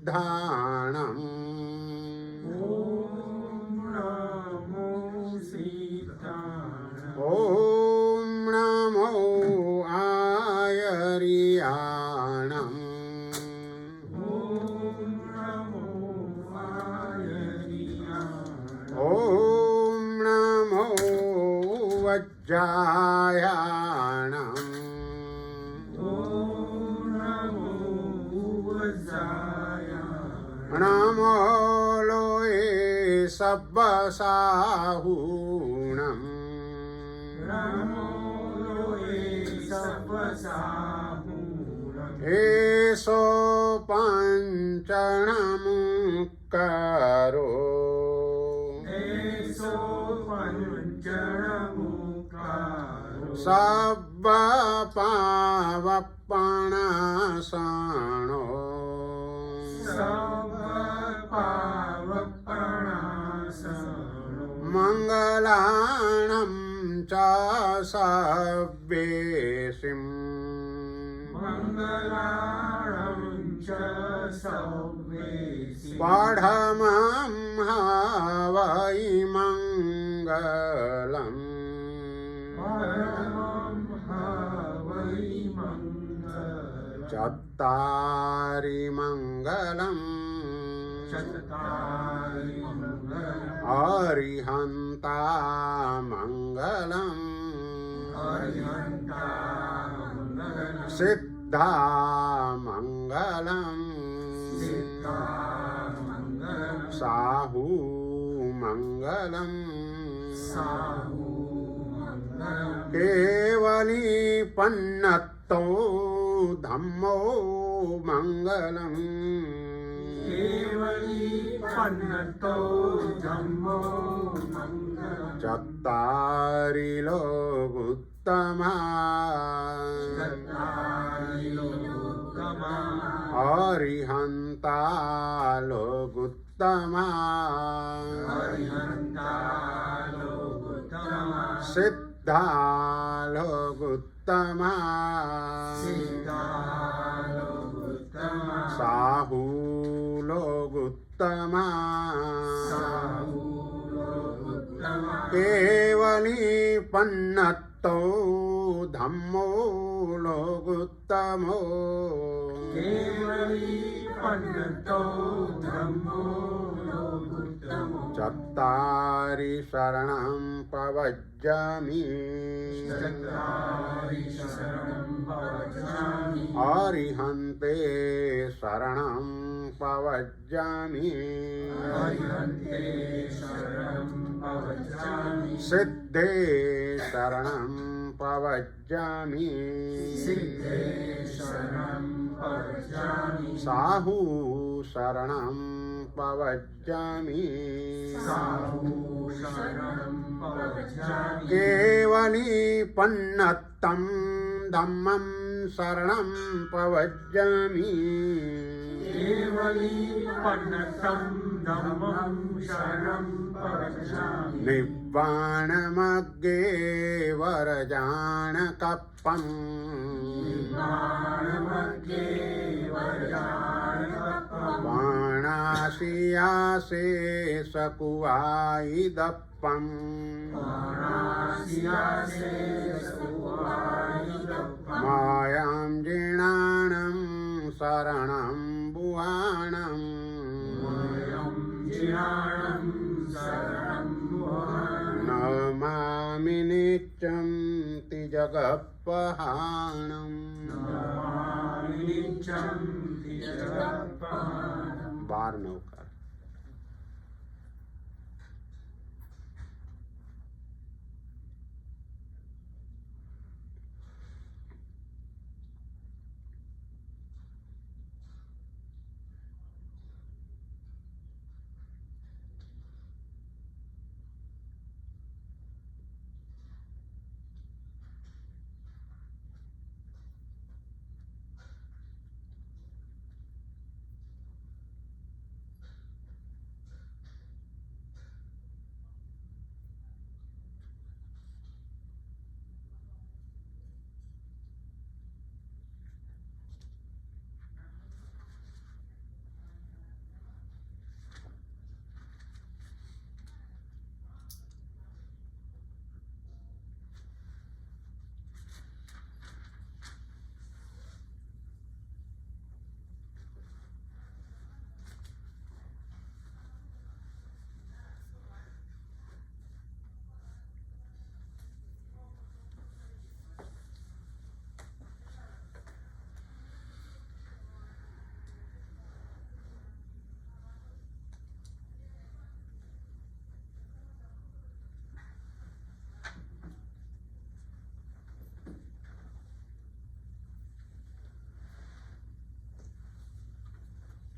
सिद्धाणम् ॐ नमो आयर्याणम् ॐ नमो वज्रायाणम् नमो लोये सब्बसाहूणम् एषो पञ्चणमुक्करो सब्बपावपणासनो मङ्गलानं च सव्येसिम् पठमं हवै मङ्गलम् चत्तारि मङ्गलम् अरिहन्ता मङ्गलम् सिद्धा मङ्गलम् साहू मङ्गलम् केवली पन्नत्तो धम्मो मङ्गलम् चत्तारि लोकुत्तमा अरिहन्ता लोकुत्तमा सिद्धा लोकुत्तमा साहू लोकुत्तमा केवली पन्नत्तो धम्मो लोकुत्तमो चत्तारि शरणं पवज्जामि अरिहन्ते शरणं पवज्जामि सिद्धे शरणं पवज्जामि साहू शरणं पवज्जामि केवली पन्नत्तं धम्मं शरणं पवज्जामि निब्बाणमग्गे वरजानकप्पम् बाणासियासे सकुवायिदप्पम् मायां जीर्णानं शरणं बुवाणम् नमामि नित्यं तिजगप्पहाणम् बार नौकार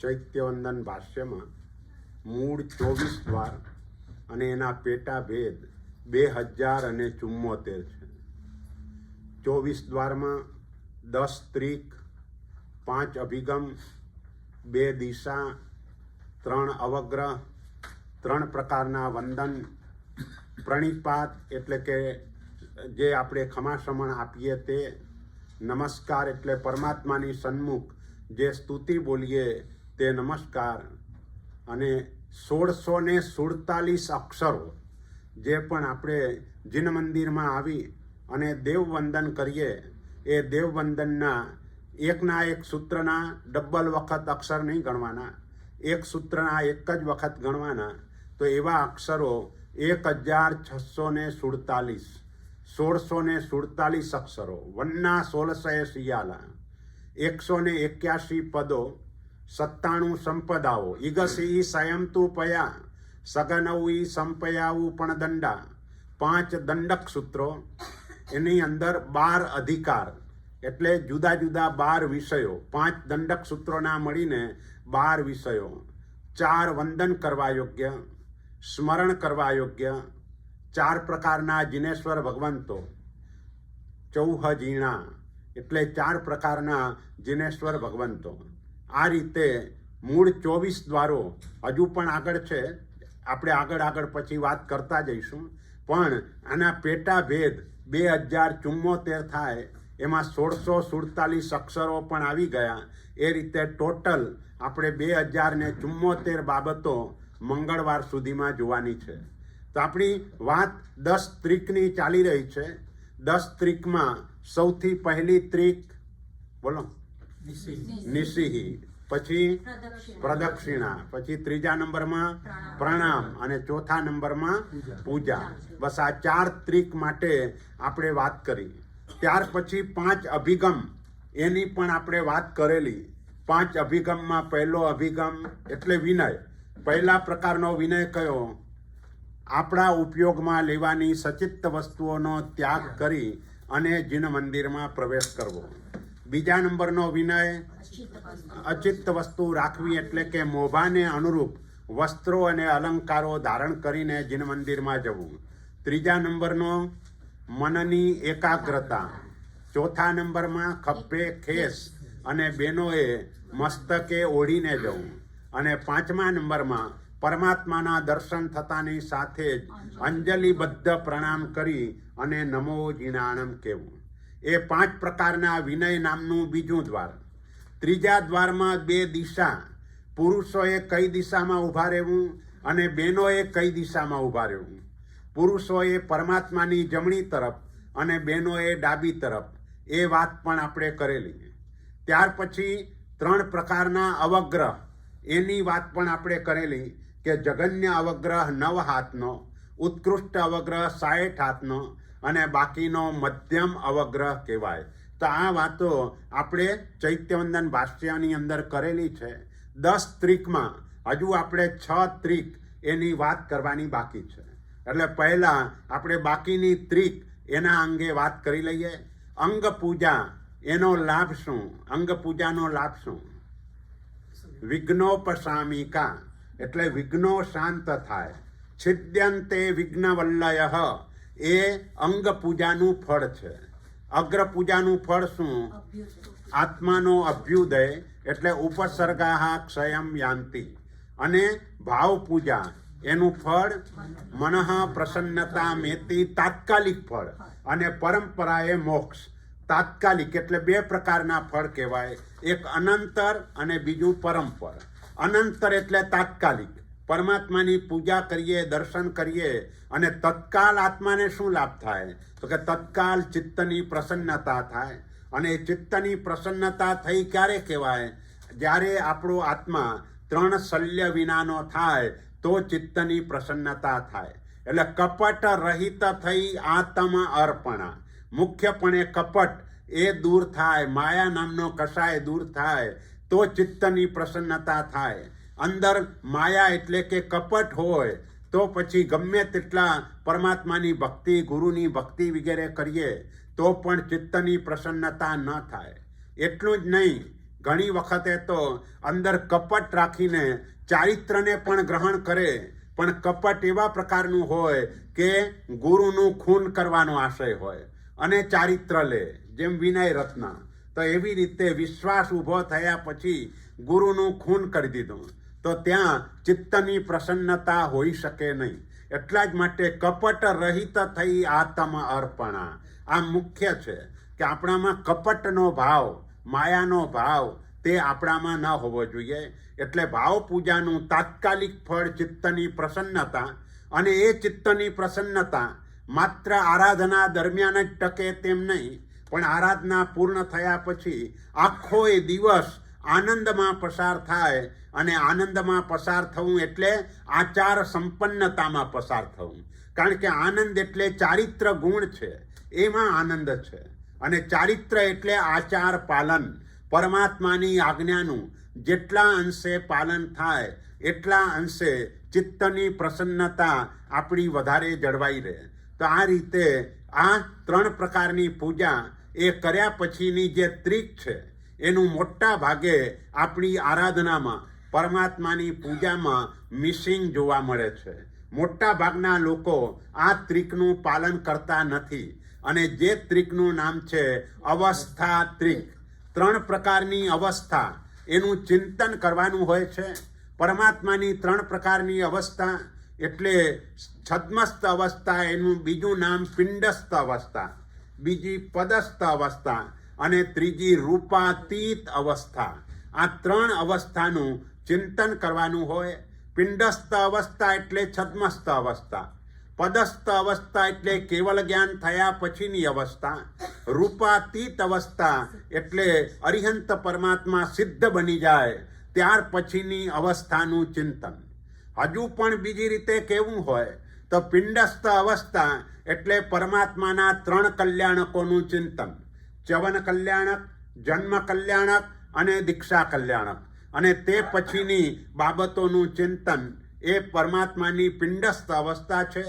ચૈત્યવંદન ભાષ્યમાં મૂળ 24 દ્વાર અને એના પેટા ભેદ 2074 છે. 24 દ્વારમાં 10 ત્રિક, 5 અભિગમ, 2 દિશા, 3 અવગ્રહ, 3 પ્રકારના વંદન, પ્રણિપાત એટલે કે જે આપણે ખમાસમણ આપીએ તે, નમસ્કાર એટલે પરમાત્માની સન્મુખ જે સ્તુતિ બોલીએ તે નમસ્કાર, અને 1647 અક્ષરો જે પણ આપણે જીન મંદિરમાં આવી અને દેવવંદન કરીએ એ દેવવંદનના એકના એક સૂત્રના ડબલ વખત અક્ષર નહીં ગણવાના, એક સૂત્રના એક જ વખત ગણવાના. તો એવા અક્ષરો 1647, 1647 અક્ષરો, વનના 16 શિયાલા, 181 પદો, 97 સંપદાઓ, ઈગસી સંયમ તું પયા, સગનવી સંપયાવું પણ દંડા, 5 દંડક સૂત્રો, એની અંદર 12 અધિકાર એટલે જુદા જુદા 12 વિષયો, 5 દંડક સૂત્રોના મળીને 12 વિષયો, 4 વંદન કરવા યોગ્ય, સ્મરણ કરવા યોગ્ય, 4 પ્રકારના જિનેશ્વર ભગવંતો, 14 જીણા એટલે 4 પ્રકારના જિનેશ્વર ભગવંતો. આ રીતે મૂળ 24 દ્વારો હજુ પણ આગળ છે, આપણે આગળ પછી વાત કરતા જઈશું. પણ આના પેટા ભેદ 2074 થાય, એમાં 1647 અક્ષરો પણ આવી ગયા. એ રીતે ટોટલ આપણે 2074 બાબતો મંગળવાર સુધીમાં જોવાની છે. તો આપણી વાત 10 ત્રિકની ચાલી રહી છે. 10 ત્રિકમાં સૌથી પહેલી ત્રિક બોલો નિસિહી, પછી પ્રદક્ષિણા, પછી 3જા નંબરમાં પ્રણામ અને 4થા નંબરમાં પૂજા. બસ આ 4 ત્રિક માટે આપણે વાત કરી. ત્યાર પછી 5 અભિગમ એની પણ આપણે વાત કરેલી. 5 અભિગમમાં પહેલો અભિગમ એટલે વિનય. પહેલા પ્રકારનો વિનય કયો? આપણા ઉપયોગમાં લેવાની સચિત્ત વસ્તુઓનો ત્યાગ કરી અને જીન મંદિરમાં પ્રવેશ કરવો. બીજા નંબરનો વિનય અચિત્ત વસ્તુ રાખવી એટલે કે મોભાને અનુરૂપ વસ્ત્રો અને અલંકારો ધારણ કરીને જીન મંદિરમાં જવું. 3જા નંબરનો મનની એકાગ્રતા. 4થા નંબરમાં ખભે ખેસ અને બેનોએ મસ્તકે ઓઢીને જવું. અને 5મા નંબરમાં પરમાત્માના દર્શન થતાની સાથે જ અંજલિબદ્ધ પ્રણામ કરી અને નમો જીણાણમ કહેવું. એ 5 પ્રકારના વિનય નામનું બીજું દ્વાર. 3જા દ્વારમાં 2 દિશા. પુરુષોએ કઈ દિશામાં ઊભા રહેવું અને બહેનોએ કઈ દિશામાં ઊભા રહેવું. પુરુષોએ પરમાત્માની જમણી તરફ અને બહેનોએ ડાબી તરફ. એ વાત પણ આપણે કરેલી. ત્યાર પછી 3 પ્રકારના અવગ્રહ એની વાત પણ આપણે કરેલી કે જગન્ય અવગ્રહ 9 હાથનો, ઉત્કૃષ્ટ અવગ્રહ 60 હાથનો અને બાકીનો મધ્યમ અવગ્રહ કહેવાય. તો આ વાતો આપણે ચૈત્યવંદન ભાષ્યની અંદર કરેલી છે. 10 ત્રિકમાં હજુ આપણે 6 ત્રિક એની વાત કરવાની બાકી છે. એટલે પહેલા આપણે બાકીની ત્રિક એના અંગે વાત કરી લઈએ. અંગ પૂજા એનો લાભ શું? અંગ પૂજાનો લાભ શું? વિઘ્નોપશામિકા એટલે વિઘ્નો શાંત થાય. છિદ્યંતે વિઘ્નવલ્લય એ અંગ પૂજાનું ફળ છે. અગ્ર પૂજાનું ફળ શું? આત્માનો અભ્યુદય એટલે ઉપસર્ગા ક્ષયમ યાંતિ. અને ભાવ પૂજા એનું ફળ મનઃ પ્રસન્નતા મેતિ, તાત્કાલિક ફળ. અને પરંપરાએ મોક્ષ, તાત્કાલિક એટલે 2 પ્રકારના ફળ કહેવાય. એક અનંતર અને બીજું પરંપર. અનંતર એટલે તાત્કાલિક, પરમાત્માની પૂજા કરીએ, દર્શન કરીએ અને તત્કાલ આત્માને શું લાભ થાય? તો કે તત્કાલ ચિત્તની પ્રસન્નતા થાય. અને એ ચિત્તની પ્રસન્નતા થઈ ક્યારે કહેવાય? જ્યારે આપણો આત્મા 3 શલ્ય વિનાનો થાય તો ચિત્તની પ્રસન્નતા થાય. એટલે કપટ રહિત થઈ આત્મ અર્પણા. મુખ્યપણે કપટ એ દૂર થાય, માયા નામનો કષાય દૂર થાય તો ચિત્તની પ્રસન્નતા થાય. અંદર માયા એટલે કે કપટ હોય તો પછી ગમે તેટલા પરમાત્માની ભક્તિ, ગુરુની ભક્તિ વગેરે કરીએ તો પણ ચિત્તની પ્રસન્નતા ન થાય. એટલું જ નહીં, ઘણી વખતે તો અંદર કપટ રાખીને ચારિત્રને પણ ગ્રહણ કરે, પણ કપટ એવા પ્રકારનું હોય કે ગુરુનું ખૂન કરવાનો આશય હોય અને ચારિત્ર લે, જેમ વિનય રત્ન. તો એવી રીતે વિશ્વાસ ઊભો થયા પછી ગુરુનું ખૂન કરી દીધું, તો ત્યાં ચિત્તની પ્રસન્નતા હોઈ શકે નહીં. એટલા જ માટે કપટ રહિત થઈ આત્મ અર્પણા, આ મુખ્ય છે કે આપણામાં કપટનો ભાવ, માયાનો ભાવ તે આપણામાં ન હોવો જોઈએ. એટલે ભાવ પૂજાનું તાત્કાલિક ફળ ચિત્તની પ્રસન્નતા, અને એ ચિત્તની પ્રસન્નતા માત્ર આરાધના દરમિયાન જ ટકે તેમ નહીં, પણ આરાધના પૂર્ણ થયા પછી આખો એ દિવસ આનંદમાં પસાર થાય. અને આનંદમાં પસાર થવું એટલે આચાર સંપન્નતામાં પસાર થવું. કારણ કે આનંદ એટલે ચારિત્ર ગુણ છે, એમાં આનંદ છે. અને ચારિત્ર એટલે આચાર પાલન, પરમાત્માની આજ્ઞાનું જેટલા અંશે પાલન થાય એટલા અંશે ચિત્તની પ્રસન્નતા આપણી વધારે જળવાઈ રહે. તો આ રીતે આ 3 પ્રકારની પૂજા એ કર્યા પછીની જે ત્રિક છે એનું મોટા ભાગે આપણી આરાધનામાં, પરમાત્માની પૂજામાં મિસિંગ જોવા મળે છે. મોટા ભાગના લોકો આ ત્રિકનું પાલન કરતા નથી. અને જે ત્રિકનું નામ છે અવસ્થા ત્રિક. 3 પ્રકારની અવસ્થા, એનું ચિંતન કરવાનું હોય છે. પરમાત્માની 3 પ્રકારની અવસ્થા એટલે છદ્મસ્થ અવસ્થા, એનું બીજું નામ પિંડસ્થ અવસ્થા, બીજી પદસ્થ અવસ્થા અને ત્રીજી રૂપાતીત અવસ્થા. આ 3 અવસ્થાનું ચિંતન કરવાનું હોય. પિંડસ્થ અવસ્થા એટલે છદ્મસ્થ અવસ્થા, પદસ્થ અવસ્થા એટલે કેવલ જ્ઞાન થયા પછીની અવસ્થા, રૂપાતીત અવસ્થા એટલે અરિહંત પરમાત્મા સિદ્ધ બની જાય ત્યાર પછીની અવસ્થાનું ચિંતન. હજુ પણ બીજી રીતે કેવું હોય તો પિંડસ્થ અવસ્થા એટલે પરમાત્માના 3 કલ્યાણકોનું ચિંતન, ચ્યવન કલ્યાણક, જન્મ કલ્યાણક અને દીક્ષા કલ્યાણક. અને તે પછીની બાબતોનું ચિંતન એ પરમાત્માની પિંડસ્થ અવસ્થા છે.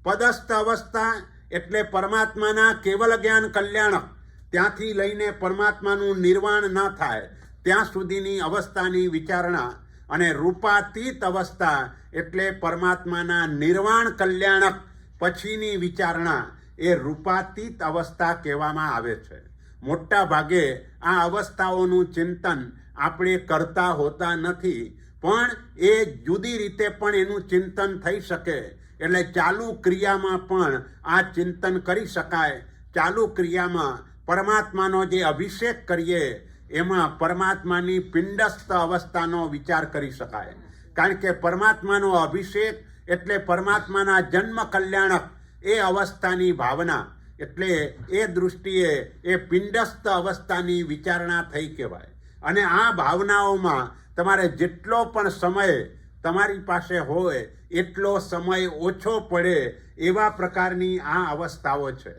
પદસ્થ અવસ્થા એટલે પરમાત્માના કેવલ જ્ઞાન કલ્યાણક, ત્યાંથી લઈને પરમાત્માનું નિર્વાણ ન થાય ત્યાં સુધીની અવસ્થાની વિચારણા. અને રૂપાતીત અવસ્થા એટલે પરમાત્માના નિર્વાણ કલ્યાણક પછીની વિચારણા, એ રૂપાતીત અવસ્થા કહેવામાં આવે છે. મોટા ભાગે આ અવસ્થાઓનું ચિંતન આપણે કરતા હોતા નથી, પણ એ જુદી રીતે પણ એનું ચિંતન થઈ શકે. એટલે ચાલુ ક્રિયામાં પણ આ ચિંતન કરી શકાય. ચાલુ ક્રિયામાં પરમાત્માનો જે અભિષેક કરીએ એમાં પરમાત્માની પિંડસ્થ અવસ્થાનો વિચાર કરી શકાય. કારણ કે પરમાત્માનો અભિષેક એટલે પરમાત્માના જન્મ કલ્યાણક એ અવસ્થાની ભાવના. એટલે એ દૃષ્ટિએ એ પિંડસ્થ અવસ્થાની વિચારણા થઈ કહેવાય. અને આ ભાવનાઓમાં તમારે જેટલો પણ સમય તમારી પાસે હોય એટલો સમય ઓછો પડે એવા પ્રકારની આ અવસ્થાઓ છે.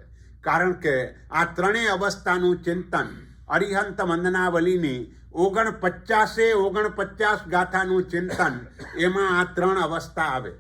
કારણ કે આ 3 અવસ્થાનું ચિંતન અરિહંત વંદનાવલીની 49 ગાથાનું ચિંતન, એમાં આ 3 અવસ્થા આવે.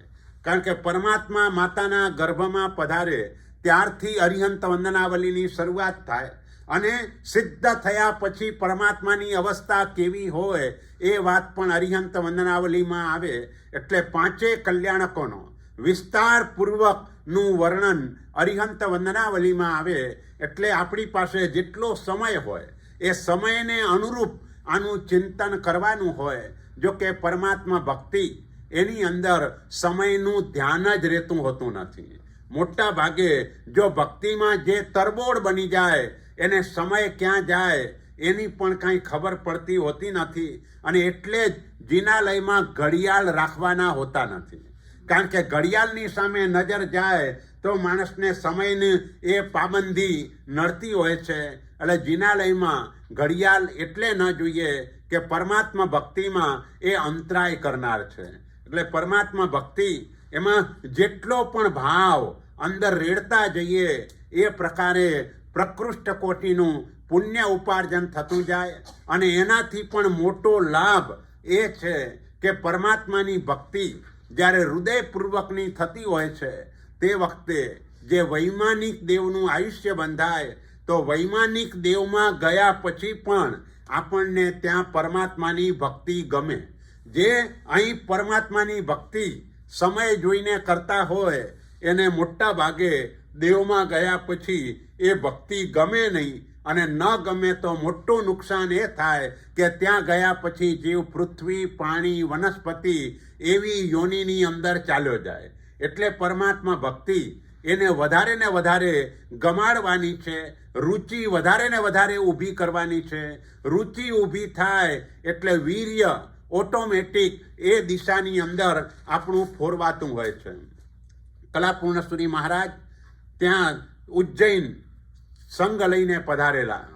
કારણ કે પરમાત્મા માતાના ગર્ભમાં પધારે ત્યારથી અરિહંત વંદનાવલીની શરૂઆત થાય. અને સિદ્ધ થયા પછી પરમાત્માની અવસ્થા કેવી હોય એ વાત પણ અરિહંત વંદનાવલીમાં આવે. એટલે 5 કલ્યાણકોનો વિસ્તારપૂર્વકનું વર્ણન અરિહંત વંદનાવલીમાં આવે. એટલે આપણી પાસે જેટલો સમય હોય એ સમયને અનુરૂપ આનું ચિંતન કરવાનું હોય. જો કે પરમાત્મા ભક્તિ એની અંદર સમયનું ધ્યાન જ રહેતું હોતું નથી. મોટા ભાગે જો ભક્તિમાં જે તરબોળ બની જાય એને સમય ક્યાં જાય એની પણ કાંઈ ખબર પડતી હોતી નથી. અને એટલે જ જિનાલયમાં ઘડિયાળ રાખવાના હોતા નથી. કારણ કે ઘડિયાળની સામે નજર જાય તો માણસને સમયની એ પાબંદી નડતી હોય છે. એટલે જિનાલયમાં ઘડિયાળ એટલે ન જોઈએ કે પરમાત્મા ભક્તિમાં એ અંતરાય કરનાર છે. એટલે પરમાત્મા ભક્તિ એમાં જેટલો પણ ભાવ અંદર રેડતા જઈએ એ પ્રકારે પ્રકૃષ્ટ કોટીનું પુણ્ય ઉપાર્જન થતું જાય. અને એનાથી પણ મોટો લાભ એ છે કે પરમાત્માની ભક્તિ જ્યારે હૃદયપૂર્વકની થતી હોય છે તે વખતે જે વૈમાનિક દેવનું આયુષ્ય બંધાય, તો વૈમાનિક દેવમાં ગયા પછી પણ આપણને ત્યાં પરમાત્માની ભક્તિ ગમે. જે અહીં પરમાત્માની ભક્તિ સમય જોઈને કરતા હોય એને મોટા ભાગે દેવમાં ગયા પછી એ ભક્તિ ગમે નહીં, અને ન ગમે તો મોટું નુકસાન એ થાય કે ત્યાં ગયા પછી જીવ પૃથ્વી, પાણી, વનસ્પતિ એવી યોનિની અંદર ચાલ્યો જાય. એટલે પરમાત્મા ભક્તિ એને વધારે ને વધારે ગમાડવાની છે, રુચિ વધારે ને વધારે ઊભી કરવાની છે. રુચિ ઊભી થાય એટલે વીર્ય ઓટોમેટિક એ દિશાની અંદર આપણું ફોરવાતું હોય છે. કલાપૂર્ણસુરી મહારાજ ત્યાં ઉજ્જૈન સંઘ લઈને પધારેલા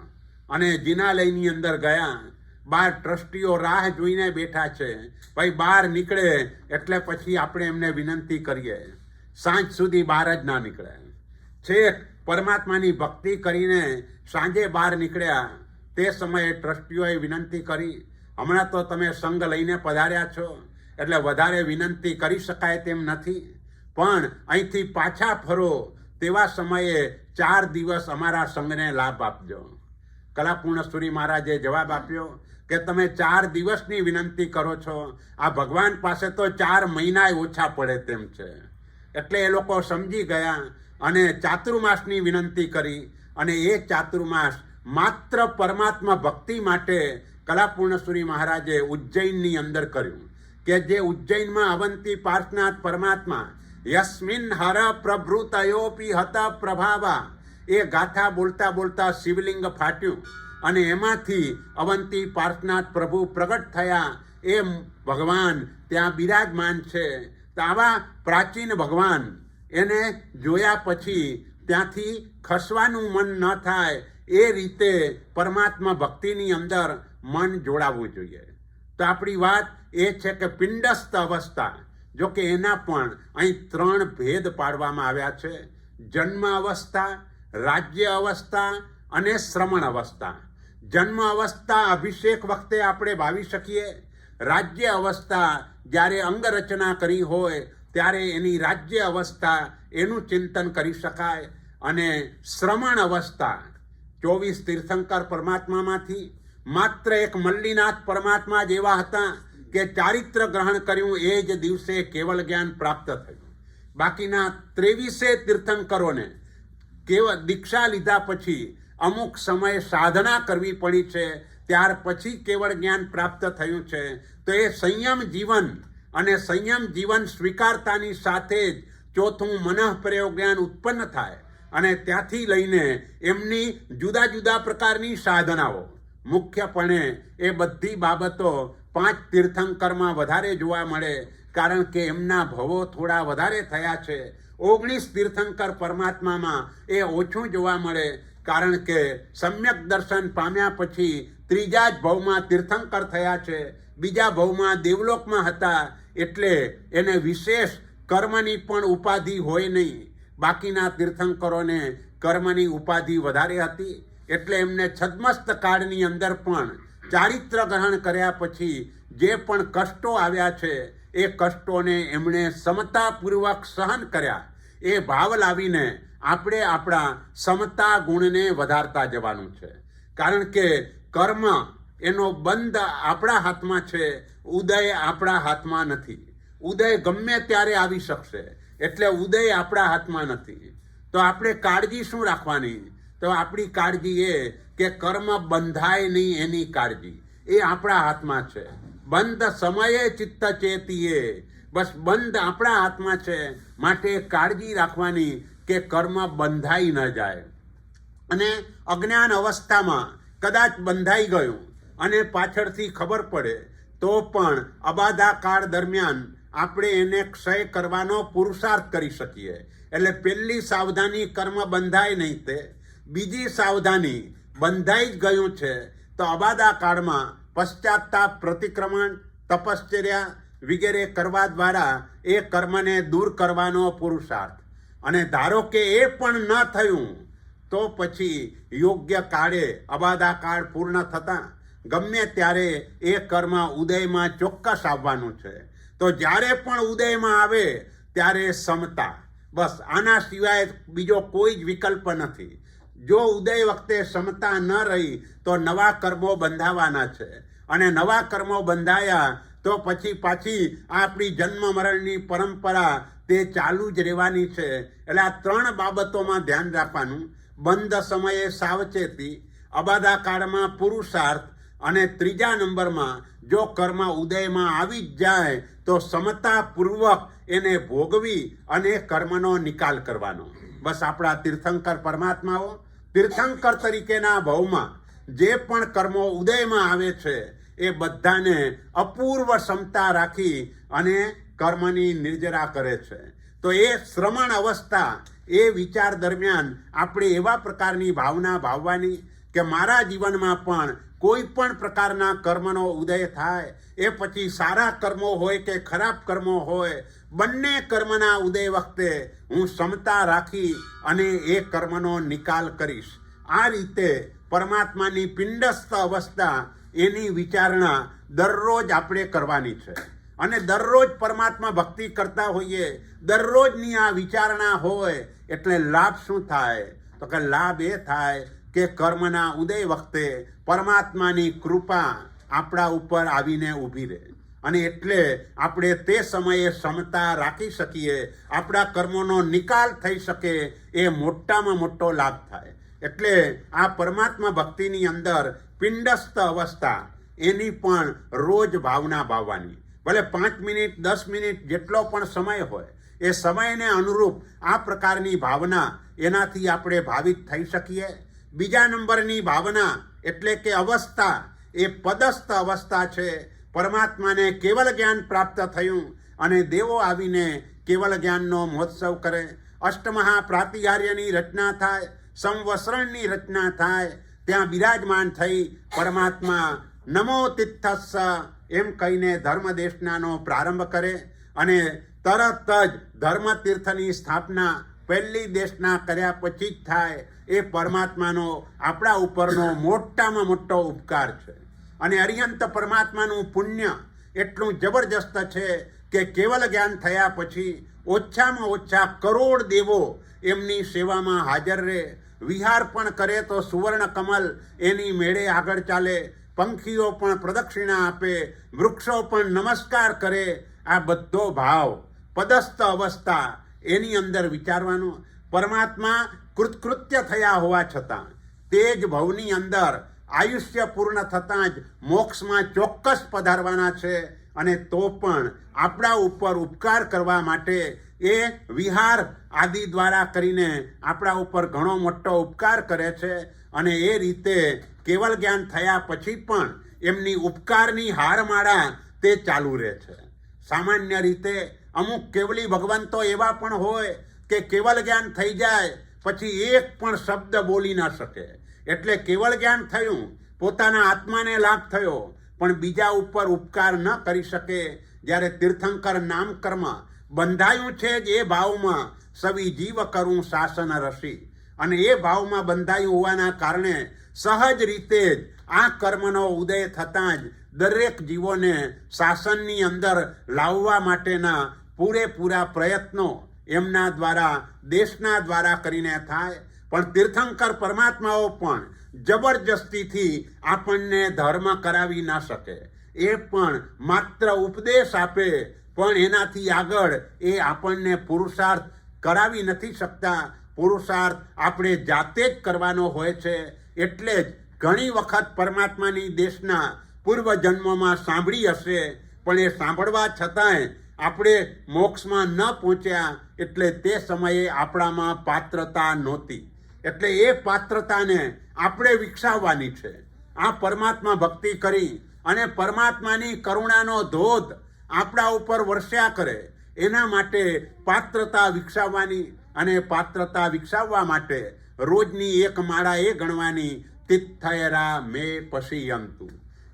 અને જિનાલયની અંદર ગયા. 12 ટ્રસ્ટીઓ રાહ જોઈને બેઠા છે. ભાઈ બહાર નીકળે એટલે પછી આપણે એમને વિનંતી કરીએ. સાંજ સુધી બહાર જ ના નીકળે. છેક પરમાત્માની ભક્તિ કરીને સાંજે બહાર નીકળ્યા. તે સમયે ટ્રસ્ટીઓએ વિનંતી કરી, હમણાં તો તમે સંઘ લઈને પધાર્યા છો એટલે વધારે વિનંતી કરી શકાય તેમ નથી, પણ અહીંથી પાછા ફરો તેવા સમયે 4 દિવસ અમારા સંઘને લાભ આપજો. કલાપૂર્ણસુરી મહારાજે જવાબ આપ્યો કે તમે 4 દિવસની વિનંતી કરો છો, આ ભગવાન પાસે તો 4 મહિના ઓછા પડે તેમ છે. એટલે એ લોકો સમજી ગયા અને ચાતુર્માસની વિનંતી કરી, અને એ ચાતુર્માસ માત્ર પરમાત્મા ભક્તિ માટે કલાપૂર્ણસુરી મહારાજે ઉજ્જૈનની અંદર કર્યું. કે જે ઉજ્જૈનમાં અવંતી પાર્થનાથ પરમાત્મા યસ્મિન હર પ્રભૃતયોપી હત પ્રભાવા, એ ગાથા બોલતા બોલતા શિવલિંગ ફાટ્યું અને એમાંથી અવંતી પાર્થનાથ પ્રભુ પ્રગટ થયા. એ ભગવાન ત્યાં બિરાજમાન છે. તો આવા પ્રાચીન ભગવાન એને જોયા પછી ત્યાંથી ખસવાનું મન ન થાય એ રીતે પરમાત્મા ભક્તિની અંદર મન જોડાવવું જોઈએ. તો આપણી વાત એ છે કે પિંડસ્થ અવસ્થા, જો કે એના પણ અહીં 3 ભેદ પાડવામાં આવ્યા છે: જન્મ અવસ્થા, રાજ્ય અવસ્થા અને શ્રમણ અવસ્થા. જન્મ અવસ્થા અભિષેક વખતે આપણે ભાવી શકીએ. રાજ્ય અવસ્થા જ્યારે અંગરચના કરી હોય ત્યારે એની રાજ્ય અવસ્થા એનું ચિંતન કરી શકાય. અને શ્રમણ અવસ્થા 24 તીર્થંકર પરમાત્મામાંથી માત્ર એક મલ્લીનાથ પરમાત્મા જ એવા હતા કે ચારિત્ર ગ્રહણ કર્યું એ જ દિવસે કેવલ જ્ઞાન પ્રાપ્ત થયું. બાકીના 23 તીર્થંકરોને કેવળ દીક્ષા લીધા પછી અમુક સમય સાધના કરવી પડી છે, ત્યાર પછી કેવળ જ્ઞાન પ્રાપ્ત થયું છે. તો એ સંયમ જીવન, અને સંયમ જીવન સ્વીકારતાની સાથે જ ચોથું મનઃપ્રયોગ જ્ઞાન ઉત્પન્ન થાય, અને ત્યાંથી લઈને એમની જુદા જુદા પ્રકારની સાધનાઓ, મુખ્યપણે એ બધી બાબતો 5 તીર્થંકરમાં વધારે જોવા મળે, કારણ કે એમના ભવો થોડા વધારે થયા છે. 19 તીર્થંકર પરમાત્મામાં એ ઓછું જોવા મળે, કારણ કે સમ્યક દર્શન પામ્યા પછી 3જા જ ભવમાં તીર્થંકર થયા છે. બીજા ભવમાં દેવલોકમાં હતા, એટલે એને વિશેષ કર્મની પણ ઉપાધિ હોય નહીં. બાકીના તીર્થંકરોને કર્મની ઉપાધિ વધારે હતી, એટલે એમને છદ્મસ્ત કાળની અંદર પણ ચારિત્ર ગ્રહણ કર્યા પછી જે પણ કષ્ટો આવ્યા છે એ કષ્ટોને એમણે સમતાપૂર્વક સહન કર્યા. એ ભાવ લાવીને આપણે આપણા સમતા ગુણને વધારતા જવાનું છે. કારણ કે કર્મ એનો બંધ આપણા હાથમાં છે, ઉદય આપણા હાથમાં નથી. ઉદય ગમે ત્યારે આવી શકશે, એટલે ઉદય આપણા હાથમાં નથી. તો આપણે કાળજી શું રાખવાની? તો આપણી કાળજી એ કે કર્મ બંધાય નહીં એની કાળજી, એ આપણા હાથમાં છે. બંધ સમયે ચિત્ત ચેતીએ, બસ બંધ આપણા હાથમાં છે. માટે કાળજી રાખવાની કે કર્મ બંધાઈ ન જાય. અને અજ્ઞાન અવસ્થામાં કદાચ બંધાઈ ગયું અને પાછળથી ખબર પડે તો પણ અબાધા કાળ દરમિયાન આપણે એને ક્ષય કરવાનો પુરુષાર્થ કરી શકીએ. એટલે પહેલી સાવધાની કર્મ બંધાય નહીં. તે બીજી સાવધાની બંધાઈ જ ગયું છે તો અબાધા કાળમાં પશ્ચાતાપ, પ્રતિક્રમણ, તપશ્ચર્યા વગેરે કરવા દ્વારા એ કર્મને દૂર કરવાનો પુરુષાર્થ. અને ધારો કે એ પણ ન થયું તો પછી યોગ્ય કાળે અબાધા કાળ પૂર્ણ થતાં ગમે ત્યારે એ કર્મ ઉદયમાં ચોક્કસ આવવાનું છે. તો જ્યારે પણ ઉદયમાં આવે ત્યારે સમતા, બસ આના સિવાય બીજો કોઈ જ વિકલ્પ નથી. જો ઉદય વખતે ક્ષમતા ન રહી તો નવા કર્મો બંધાવાના છે, અને નવા કર્મો બંધાયા તો પછી પાછી આપણી જન્મ મરણની પરંપરા તે ચાલુ જ રહેવાની છે. એટલે આ 3 બાબતોમાં ધ્યાન રાખવાનું: બંધ સમયે સાવચેતી, અબાધા કાળમાં પુરુષાર્થ, અને 3જા નંબરમાં જો કર્મ ઉદયમાં આવી જ જાય તો ક્ષમતાપૂર્વક એને ભોગવી અને કર્મનો નિકાલ કરવાનો. બસ આપણા તીર્થંકર પરમાત્માઓ તીર્થંકર તરીકેના ભાવમાં જે પણ કર્મો ઉદયમાં આવે છે એ બધાને અપૂર્વ ક્ષમતા રાખી અને કર્મની નિર્જરા કરે છે. તો એ શ્રમણ અવસ્થા, એ વિચાર દરમિયાન આપણે એવા પ્રકારની ભાવના ભાવવાની કે મારા જીવનમાં પણ કોઈ પણ પ્રકારના કર્મનો ઉદય થાય, એ પછી સારા કર્મો હોય કે ખરાબ કર્મો હોય, બંને કર્મના ઉદય વખતે હું ક્ષમતા રાખી અને એ કર્મનો નિકાલ કરીશ. આ રીતે પરમાત્માની પિંડસ્થ અવસ્થા, એની વિચારણા દરરોજ આપણે કરવાની છે. અને દરરોજ પરમાત્મા ભક્તિ કરતા હોઈએ, દરરોજની આ વિચારણા હોય એટલે લાભ શું થાય? તો કે લાભ એ થાય કે કર્મના ઉદય વખતે પરમાત્માની કૃપા આપણા ઉપર આવીને ઊભી રહે, અને એટલે આપણે તે સમયે ક્ષમતા રાખી શકીએ, આપણા કર્મોનો નિકાલ થઈ શકે, એ મોટામાં મોટો લાભ થાય. એટલે આ પરમાત્મા ભક્તિની અંદર પિંડસ્થ અવસ્થા, એની પણ રોજ ભાવના ભાવવાની. ભલે 5 મિનિટ 10 મિનિટ જેટલો પણ સમય હોય, એ સમયને અનુરૂપ આ પ્રકારની ભાવના, એનાથી આપણે ભાવિત થઈ શકીએ. બીજા નંબરની ભાવના એટલે કે અવસ્થા, એ પદસ્થ અવસ્થા છે. પરમાત્માને કેવલ જ્ઞાન પ્રાપ્ત થયું અને દેવો આવીને કેવલ જ્ઞાનનો મહોત્સવ કરે, અષ્ટમહાપ્રાતિહાર્યની રચના થાય, સંવત્સરણની રચના થાય, ત્યાં બિરાજમાન થઈ પરમાત્મા નમો તિથ્થસ્સ એમ કહીને ધર્મ દેશનાનો પ્રારંભ કરે, અને તરત જ ધર્મ તીર્થની સ્થાપના પહેલી દેશના કર્યા પછી જ થાય. એ પરમાત્માનો આપણા ઉપરનો મોટામાં મોટો ઉપકાર છે. અને અરિહંત પરમાત્માનું પુણ્ય એટલું જબરજસ્ત છે કે કેવલ જ્ઞાન થયા પછી ઓછામાં ઓછા 1 કરોડ દેવો એમની સેવામાં હાજર રહે. વિહાર પણ કરે તો સુવર્ણ કમલ એની મેળે આગળ ચાલે, પંખીઓ પણ પ્રદક્ષિણા આપે, વૃક્ષો પણ નમસ્કાર કરે. આ બધો ભાવ પદસ્થ અવસ્થા, એની અંદર વિચારવાનું. પરમાત્મા કૃતકૃત્ય થયા હોવા છતાં તે જ ભવની અંદર આયુષ્ય પૂર્ણ થતાં જ મોક્ષમાં ચોક્કસ પધારવાના છે, અને તો પણ આપણા ઉપર ઉપકાર કરવા માટે એ વિહાર આદિ દ્વારા કરીને આપણા ઉપર ઘણો મોટો ઉપકાર કરે છે. અને એ રીતે કેવલ જ્ઞાન થયા પછી પણ એમની ઉપકારની હારમાળા તે ચાલુ રહે છે. સામાન્ય રીતે અમુક કેવલી ભગવંતો એવા પણ હોય કે કેવલ જ્ઞાન થઈ જાય પછી એક પણ શબ્દ બોલી ન શકે. એટલે કેવળ જ્ઞાન થયું, પોતાના આત્માને લાભ થયો, પણ બીજા ઉપર ઉપકાર ન કરી શકે. જ્યારે તીર્થંકર નામ કર્મ બંધાયું છે જ એ ભાવમાં, સવી જીવ કરું શાસન રસી, અને એ ભાવમાં બંધાયું હોવાના કારણે સહજ રીતે જ આ કર્મનો ઉદય થતાં જ દરેક જીવોને શાસનની અંદર લાવવા માટેના પૂરેપૂરા પ્રયત્નો એમના દ્વારા, દેશના દ્વારા કરીને થાય. પણ તીર્થંકર પરમાત્માઓ પણ જબરજસ્તીથી આપણને ધર્મ કરાવી ના શકે. એ પણ માત્ર ઉપદેશ આપે, પણ એનાથી આગળ એ આપણને પુરુષાર્થ કરાવી નથી શકતા. પુરુષાર્થ આપણે જાતે જ કરવાનો હોય છે. એટલે જ ઘણી વખત પરમાત્માની દેશના પૂર્વ જન્મમાં સાંભળી હશે, પણ એ સાંભળવા છતાંય આપણે મોક્ષમાં ન પહોંચ્યા, એટલે તે સમયે આપણામાં પાત્રતા નહોતી. એટલે એ પાત્રતાને આપણે વિકસાવવાની છે. આ પરમાત્મા ભક્તિ કરી અને પરમાત્માની કરુણાનો ધોધ આપણા ઉપર વર્ષ્યા કરે, એના માટે પાત્રતા વિકસાવવાની. અને પાત્રતા વિકસાવવા માટે રોજની એક માળા એ ગણવાની, તિથ્થયરા મે પશિયંતુ.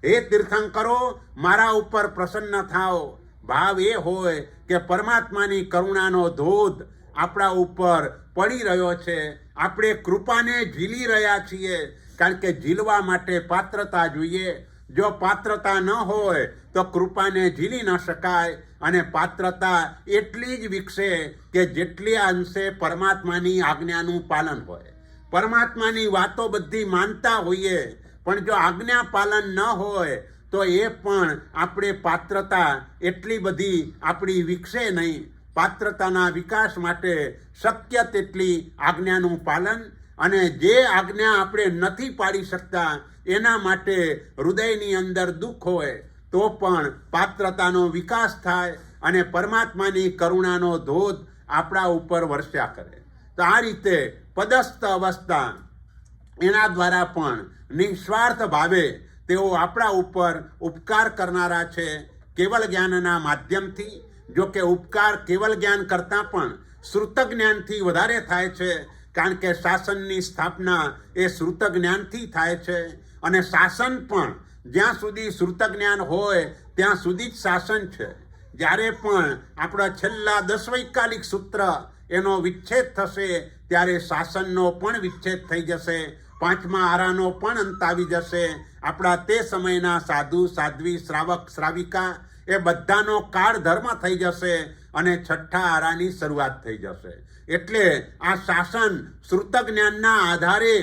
હે તીર્થંકરો, મારા ઉપર પ્રસન્ન થાઓ. ભાવ એ હોય કે પરમાત્માની કરુણાનો ધોધ આપણા ઉપર પડી રહ્યો છે, આપણે કૃપાને ઝીલી રહ્યા છીએ. કારણ કે ઝીલવા માટે પાત્રતા જોઈએ. જો પાત્રતા ન હોય તો કૃપાને ઝીલી ન શકાય. અને પાત્રતા એટલી જ વિકસે કે જેટલી અંશે પરમાત્માની આજ્ઞાનું પાલન હોય. પરમાત્માની વાતો બધી માનતા હોઈએ, પણ જો આજ્ઞા પાલન ન હોય તો એ પણ આપણે પાત્રતા એટલી બધી આપણી વિકસે નહીં. પાત્રતાના વિકાસ માટે શક્ય તેટલી આજ્ઞાનું પાલન, અને જે આજ્ઞા આપણે નથી પાડી શકતા એના માટે હૃદયની અંદર દુઃખ હોય તો પણ પાત્રતાનો વિકાસ થાય અને પરમાત્માની કરુણાનો ધોધ આપણા ઉપર વર્ષ્યા કરે. તો આ રીતે પદસ્થ અવસ્થા, એના દ્વારા પણ નિસ્વાર્થ ભાવે તેઓ આપણા ઉપર ઉપકાર કરનારા છે કેવલ જ્ઞાનના માધ્યમથી. જો કે ઉપકાર કેવલ જ્ઞાન કરતાં પણ શ્રુત જ્ઞાનથી વધારે થાય છે, કારણ કે શાસનની સ્થાપના એ શ્રુત જ્ઞાનથી થાય છે. અને શાસન પણ જ્યાં સુધી શ્રુત જ્ઞાન હોય ત્યાં સુધી જ શાસન છે. જ્યારે પણ આપણા છેલ્લા 10 વૈકાલિક સૂત્ર એનો વિચ્છેદ થશે ત્યારે શાસનનો પણ વિચ્છેદ થઈ જશે, 5મા આરાનો પણ અંત આવી જશે. આપણા તે સમયના સાધુ સાધ્વી શ્રાવક શ્રાવિકા એ બધાનો કાળ ધર્મ થઈ જશે અને 6ઠા આરાની શરૂઆત થઈ જશે. એટલે આ શાસન શ્રુત જ્ઞાનના આધારે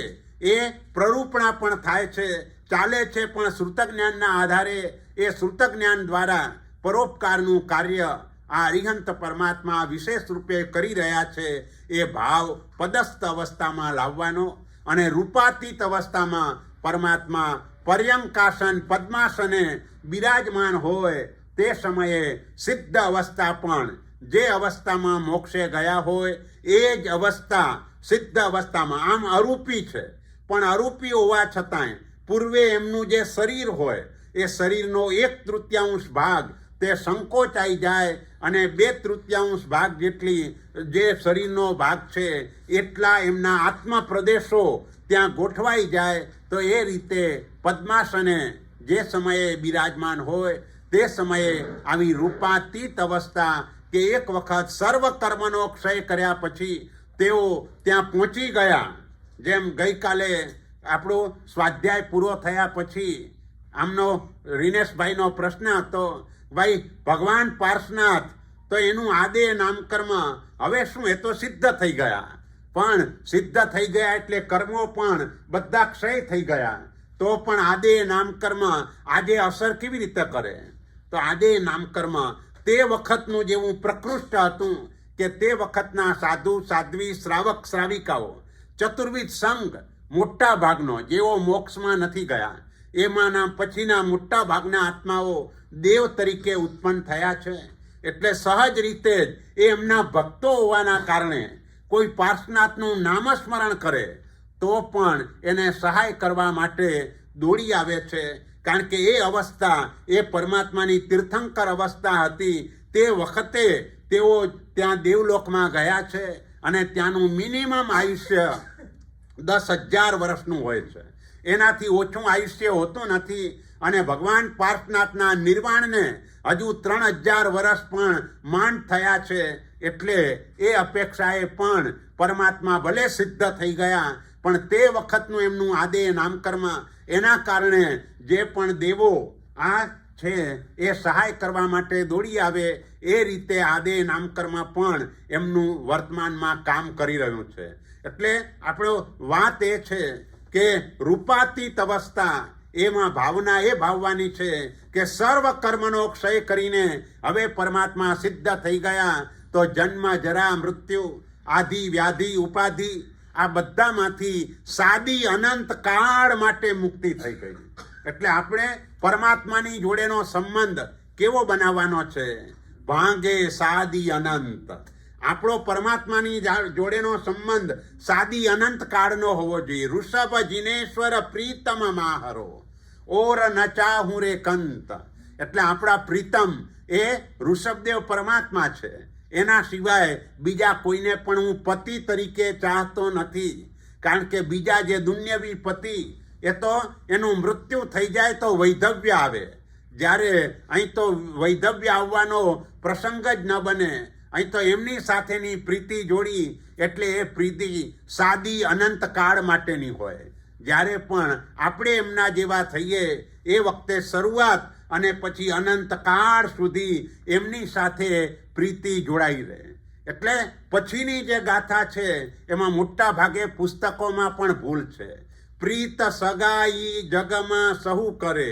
એ પ્રરૂપણા પણ થાય છે, ચાલે છે, પણ શ્રુત જ્ઞાનના આધારે એ શ્રુત જ્ઞાન દ્વારા પરોપકારનું કાર્ય આ અરિહંત પરમાત્મા વિશેષ રૂપે કરી રહ્યા છે. એ ભાવ પદસ્થ અવસ્થામાં લાવવાનો, અને રૂપાતીત અવસ્થામાં પરમાત્મા પર્યંકાસન પદ્માસને બિરાજમાન હોય તે સમયે સિદ્ધ અવસ્થા પણ જે અવસ્થામાં મોક્ષે ગયા હોય એ જ અવસ્થા સિદ્ધ અવસ્થામાં આમ અરૂપી છે, પણ અરૂપી હોવા છતાંય પૂર્વે એમનું જે શરીર હોય એ શરીરનો 1/3 ભાગ તે સંકોચાઈ જાય અને 2/3 ભાગ જેટલી જે શરીરનો ભાગ છે એટલા એમના આત્મ પ્રદેશો ત્યાં ગોઠવાઈ જાય. તો એ રીતે પદ્માસને જે સમયે બિરાજમાન હોય તે સમયે આવી રૂપાતીત અવસ્થા કે એક વખત સર્વ કર્મનો ક્ષય કર્યા પછી તેઓ ત્યાં પહોંચી ગયા. જેમ ગઈકાલે આપણો સ્વાધ્યાય પૂરો થયા પછી આમનો રીનેશભાઈનો પ્રશ્ન હતો, ભાઈ ભગવાન પાર્શનાથ તો એનું આદે નામકર્મ હવે શું, એ તો સિદ્ધ થઈ ગયા. પણ સિદ્ધ થઈ ગયા એટલે કર્મો પણ બધા ક્ષય થઈ ગયા, તો પણ આદે નામકર્મ આજે અસર કેવી રીતે કરે? તો આદે નામકર્મ તે વખતનું જેવું પ્રકૃષ્ટ હતું કે તે વખતના સાધુ સાધ્વી શ્રાવક શ્રાવિકાઓ ચતુર્વિધ સંઘ મોટા ભાગનો જેઓ મોક્ષમાં નથી ગયા, એમાંના પછીના મોટા ભાગના આત્માઓ દેવ તરીકે ઉત્પન્ન થયા છે. એટલે સહજ રીતે જ એ એમના ભક્તો હોવાના કારણે કોઈ પાર્શનાથનું નામસ્મરણ કરે તો પણ એને સહાય કરવા માટે દોડી આવે છે. કારણ કે એ અવસ્થા એ પરમાત્માની તીર્થંકર અવસ્થા હતી. તે વખતે તેઓ ત્યાં દેવલોકમાં ગયા છે અને ત્યાંનું મિનિમમ આયુષ્ય 10,000 વર્ષનું હોય છે, એનાથી ઓછું આયુષ્ય હોતું નથી. અને ભગવાન પાર્શનાથના નિર્વાણને હજુ 3,000 વર્ષ પણ માંડ થયા છે. એટલે એ અપેક્ષાએ પણ પરમાત્મા ભલે સિદ્ધ થઈ ગયા, પણ તે વખતનું એમનું આદે નામકર્મ, એના કારણે જે પણ દેવો આ છે એ સહાય કરવા માટે દોડી આવે. એ રીતે આદે નામકર્મ પણ એમનું વર્તમાનમાં કામ કરી રહ્યું છે. એટલે આપણો વાત એ છે કે રૂપાતીત અવસ્થા એમાં ભાવના એ ભાવવાની છે કે સર્વ કર્મનો ક્ષય કરીને હવે પરમાત્મા સિદ્ધ થઈ ગયા. તો જન્મ જરા મૃત્યુ આદિ વ્યાધિ ઉપાધિ આ બધામાંથી સાદી અનંત કાળ માટે મુક્તિ થઈ ગઈ. એટલે આપણે પરમાત્માની જોડેનો સંબંધ કેવો બનાવવાનો છે? ભાંગે સાદી અનંત. આપણો પરમાત્માની જોડેનો સંબંધ સાદી અનંત કાળનો હોવો જોઈએ. ઋષભ જિનેશ્વર પ્રીતમ માહરો ઓર નચાહું રે કંત. એટલે આપણા પ્રીતમ એ ઋષભદેવ પરમાત્મા છે. એના સિવાય બીજા કોઈને પણ હું પતિ તરીકે ચાહતો નથી. કારણ કે બીજા જે દુન્યવી પતિ એ તો એનું મૃત્યુ થઈ જાય તો વૈધવ્ય આવે. જ્યારે અહીં તો વૈધવ્ય આવવાનો પ્રસંગ જ ન બને. અહીં તો એમની સાથેની પ્રીતિ જોડી એટલે એ પ્રીતિ સાદી અનંત કાળ માટેની હોય. જ્યારે પણ આપણે એમના જેવા થઈએ એ વખતે શરૂઆત અને પછી અનંત કાળ સુધી એમની સાથે પ્રીતિ જોડાઈ રહે. એટલે પછીની જે ગાથા છે એમાં મોટા ભાગે પુસ્તકોમાં પણ ભૂલ છે. પ્રીત સગાઈ જગમાં સહુ કરે,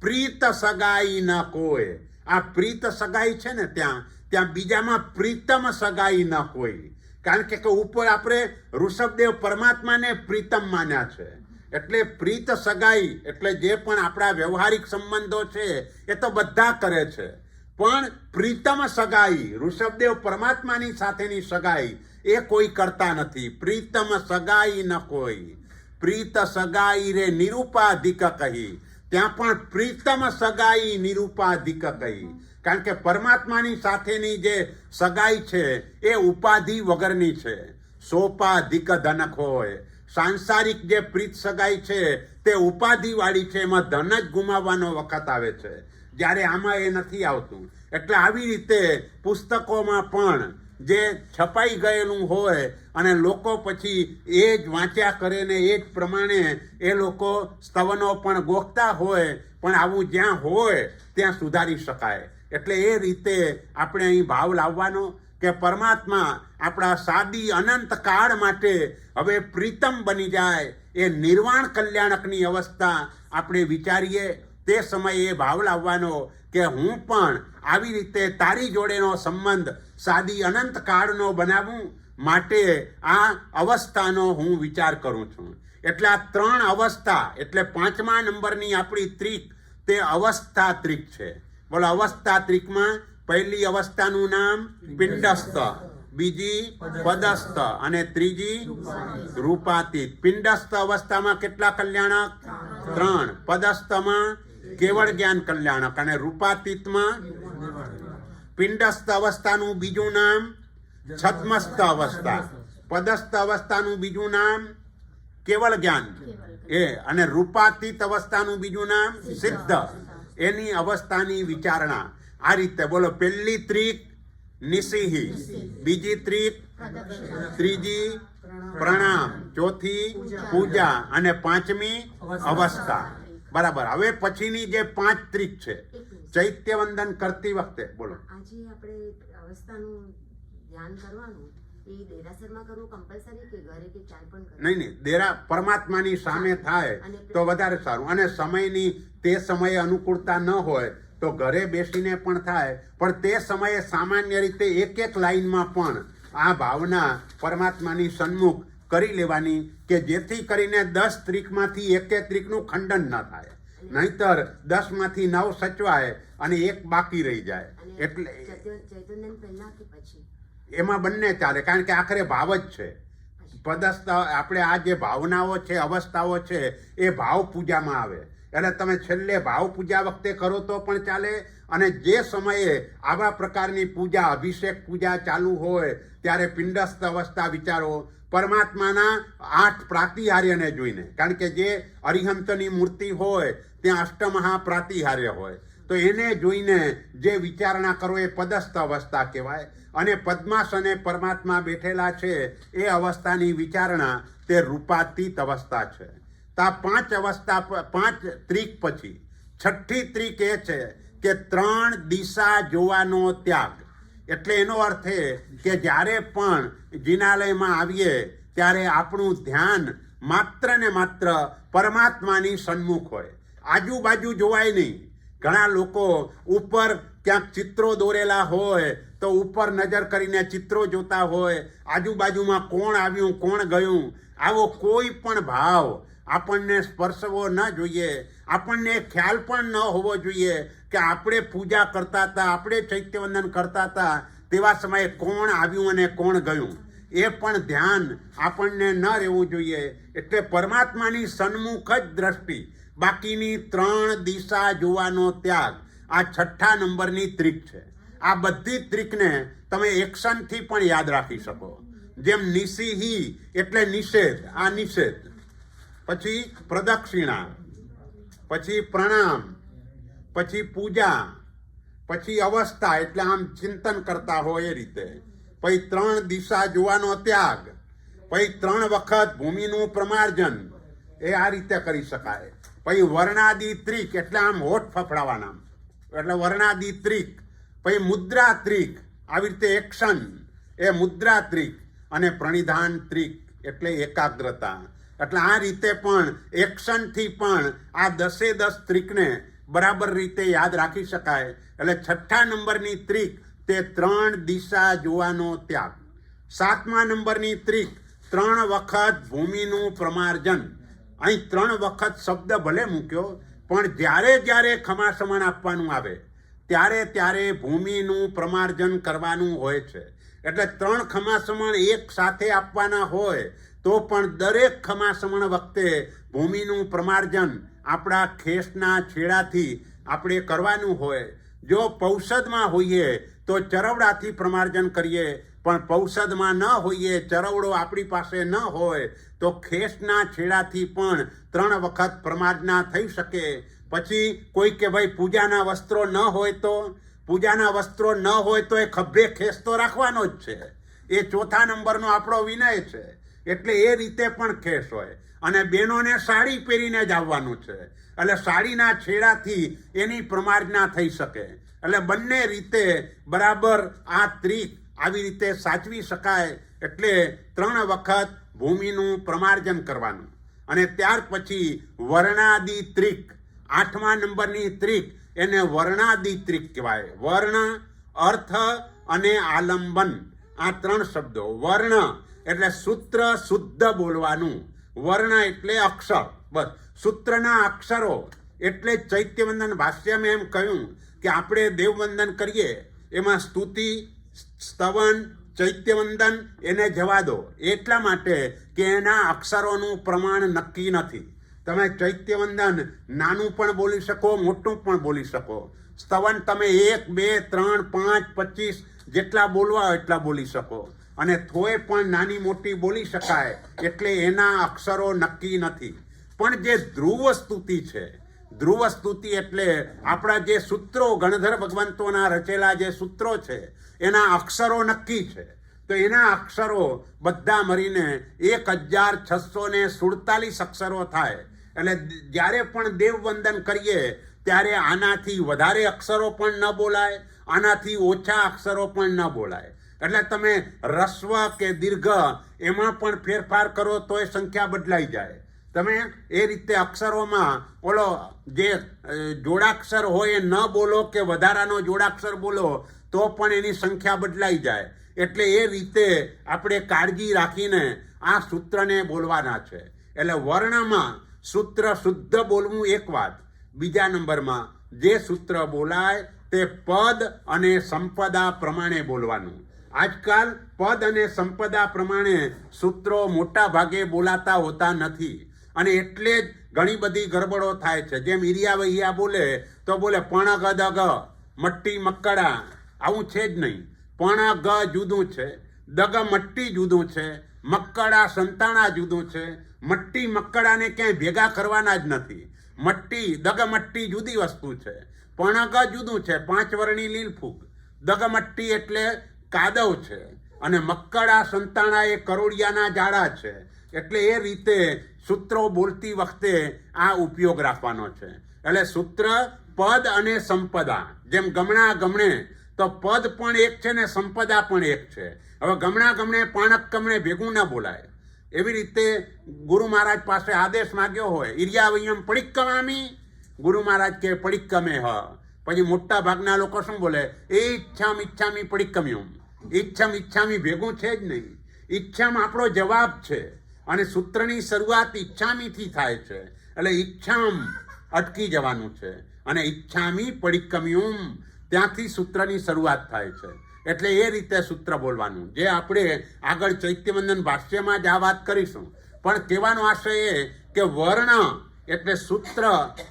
પ્રીત સગાઈ ન કોઈ. આ પ્રીત સગાઈ છે ને ત્યાં બીજામાં પ્રીતમ સગાઈ ન કોઈ. કારણ કે ઉપર આપણે ઋષભદેવ પરમાત્માને પ્રીતમ માન્યા છે. એટલે પ્રીત સગાઈ એટલે જે પણ આપણા વ્યવહારિક સંબંધો છે એ તો બધા કરે છે, પણ પ્રીતમ સગાઈ ઋષભદેવ પરમાત્માની સાથેની સગાઈ એ કોઈ કરતા નથી. પ્રીતમ સગાઈ ન કોઈ, પ્રીત સગાઈ રે નિરૂપાધિક કહી. ત્યાં પણ પ્રીતમ સગાઈ નિરૂપાધિક કહી. કારણ કે પરમાત્માની સાથેની જે સગાઈ છે એ ઉપાધિ વગરની છે. સોપાધિક ધનક હોય. સાંસારિક જે પ્રીત સગાઈ છે તે ઉપાધિવાળી છે, એમાં ધન જ ગુમાવવાનો વખત આવે છે, જ્યારે આમાં એ નથી આવતું. એટલે આવી રીતે પુસ્તકોમાં પણ જે છપાઈ ગયેલું હોય અને લોકો પછી એ જ વાંચ્યા કરે ને એ જ પ્રમાણે એ લોકો સ્તવનો પણ ગોખતા હોય, પણ આવું જ્યાં હોય ત્યાં સુધારી શકાય. એટલે એ રીતે આપણે અહીં ભાવ લાવવાનો કે પરમાત્મા આપણા સાદી અનંત કાળ માટે હવે પ્રીતમ બની જાય. એ નિર્વાણ કલ્યાણકની અવસ્થા આપણે વિચારીએ. તે સમયે ભાવ લાવવાનો કે હું પણ આવી રીતે તારી જોડેનો સંબંધ સાદી અનંત કાળનો બનાવું માટે આ અવસ્થાનો હું વિચાર કરું છું. એટલે આ 3 અવસ્થા એટલે 5મા નંબરની આપણી ત્રિક તે અવસ્થા ત્રિક છે. બોલો, અવસ્થા ત્રિકમાં પહેલી અવસ્થાનું નામ પિંડસ્થ, બીજી પદસ્થ અને ત્રીજી રૂપાતીત. પિંડસ્થ અવસ્થામાં કેટલા કલ્યાણક? 3. પદસ્થમાં કેવળ જ્ઞાન કલ્યાણક અને રૂપાતીતમાં પિંડસ્થ અવસ્થાનું બીજું નામ છદ્મસ્થ અવસ્થા, પદસ્થ અવસ્થાનું બીજું નામ કેવળ જ્ઞાન અને રૂપાતીત અવસ્થાનું બીજું નામ સિદ્ધ. એની અવસ્થાની વિચારણા આ રીતે. બોલો, પહેલી ત્રિક નિસિહી, બીજી ત્રિક, ત્રીજી પ્રણામ, ચોથી પૂજા અને 5મી અવસ્થા. બરાબર. હવે પછીની જે 5 ત્રિક છે ચૈત્ય વંદન કરતી વખતે બોલો. આજે આપણે અવસ્થાનું ધ્યાન કરવાનું એ દેરાસરમાં કરવું કમ્પલસરી કે ઘરે કે ચાલ પણ કરવું? નહીં, દેરા પરમાત્માની સામે થાય તો વધારે સારું. અને સમયની તે સમયે અનુકૂળતા ન હોય તો ઘરે બેસીને પણ થાય, પણ તે સમયે સામાન્ય રીતે એક લાઈનમાં પણ આ ભાવના પરમાત્માની સન્મુખ કરી લેવાની કે જેથી કરીને 10 ત્રિકમાંથી એક ત્રિકનું ખંડન ન થાય. નહીતર 10માંથી 9 સચવાય અને એક બાકી રહી જાય. એટલે ચૈતન્ય પહેલા કે પછી એમાં બંને ચાલે, કારણ કે આખરે ભાવ જ છે. પદસ્થ આપણે આ જે ભાવનાઓ છે, અવસ્થાઓ છે, એ ભાવ પૂજામાં આવે. એટલે તમે છેલ્લે ભાવ પૂજા વખતે કરો તો પણ ચાલે, અને જે સમયે આવા પ્રકારની પૂજા, અભિષેક પૂજા ચાલુ હોય ત્યારે પિંડસ્થ અવસ્થા વિચારો. પરમાત્માના 8 પ્રાતિહાર્યને જોઈને, કારણ કે જે અરિહંતની મૂર્તિ હોય ત્યાં અષ્ટમહાપ્રાતિહાર્ય હોય, તો એને જોઈને જે વિચારણા કરો એ પદસ્થ અવસ્થા કહેવાય. અને પદ્માસને પરમાત્મા બેઠેલા છે એ અવસ્થાની વિચારણા તે રૂપાતીત અવસ્થા છે. તો આ 5 અવસ્થા, 5 ત્રિક પછી 6ઠ્ઠી ત્રિક એ છે કે 3 દિશા જોવાનો ત્યાગ. એટલે એનો અર્થ એ કે જ્યારે પણ જિનાલયમાં આવીએ ત્યારે આપણું ધ્યાન માત્ર ને માત્ર પરમાત્માની સન્મુખ હોય, આજુબાજુ જોવાય નહીં. ઘણા લોકો ઉપર ક્યાંક ચિત્રો દોરેલા હોય તો ઉપર નજર કરીને ચિત્રો જોતા હોય, આજુબાજુમાં કોણ આવ્યું કોણ ગયું, આવો કોઈ પણ ભાવ આપણને સ્પર્શવો ન જોઈએ. આપણને ખ્યાલ પણ ન હોવો જોઈએ કે આપણે પૂજા કરતા હતા, આપણે ચૈત્યવંદન કરતા હતા, તેવા સમયે કોણ આવ્યું અને કોણ ગયું એ પણ ધ્યાન આપણને ન રહેવું જોઈએ. એટલે પરમાત્માની સન્મુખ જ દ્રષ્ટિ, બાકીની 3 દિશા જોવાનો ત્યાગ, આ 6ઠ્ઠા નંબરની ત્રિક છે. આ બધી ત્રિકને તમે એક્શનથી પણ યાદ રાખી શકો. જેમ નિસિહી એટલે નિષેધ, આ નિષેધ, પછી પ્રદક્ષિણા, પછી પ્રણામ, પછી પૂજા, પછી અવસ્થા એટલે આમ ચિંતન કરતા હોય એ રીતે, પછી 3 દિશા જોવાનો ત્યાગ, પછી 3 વખત ભૂમિનું પ્રમાર્જન, એ આ રીતે કરી શકાય. પછી વર્ણાદી ત્રિક એટલે આમ હોઠ ફફડાવાના, એટલે વર્ણાદી ત્રિક, પછી મુદ્રા ત્રિક, આવી રીતે એક્શન, એ મુદ્રા ત્રિક અને પ્રણિધાન ત્રિક એટલે એકાગ્રતા. એટલે આ રીતે પણ એક્શનથી પણ આ 10 ત્રિકને બરાબર રીતે યાદ રાખી શકાય. એટલે 6થા નંબરની ત્રિક તે 3 દિશા જોવાનો ત્યાગ. 7મા નંબરની ત્રિક 3 વખત ભૂમિનું પ્રમાર્જન. અહીં 3 વખત શબ્દ ભલે મૂક્યો, પણ જ્યારે ખમાસમણ આપવાનું આવે ત્યારે ભૂમિનું પ્રમાર્જન કરવાનું હોય છે. એટલે 3 ખમાસમણ એક સાથે આપવાના હોય તો પણ દરેક ખમાસમણ વખતે ભૂમિનું પ્રમાર્જન આપણા ખેસના છેડાથી આપણે કરવાનું હોય. જો પૌષદમાં હોઈએ તો ચરવડાથી પ્રમાર્જન કરીએ, પણ પૌષદમાં ન હોઈએ, ચરવડો આપણી પાસે ન હોય તો ખેસના છેડાથી પણ 3 વખત પ્રમાર્જના થઈ શકે. પછી કોઈ કે ભાઈ પૂજાના વસ્ત્રો ન હોય તો પૂજાના વસ્ત્રો ન હોય તો એ ખભે ખેસ તો રાખવાનો જ છે. એ 4થા નંબરનો આપણો વિનય છે. એટલે એ રીતે પણ ખેસ હોય. અને બહેનોને સાડી પહેરીને જ આવવાનું છે. એટલે સાડીના છેડાથી એની પ્રમાર્જના થઈ શકે. એટલે બંને રીતે બરાબર આ ત્રિક આવી રીતે સાચવી શકાય. એટલે 3 વખત ભૂમિનું પ્રમાર્જન કરવાનું. અને ત્યાર પછી વર્ણાદિ ત્રિક, 8મા નંબરની ત્રિક એને વર્ણાદિ ત્રિક કહેવાય. વર્ણ, અર્થ અને આલંબન, આ 3 શબ્દો. વર્ણ એટલે સૂત્ર શુદ્ધ બોલવાનું. વર્ણ એટલે અક્ષર, બસ સૂત્રના અક્ષરો. એટલે ચૈત્યવંદન ભાષ્યમાં એમ કહ્યું કે આપણે દેવવંદન કરીએ એમાં સ્તુતિ, સ્તવન, ચૈત્યવંદન એને જવા દો. એટલા માટે કે એના અક્ષરોનું પ્રમાણ નક્કી નથી. તમે ચૈત્યવંદન નાનું પણ બોલી શકો, મોટું પણ બોલી શકો. સ્તવન તમે 1, 2, 3, 5, 25 જેટલા બોલવા હોય એટલા બોલી શકો. અને થોય પણ નાની મોટી બોલી શકાય. એટલે એના અક્ષરો નક્કી નથી. પણ જે ધ્રુવ સ્તુતિ છે, ધ્રુવ સ્તુતિ એટલે આપણા જે સૂત્રો, ગણધર ભગવંતોના રચેલા જે સૂત્રો છે એના અક્ષરો નક્કી છે. તો એના અક્ષરો બધા મળીને 1647 અક્ષરો થાય. એટલે જ્યારે પણ દેવવંદન કરીએ ત્યારે આનાથી વધારે અક્ષરો પણ ન બોલાય, આનાથી ઓછા અક્ષરો પણ ન બોલાય. એટલે તમે રસ્વ કે દીર્ઘ એમાં પણ ફેરફાર કરો તો એ સંખ્યા બદલાઈ જાય. તમે એ રીતે અક્ષરોમાં ઓલો જે જોડાક્ષર હોય એ ન બોલો કે વધારાનો જોડાક્ષર બોલો તો પણ એની સંખ્યા બદલાઈ જાય. એટલે એ રીતે આપણે કાળજી રાખીને આ સૂત્રને બોલવાના છે. એટલે વર્ણમાં સૂત્ર શુદ્ધ બોલવું એક વાત. બીજા નંબરમાં જે સૂત્ર બોલાય તે પદ અને સંપદા પ્રમાણે બોલવાનું. આજકાલ પદ અને સંપદા પ્રમાણે સૂત્રો મોટા ભાગે બોલાતા હોતા નથી. અને એટલે જ ઘણી બધી ગરબડો થાય છે. જેમ ઈરિયા વૈયા બોલે તો બોલે પણ ગ દ ગ, મટ્ટી મક્કડા, આવું છે જ નહીં. પણ ગ જુદું છે, દગ મટ્ટી જુદું છે, મક્કડા સંતાણા જુદું છે. મટ્ટી મક્કડાને ક્યાંય ભેગા કરવાના જ નથી. મટ્ટી દગ મટ્ટી જુદી વસ્તુ છે. પણ ગ જુદું છે, 5 વર્ણની લીલફૂગ. દગ મટ્ટી એટલે કાદવ છે અને મક્કડા સંતાણા એ કરોડિયાના ઝાડા છે. એટલે એ રીતે સૂત્રો બોલતી વખતે આ ઉપયોગ રાખવાનો છે. એટલે સૂત્ર, પદ અને સંપદા. જેમ ગમણા ગમણે તો પદ પણ એક છે ને સંપદા પણ એક છે. હવે ગમણા ગમણે પાણક કમણે ભેગું ના બોલાય. એવી રીતે ગુરુ મહારાજ પાસે આદેશ માગ્યો હોય, ઈર્યાવયમ પડિક્કમામી, ગુરુ મહારાજ કે પડિક્કમે હ. પછી મોટા ભાગના લોકો શું બોલે, એ ઈચ્છામી પડિક્કમ્યુમ. ઈચ્છામી ભેગું છે જ નહીં. ઈચ્છામાં આપણો જવાબ છે અને સૂત્રની શરૂઆત ઈચ્છામીથી થાય છે. એટલે ઈચ્છામ અટકી જવાનું છે અને ઈચ્છામી પડિક્કમ્યુમ ત્યાંથી સૂત્રની શરૂઆત થાય છે. એટલે એ રીતે સૂત્ર બોલવાનું, જે આપણે આગળ ચૈત્યવંદન ભાષ્યમાં જ આ વાત કરીશું. પણ કહેવાનો આશય એ કે વર્ણ એટલે સૂત્ર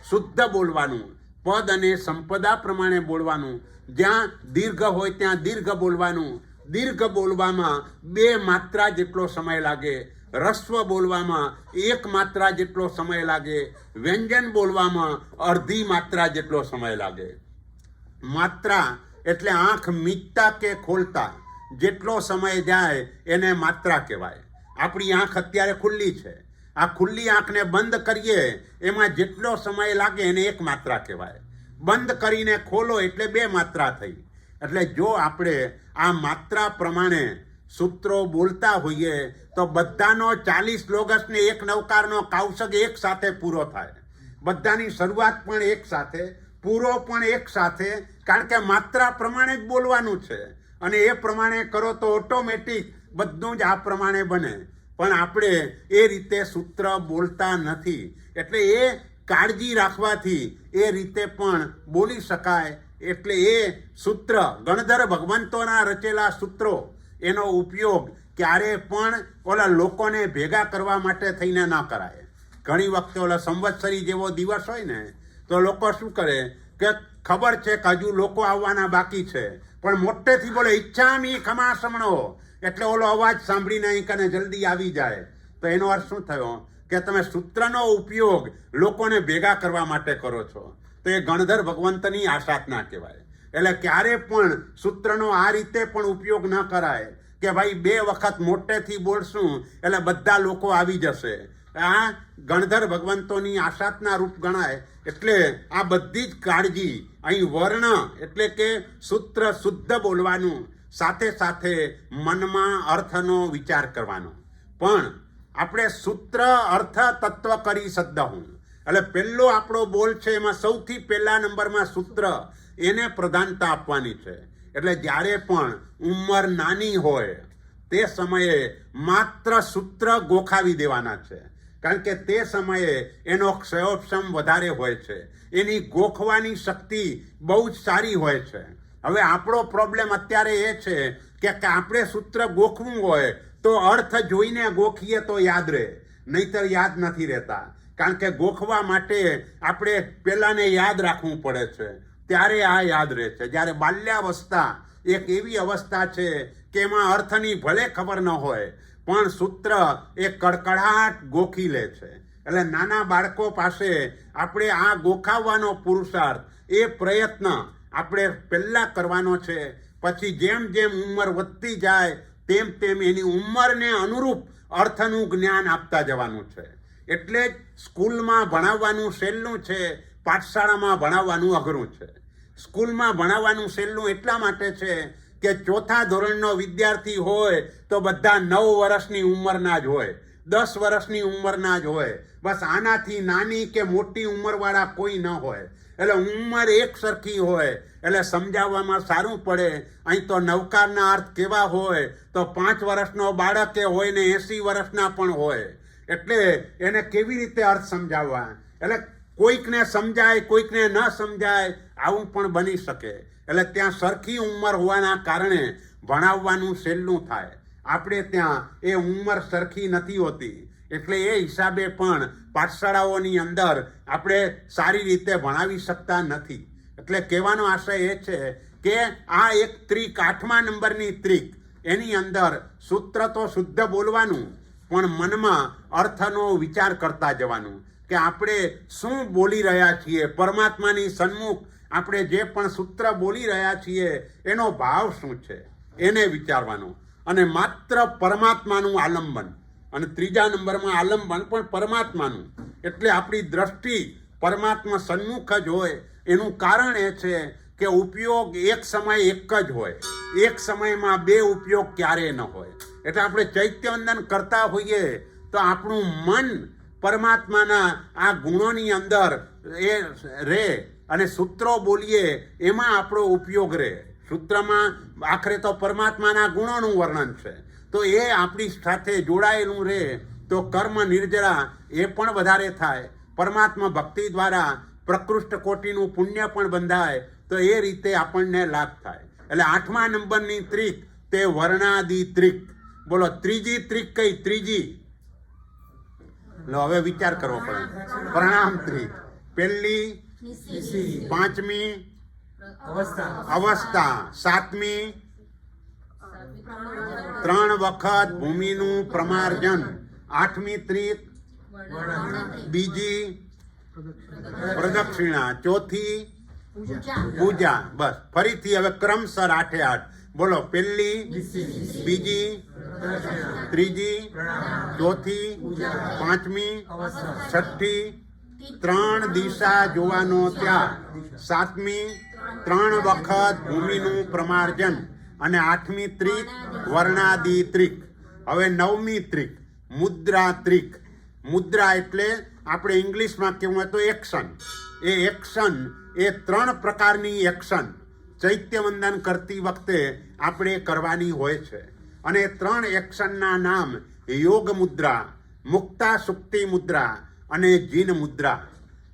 શુદ્ધ બોલવાનું, પદ અને સંપદા પ્રમાણે બોલવાનું. જ્યાં દીર્ઘ હોય ત્યાં દીર્ઘ બોલવાનું. દીર્ઘ બોલવામાં 2 માત્રા જેટલો સમય લાગે. રસ્વ બોલવામાં 1 માત્રા જેટલો સમય લાગે. વ્યંજન બોલવામાં અડધી માત્રા જેટલો સમય લાગે. માત્રા એટલે આંખ મીચતા કે ખોલતા જેટલો સમય જાય એને માત્રા કહેવાય. આપણી આંખ અત્યારે ખુલ્લી છે. આ ખુલ્લી આંખને બંધ કરીએ એમાં જેટલો સમય લાગે એને 1 માત્રા કહેવાય. બંધ કરીને ખોલો એટલે 2 માત્રા થઈ. એટલે જો આપણે આ માત્રા પ્રમાણે સૂત્રો બોલતા હોઈએ તો બધાનો 40 લોગસને એક નવકારનો કાવસગ એક સાથે પૂરો થાય. બધાની શરૂઆત પણ એક સાથે, પૂરો પણ એક સાથે, કારણ કે માત્રા પ્રમાણે જ બોલવાનું છે અને એ પ્રમાણે કરો તો ઓટોમેટિક બધું જ આ પ્રમાણે બને. પણ આપણે એ રીતે સૂત્ર બોલતા નથી. એટલે એ કાળજી રાખવાથી એ રીતે પણ બોલી શકાય. એટલે એ સૂત્ર ગણધર ભગવંતોના રચેલા સૂત્રો, એનો ઉપયોગ ક્યારે પણ ઓલા લોકોને ભેગા કરવા માટે થઈને ન કરાય. ઘણી વખતે ઓલા સંવત્સરી જેવો દિવસ હોય ને તો લોકો શું કરે કે ખબર છે કે હજુ લોકો આવવાના બાકી છે, પણ મોટેથી બોલે ઈચ્છામી ખમાસમણો, એટલે ઓલો અવાજ સાંભળીને અહીં કને જલ્દી આવી જાય. તો એનો અર્થ શું થયો કે તમે સૂત્રનો ઉપયોગ લોકોને ભેગા કરવા માટે કરો છો. તો એ ગણધર ભગવંતની આસાધના કહેવાય. એટલે ક્યારે પણ સૂત્રનો આ રીતે પણ ઉપયોગ ન કરાય કે ભાઈ 2 વખત મોટેથી બોલશું એટલે બધા લોકો આવી જશે. આ ગણધર ભગવંતોની આસાધના રૂપ ગણાય. એટલે આ બધી જ કાળજી અહીં વર્ણ એટલે કે સૂત્ર શુદ્ધ બોલવાનું, સાથે સાથે મનમાં અર્થનો વિચાર કરવાનો. પણ આપણે સૂત્ર અર્થ તત્વ કરી સદ્દહું, એટલે પહેલો આપણો બોલ છે એમાં સૌથી પહેલા નંબરમાં સૂત્ર, એને પ્રધાનતા આપવાની છે. એટલે જ્યારે પણ ઉંમર નાની હોય તે સમયે માત્ર સૂત્ર ગોખાવી દેવાના છે, કારણ કે તે સમયે એનો ક્ષયોપશમ વધારે હોય છે, એની ગોખવાની શક્તિ બહુ જ સારી હોય છે. હવે આપણો પ્રોબ્લેમ અત્યારે એ છે કે આપણે સૂત્ર ગોખવું હોય તો અર્થ જોઈને ગોખીએ તો યાદ રહે, નહીતર યાદ નથી રહેતા. કારણ કે ગોખવા માટે આપણે પહેલાને યાદ રાખવું પડે છે, ત્યારે આ યાદ રહે છે. જ્યારે બાલ્યાવસ્થા એક એવી અવસ્થા છે કે એમાં અર્થની ભલે ખબર ન હોય પણ સૂત્ર એ કડકડાટ ગોખી લે છે. એટલે નાના બાળકો પાસે આપણે આ ગોખાવવાનો પુરુષાર્થ, એ પ્રયત્ન આપણે પહેલાં કરવાનો છે. પછી જેમ જેમ ઉંમર વધતી જાય તેમ તેમ એની ઉંમરને અનુરૂપ અર્થનું જ્ઞાન આપતા જવાનું છે. એટલે જ સ્કૂલમાં ભણાવવાનું સહેલું છે, પાઠશાળામાં ભણાવવાનું અઘરું છે. સ્કૂલમાં ભણાવવાનું સહેલું એટલા માટે છે કે 4થા ધોરણનો વિદ્યાર્થી હોય તો બધા 9 વર્ષની ઉંમરના જ હોય, 10 વર્ષની ઉંમરના જ હોય. બસ આનાથી નાની કે મોટી ઉંમરવાળા કોઈ ન હોય. એટલે ઉંમર એક સરખી હોય એટલે સમજાવવામાં સારું પડે. અહીં તો નવકારના અર્થ કેવા હોય તો 5 વર્ષનો બાળકે હોય ને 80 વર્ષના પણ હોય. એટલે એને કેવી રીતે અર્થ સમજાવવા? એટલે કોઈકને સમજાય, કોઈકને ન સમજાય, આવું પણ બની શકે. એટલે ત્યાં સરખી ઉંમર હોવાના કારણે ભણાવવાનું સહેલું થાય. આપણે ત્યાં એ ઉંમર સરખી નથી હોતી. એટલે એ હિસાબે પણ પાઠશાળાઓની અંદર આપણે સારી રીતે ભણાવી શકતા નથી. એટલે કહેવાનો આશય એ છે કે આ એક ત્રિક, 8મા નંબરની ત્રિક, એની અંદર સૂત્ર તો શુદ્ધ બોલવાનું, પણ મનમાં અર્થનો વિચાર કરતા જવાનું કે આપણે શું બોલી રહ્યા છીએ. પરમાત્માની સન્મુખ આપણે જે પણ સૂત્ર બોલી રહ્યા છીએ એનો ભાવ શું છે એને વિચારવાનું. અને માત્ર પરમાત્માનું આલંબન. અને 3જા નંબરમાં આલંબન પણ પરમાત્માનું. એટલે આપણી દ્રષ્ટિ પરમાત્મા સન્મુખ જ હોય. એનું કારણ એ છે કે ઉપયોગ એક સમય એક જ હોય, એક સમયમાં 2 ઉપયોગ ક્યારેય ન હોય. એટલે આપણે ચૈત્યવંદન કરતા હોઈએ તો આપણું મન પરમાત્માના આ ગુણોની અંદર એ રહે અને સૂત્રો બોલીએ એમાં આપણો ઉપયોગ રહે. સૂત્રમાં આખરે તો પરમાત્માના ગુણોનું વર્ણન છે, તો એ આપણી સાથે જોડાયેલું રહે તો કર્મ નિર્જરા એ પણ વધારે થાય. પરમાત્મા ભક્તિ દ્વારા પ્રકૃષ્ટ કોટીનું પુણ્ય પણ બંધાય. તો એ રીતે આપણને લાભ થાય. એટલે 8મા નંબરની ત્રિક તે વર્ણાદિ ત્રિક. બોલો ત્રીજી ત્રિક કઈ? ત્રીજી. હવે વિચાર કરવો પડે. પ્રણામ ત્રિક. પહેલી, 5મી અવસ્થા, 7મી 3 વખત ભૂમિનું પ્રમાર્જન, 8મી ત્રિક, બીજી પ્રદક્ષિણા, 4થી પૂજા. બસ ફરીથી હવે ક્રમસર 8 8 બોલો. પહેલી, બીજી, ત્રીજી, 4થી, 5મી, 6ઠ્ઠી, 3 દિશા જોવાનો ત્યાગ, 7મી 3 વખત ભૂમિનું પ્રમાર્જન, અને 8મી ત્રિક વર્ણાદિ ત્રિક. હવે 9મી ત્રિક મુદ્રા ત્રિક. મુદ્રા એટલે આપણે ઇંગ્લિશમાં કહેવું હોય તો એક્શન. એ એક્શન એ 3 પ્રકારની એક્શન ચૈત્યવંદન કરતી વખતે આપણે કરવાની હોય છે. અને 3 એક્શનના નામ યોગ મુદ્રા, મુક્તા સુક્તિ મુદ્રા અને જીન મુદ્રા.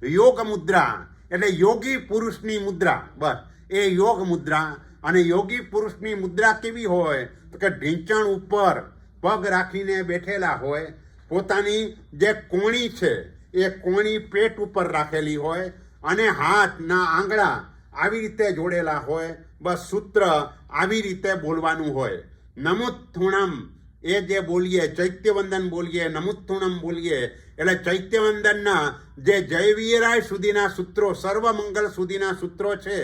યોગ મુદ્રા એટલે યોગી પુરુષની મુદ્રા, બસ એ યોગ મુદ્રા. અને યોગી પુરુષની મુદ્રા કેવી હોય તો કે ઢીંચણ ઉપર પગ રાખીને બેઠેલા હોય, પોતાની જે કોણી છે એ કોણી પેટ ઉપર રાખેલી હોય અને હાથના આંગળા આવી રીતે જોડેલા હોય. બસ સૂત્ર આવી રીતે બોલવાનું હોય. નમુત્થુણમ એ જે બોલીએ ચૈત્યવંદન બોલીએ, નમુત્થુણમ બોલીએ એટલે ચૈત્યવંદનના જે જયવીરાય સુધીના સૂત્રો, સર્વમંગલ સુધીના સૂત્રો છે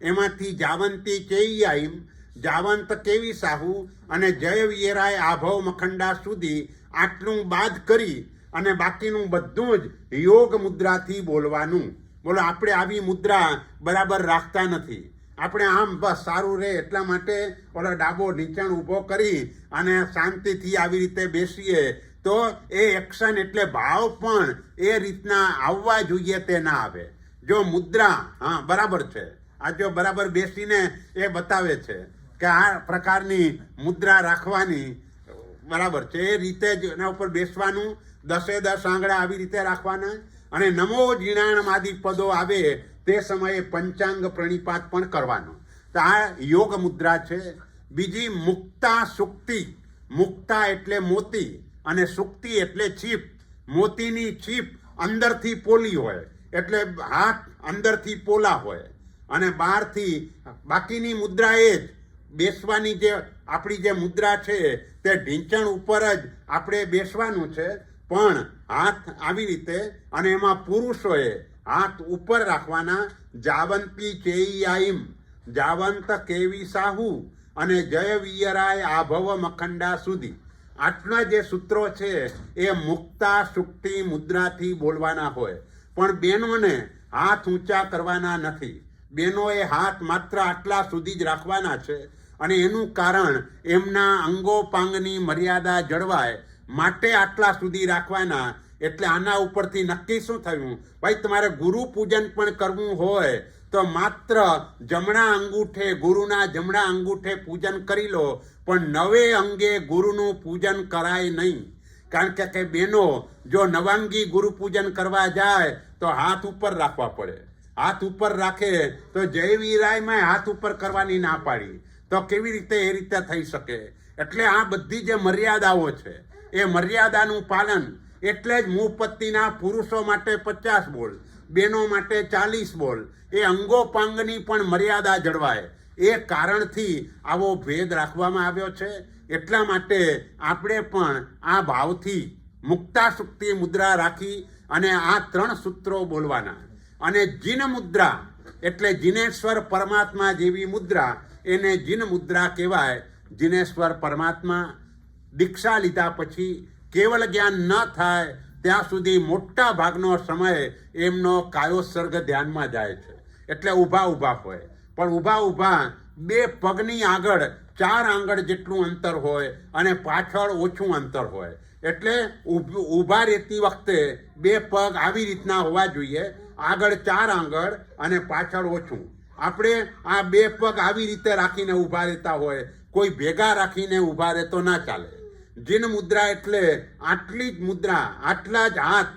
એમાંથી જાવંતી ચેયાઈમ, જાવંત કેવી સાહુ અને જયવીરાય આભવ મખંડા સુધી આટલું બાદ કરી અને બાકીનું બધું જ યોગ મુદ્રાથી બોલવાનું. બોલો, આપણે આવી મુદ્રા બરાબર રાખતા નથી. આપણે આમ બસ સારું રહે એટલા માટે ઓલો ડાબો નીચાણ ઊભો કરી અને શાંતિથી આવી રીતે બેસીએ તો એ એક્શન એટલે ભાવ પણ એ રીતના આવવા જોઈએ તે ના આવે. જો મુદ્રા બરાબર છે, આ જો બરાબર બેસીને એ બતાવે છે કે આ પ્રકારની મુદ્રા રાખવાની બરાબર છે, એ રીતે જ એના ઉપર બેસવાનું. 10 આંગળા આવી રીતે રાખવાના. અને નમો જીણાણમ આદિ પદો આવે તે સમયે પંચાંગ પ્રણિપાત પણ કરવાનો. તો આ યોગ મુદ્રા છે. બીજી મુક્તા સુક્તિ. મુક્તા એટલે મોતી અને સુક્તિ એટલે છીપ. મોતીની છીપ અંદરથી પોલી હોય એટલે હાથ અંદરથી પોલા હોય અને બહારથી બાકીની મુદ્રા એ જ બેસવાની. જે આપણી જે મુદ્રા છે તે ઢીંચણ ઉપર જ આપણે બેસવાનું છે, પણ હાથ આવી રીતે અને એમાં પુરુષોએ હાથ ઉપર રાખવાના. જાવંતી ચેયાઈમ, જાવંત કેવી સાહુ અને જય વિયરાય આભવ મખંડા સુધી આટલા જે સૂત્રો છે એ મુક્તા સુક્તિ મુદ્રાથી બોલવાના હોય. પણ બહેનોને હાથ ઊંચા કરવાના નથી. બહેનોએ હાથ માત્ર આટલા સુધી જ રાખવાના છે. અને એનું કારણ એમના અંગોપાંગની મર્યાદા જળવાય માટે આટલા સુધી રાખવાના. એટલે આના ઉપરથી નક્કી શું થયું? ભાઈ, તમારે ગુરુ પૂજન પણ કરવું હોય તો માત્ર જમણા અંગૂઠે, ગુરુના જમણા અંગૂઠે પૂજન કરી લો, પણ 9 અંગે ગુરુનું પૂજન કરાય નહીં. કારણ કે બહેનો જો નવાંગી ગુરુ પૂજન કરવા જાય તો હાથ ઉપર રાખવા પડે. હાથ ઉપર રાખે તો જયવીરાયમાં હાથ ઉપર કરવાની ના પાડી, તો કેવી રીતે એ રીતે થઈ શકે? એટલે આ બધી જે મર્યાદાઓ છે એ મર્યાદાનું પાલન. એટલે જ મુપત્તિના પુરુષો માટે 50 બોલ, બહેનો માટે 40 બોલ. એ અંગોપાંગની પણ મર્યાદા જળવાય એ કારણથી આવો ભેદ રાખવામાં આવ્યો છે. એટલા માટે આપણે પણ આ ભાવથી મુક્તા સુક્તિ મુદ્રા રાખી અને આ 3 સૂત્રો બોલવાના. અને જીન મુદ્રા એટલે જીનેશ્વર પરમાત્મા જેવી મુદ્રા, એને જીન મુદ્રા કહેવાય. જીનેશ્વર પરમાત્મા દીક્ષા લીધા પછી કેવળ જ્ઞાન ન થાય ત્યાં સુધી મોટા ભાગનો સમય એમનો કાયોસર્ગ ધ્યાનમાં જાય છે. એટલે ઊભા હોય, પણ ઊભા 2 પગની આગળ 4 આંગળ જેટલું અંતર હોય અને પાછળ ઓછું અંતર હોય. એટલે ઊભા રહેતી વખતે 2 પગ આવી રીતના હોવા જોઈએ, આગળ 4 આંગળ અને પાછળ ઓછું. આપણે આ 2 પગ આવી રીતે રાખીને ઊભા રહેતા હોય, કોઈ ભેગા રાખીને ઊભા રહેતો ના ચાલે. જીન મુદ્રા એટલે આટલી જ મુદ્રા, આટલા જ હાથ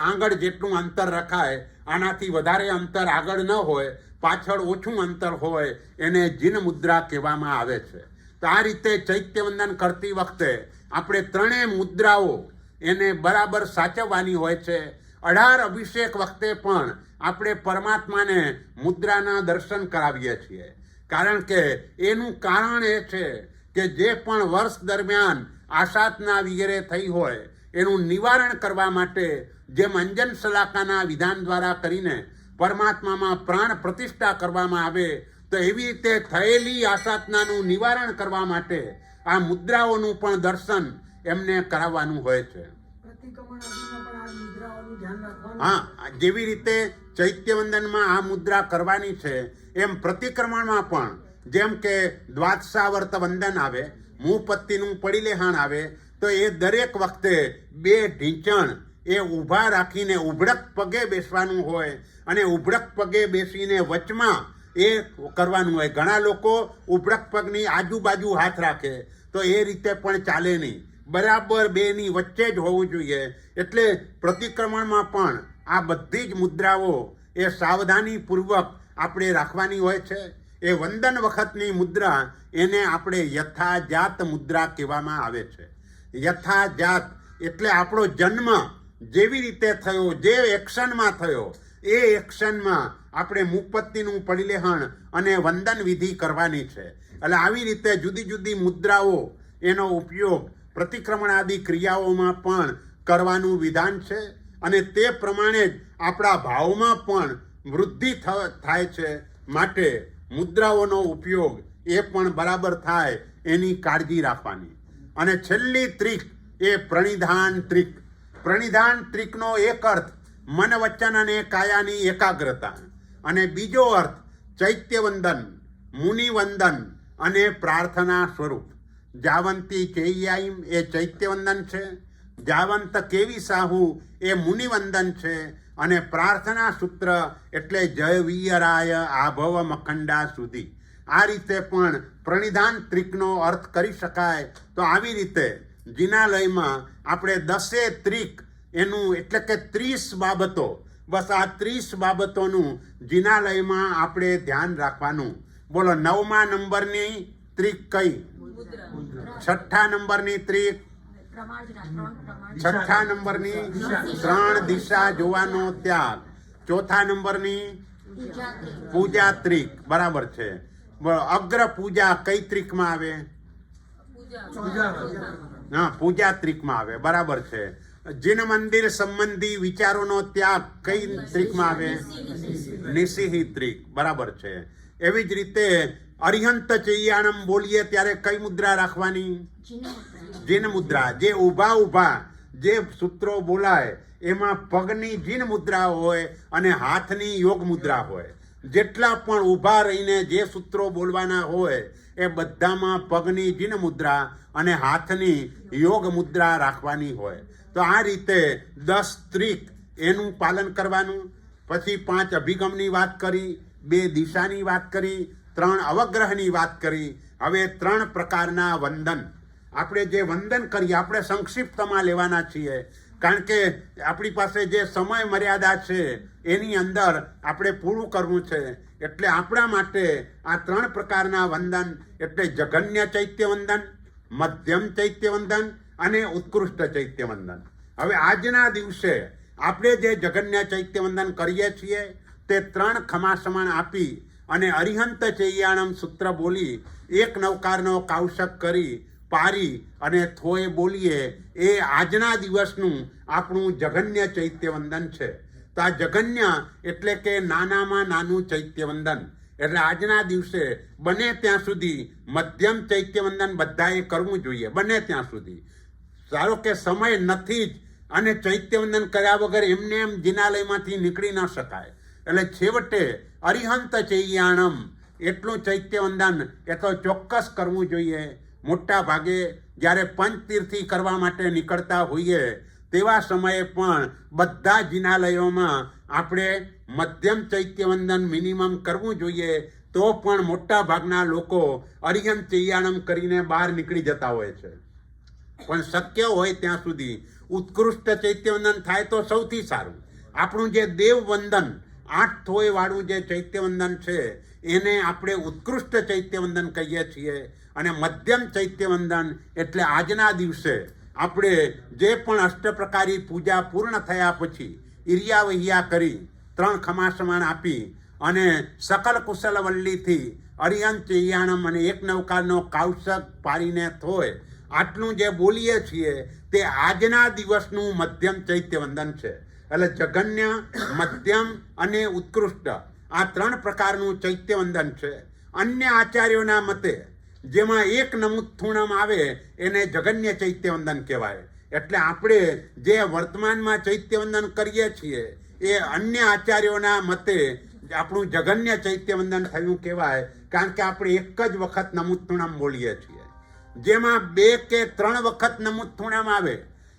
આંગળ જેટલું અંતર રખાય, આનાથી વધારે અંતર આગળ ન હોય, પાછળ ઓછું અંતર હોય, એને જીન મુદ્રા કહેવામાં આવે છે. તો આ રીતે ચૈત્યવંદન કરતી વખતે આપણે 3 મુદ્રાઓ એને બરાબર સાચવવાની હોય છે. 18 અભિષેક વખતે પણ આપણે પરમાત્માને મુદ્રાના દર્શન કરાવીએ છીએ. કારણ કે એનું કારણ એ છે કે જે પણ વર્ષ દરમિયાન આસાધના વગેરે થઈ હોય એનું નિવારણ કરવા માટે જેમ અંજન શલાકાના વિધાન દ્વારા કરીને પરમાત્મામાં પ્રાણ પ્રતિષ્ઠા કરવામાં આવે, તો એવી રીતે થયેલી આસાધનાનું નિવારણ કરવા માટે આ મુદ્રાઓનું પણ દર્શન એમને કરાવવાનું હોય છે. હા, જેવી રીતે ચૈત્યવંદનમાં આ મુદ્રા કરવાની છે એમ પ્રતિક્રમણમાં પણ જેમ કે દ્વાદશાવર્ત વંદન આવે, મુપત્તિનું પડીલેહાણ આવે, તો એ દરેક વખતે 2 ઢીંચણ એ ઊભા રાખીને ઉભડક પગે બેસવાનું હોય અને ઉભડક પગે બેસીને વચમાં એ કરવાનું હોય. ઘણા લોકો ઉભડક પગની આજુબાજુ હાથ રાખે, તો એ રીતે પણ ચાલે નહીં. બરાબર 2ની વચ્ચે જ હોવું જોઈએ. એટલે પ્રતિક્રમણમાં પણ આ બધી જ મુદ્રાઓ એ સાવધાનીપૂર્વક આપણે રાખવાની હોય છે. એ વંદન વખતની મુદ્રા એને આપણે યથાજાત મુદ્રા કહેવામાં આવે છે. યથાજાત એટલે આપણો જન્મ જેવી રીતે થયો, જે એક્શનમાં થયો, એ એક્શનમાં આપણે મુપત્તિનું પડીલેહણ અને વંદન વિધિ કરવાની છે. એટલે આવી રીતે જુદી જુદી મુદ્રાઓ એનો ઉપયોગ પ્રતિક્રમણ આદિ ક્રિયાઓમાં પણ કરવાનું વિધાન છે. અને તે પ્રમાણે જ આપણા ભાવમાં પણ વૃદ્ધિ થાય છે. માટે મુદ્રાઓનો ઉપયોગ એ પણ બરાબર થાય એની કાળજી રાખવાની. અને છેલ્લી ત્રિક એ પ્રણિધાન ત્રિક. પ્રણિધાન ત્રિકનો એક અર્થ મન વચન અને કાયાની એકાગ્રતા, અને બીજો અર્થ ચૈત્યવંદન, મુનિવંદન અને પ્રાર્થના સ્વરૂપ. જાવંતી ચેય્યાઈમ એ ચૈત્યવંદન છે, જાવંત કેવી સાહુ એ મુનિવંદન છે, અને પ્રાર્થના સૂત્ર એટલે જય વિયરાય આભવ મખંડા સુધી. આ રીતે પણ પ્રણિધાન ત્રિકનો અર્થ કરી શકાય. તો આવી રીતે જિનાલયમાં આપણે 10 ત્રિક એનું એટલે કે 30 બાબતો, બસ આ 30 બાબતોનું જિનાલયમાં આપણે ધ્યાન રાખવાનું. બોલો 9મા નંબરની ત્રિક કઈ? 6ઠ્ઠા નંબરની ત્રિક, 6ઠ્ઠા નંબરની 3 દિશા જોવાનો ત્યાગ, 4થા નંબરની પૂજા ત્રિક. બરાબર છે. અગ્ર પૂજા કઈ ત્રિકમાં આવે? હા, પૂજા ત્રિકમાં આવે. બરાબર છે. જીન મંદિર સંબંધી વિચારોનો ત્યાગ કઈ ત્રિકમાં આવે? નિસિહી ત્રિક. બરાબર છે. એવી જ રીતે અરિહંત ચૈયાણમ બોલીએ ત્યારે કઈ મુદ્રા રાખવાની? જીન મુદ્રા. જે ઊભા જે સૂત્રો બોલાય એમાં પગની જીન મુદ્રા હોય અને હાથની યોગ મુદ્રા હોય. જેટલા પણ ઊભા રહીને જે સૂત્રો બોલવાના હોય એ બધામાં પગની જીન મુદ્રા અને હાથની યોગ મુદ્રા રાખવાની હોય. તો આ રીતે 10 ત્રિક એનું પાલન કરવાનું. પછી 5 અભિગમની વાત કરી, 2 દિશાની વાત કરી, 3 અવગ્રહની વાત કરી. હવે 3 પ્રકારના વંદન. આપણે જે વંદન કરીએ આપણે સંક્ષિપ્તમાં લેવાના છીએ, કારણ કે આપણી પાસે જે સમય મર્યાદા છે એની અંદર આપણે પૂરું કરવું છે. એટલે આપણા માટે આ 3 પ્રકારના વંદન એટલે જઘન્ય ચૈત્યવંદન, મધ્યમ ચૈત્યવંદન અને ઉત્કૃષ્ટ ચૈત્યવંદન. હવે આજના દિવસે આપણે જે જઘન્ય ચૈત્યવંદન કરીએ છીએ તે 3 ખમાસમણ આપી અને અરિહંત ચૈયાણમ સૂત્ર બોલી 1 નવકારનો કૌશક કરી પારી અને થોય બોલીએ એ આજના દિવસનું આપણું જઘન્ય ચૈત્યવંદન છે. તો આ જઘન્ય એટલે કે નાનામાં નાનું ચૈત્યવંદન. એટલે આજના દિવસે બને ત્યાં સુધી મધ્યમ ચૈત્યવંદન બધાએ કરવું જોઈએ, બને ત્યાં સુધી. ધારો કે સમય નથી જ અને ચૈત્યવંદન કર્યા વગર એમને એમ જિનાલયમાંથી નીકળી ન શકાય, એટલે છેવટે અરિહંત ચૈયાણમ એટલું ચૈત્યવંદન એ તો ચોક્કસ કરવું જોઈએ. મોટા ભાગે જ્યારે પંચતીર્થી કરવા માટે નીકળતા હોઈએ તેવા સમયે પણ બધા જિનાલયોમાં આપણે મધ્યમ ચૈત્યવંદન મિનિમમ કરવું જોઈએ. તો પણ મોટા ભાગના લોકો અરિહંત ચૈયાણમ કરીને બહાર નીકળી જતા હોય છે. પણ શક્ય હોય ત્યાં સુધી ઉત્કૃષ્ટ ચૈત્યવંદન થાય તો સૌથી સારું. આપણું જે દેવવંદન 8 થોય વાળું જે ચૈત્યવંદન છે એને આપણે ઉત્કૃષ્ટ ચૈત્યવંદન કહીએ છીએ. અને મધ્યમ ચૈત્યવંદન એટલે આજના દિવસે આપણે જે પણ અષ્ટપ્રકારી પૂજા પૂર્ણ થયા પછી ઇરિયાવહિયા કરી 3 ખમાસમાન આપી અને સકલ કુશલવલ્લીથી અરિહંત ચૈયાણમ અને 1 નવકારનો કૌશક પાડીને થોય આટલું જે બોલીએ છીએ તે આજના દિવસનું મધ્યમ ચૈત્યવંદન છે. એટલે જઘન્ય, મધ્યમ અને ઉત્કૃષ્ટ આ 3 પ્રકારનું ચૈત્યવંદન છે. અન્ય આચાર્યોના મતે જેમાં 1 નમુથુણમ આવે એને જઘન્ય ચૈત્યવંદન કહેવાય. એટલે આપણે જે વર્તમાનમાં ચૈત્યવંદન કરીએ છીએ એ અન્ય આચાર્યોના મતે આપણું જગન્ય ચૈત્યવંદન થયું કહેવાય, કારણ કે આપણે એક જ વખત નમુત્તુણમ બોલીએ છીએ. જેમાં 2 કે 3 વખત નમુત્તુણમ આવે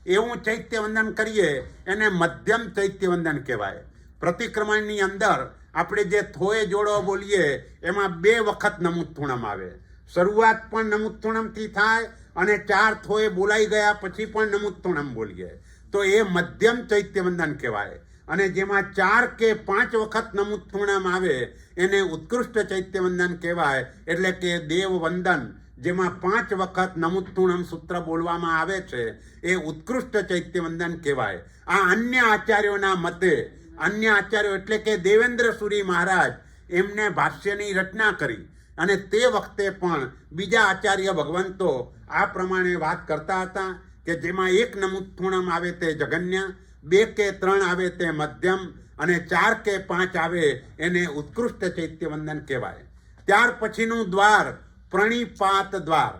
એવું ચૈત્યવંદન કરીએ એને મધ્યમ ચૈત્યવંદન કહેવાય. પ્રતિક્રમણની અંદર આપણે જે થોએ જોડો બોલીએ એમાં 2 વખત નમુત્તુણમ આવે. શરૂઆત પણ નમુત્તુણમથી થાય અને 4 થોએ બોલાઈ ગયા પછી પણ નમુત્તુણમ બોલીએ તો એ મધ્યમ ચૈત્યવંદન કહેવાય. અને જેમાં 4 કે 5 વખત નમુત્તુણમ આવે એને ઉત્કૃષ્ટ ચૈત્યવંદન કહેવાય. એટલે કે દેવવંદન, જેમાં 5 વખત નમુત્તુણમ સૂત્ર બોલવામાં આવે છે એ ઉત્કૃષ્ટ ચૈત્યવંદન કહેવાય. આ અન્ય આચાર્યોના મતે, અન્ય આચાર્યો એટલે કે દેવેન્દ્ર સુરી મહારાજ એમને ભાષ્યની રચના કરી અને તે વખતે પણ બીજા આચાર્ય ભગવંતો આ પ્રમાણે વાત કરતા હતા કે જેમાં 1 નમુત્તુણમ આવે તે જગન્ય, 2 કે 3 આવે તે મધ્યમ અને 4 કે 5 આવે એને ઉત્કૃષ્ટ ચૈત્યવંદન કહેવાય. ત્યાર પછીનું દ્વાર પ્રણિપાત દ્વાર.